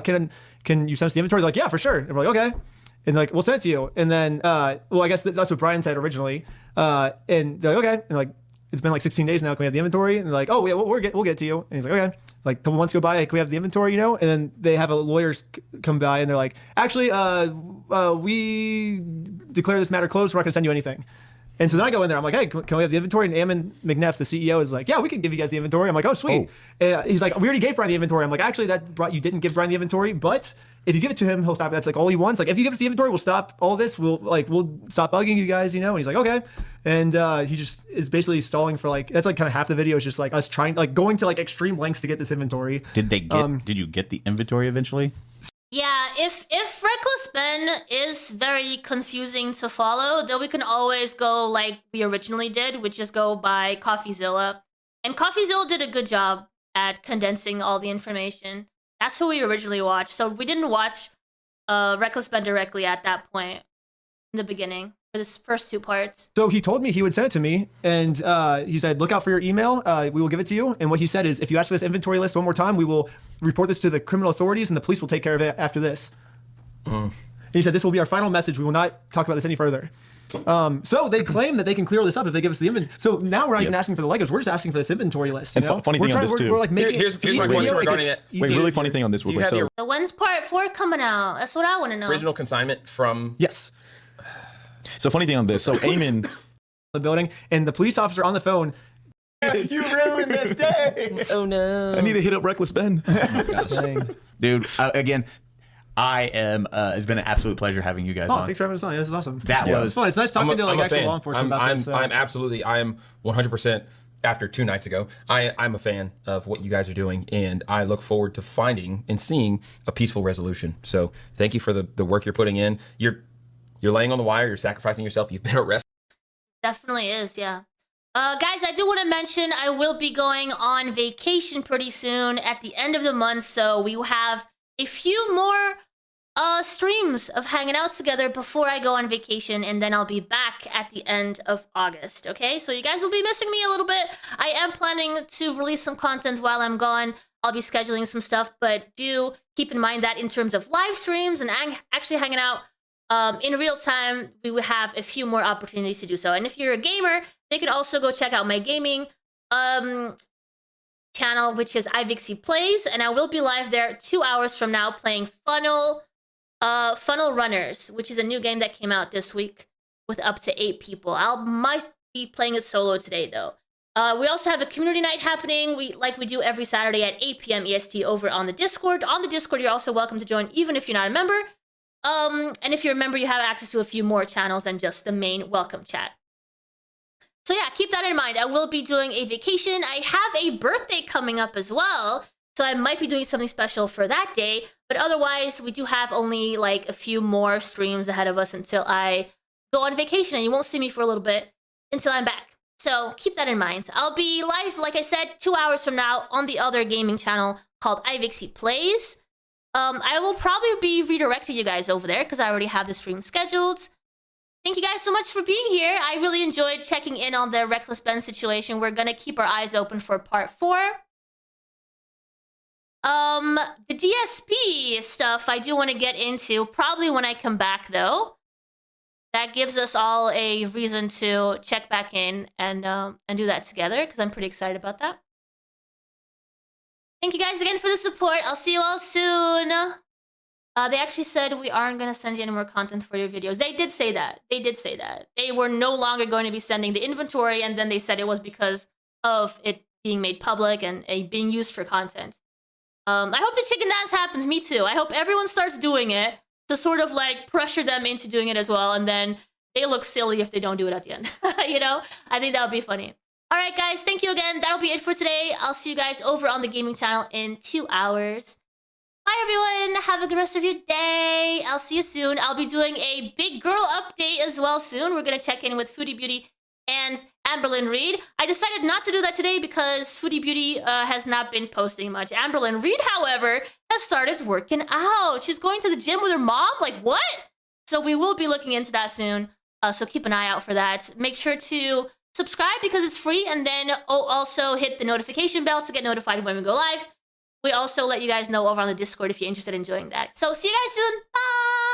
okay, can you send us the inventory? They're like, yeah, for sure. And we're like, okay. And like, we'll send it to you. And then, well, I guess that's what Brian said originally. And they're like, okay. And like, it's been like 16 days now. Can we have the inventory? And they're like, oh, yeah, we'll get it to you. And he's like, okay. Like a couple months go by, can we have the inventory, you know? And then they have a lawyers come by and they're like, actually, we declare this matter closed. We're not gonna send you anything. And so then I go in there. I'm like, hey, can we have the inventory? And Ammon McNeff, the CEO, is like, yeah, we can give you guys the inventory. I'm like, oh, sweet. He's like, we already gave Brian the inventory. I'm like, actually, you didn't give Brian the inventory, but if you give it to him, he'll stop. That's like all he wants. Like, if you give us the inventory, we'll stop all this. We'll stop bugging you guys, you know? And he's like, okay. And he just is basically stalling for like, that's like kind of half the video is just like us trying, like going to like extreme lengths to get this inventory. Did you get the inventory eventually? Yeah, if Reckless Ben is very confusing to follow, then we can always go like we originally did, which is go by CoffeeZilla. And CoffeeZilla did a good job at condensing all the information. That's who we originally watched. So we didn't watch Reckless Ben directly at that point in the beginning. for this first 2 parts. So he told me he would send it to me, and he said, look out for your email. We will give it to you. And what he said is, if you ask for this inventory list one more time, we will report this to the criminal authorities, and the police will take care of it after this. And he said, this will be our final message. We will not talk about this any further. So they claim that they can clear this up if they give us the inventory. So now we're not even asking for the Legos. We're just asking for this inventory list. And funny thing on this too. We're like making here's my question regarding that. Wait, really funny thing on this real quick. So So when's part 4 coming out? That's what I want to know. original consignment from yes. So funny thing on this. So Eamon, the building, and the police officer on the phone. You ruined this day. Oh no! I need to hit up Reckless Ben. Dude, again, I am. It's been an absolute pleasure having you guys Oh, on. thanks for having us on. This is awesome. That was it's fun. It's nice talking to like actual law enforcement about this. I'm absolutely. I am 100%. After 2 nights ago, I'm a fan of what you guys are doing, and I look forward to finding and seeing a peaceful resolution. So thank you for the work you're putting in. You're laying on the wire. You're sacrificing yourself. You've been arrested. Definitely is, yeah. Guys, I do want to mention I will be going on vacation pretty soon at the end of the month, so we will have a few more streams of hanging out together before I go on vacation, and then I'll be back at the end of August, okay? So you guys will be missing me a little bit. I am planning to release some content while I'm gone. I'll be scheduling some stuff, but do keep in mind that in terms of live streams and actually hanging out in real time, we will have a few more opportunities to do so. And if you're a gamer, they can also go check out my gaming channel, which is iVixey Plays, and I will be live there 2 hours from now playing Funnel Runners, which is a new game that came out this week with up to 8 people. I might be playing it solo today, though. We also have a community night happening, like we do every Saturday at 8 p.m. EST over on the Discord. On the Discord, you're also welcome to join, even if you're not a member. And if you're a member, you have access to a few more channels than just the main welcome chat. So yeah, keep that in mind. I will be doing a vacation. I have a birthday coming up as well, so I might be doing something special for that day. But otherwise, we do have only like a few more streams ahead of us until I go on vacation, and you won't see me for a little bit until I'm back. So keep that in mind. I'll be live, like I said, 2 hours from now on the other gaming channel called iVixey Plays. I will probably be redirecting you guys over there because I already have the stream scheduled. Thank you guys so much for being here. I really enjoyed checking in on the Reckless Ben situation. We're gonna keep our eyes open for part 4. The DSP stuff I do want to get into probably when I come back, though. That gives us all a reason to check back in and do that together because I'm pretty excited about that. Thank you guys again for the support. I'll see you all soon. They actually said we aren't going to send you any more content for your videos. They did say that. They did say that. They were no longer going to be sending the inventory, and then they said it was because of it being made public and being used for content. I hope the chicken dance happens. Me too. I hope everyone starts doing it to sort of like pressure them into doing it as well, and then they look silly if they don't do it at the end. You know? I think that would be funny. All right, guys. Thank you again. That'll be it for today. I'll see you guys over on the gaming channel in 2 hours. Bye, everyone. Have a good rest of your day. I'll see you soon. I'll be doing a big girl update as well soon. We're going to check in with Foodie Beauty and Amberlyn Reed. I decided not to do that today because Foodie Beauty has not been posting much. Amberlyn Reed, however, has started working out. She's going to the gym with her mom? Like, what? So we will be looking into that soon. So keep an eye out for that. Make sure to subscribe because it's free, and then also hit the notification bell to get notified when we go live. We also let you guys know over on the Discord if you're interested in doing that. So see you guys soon. Bye!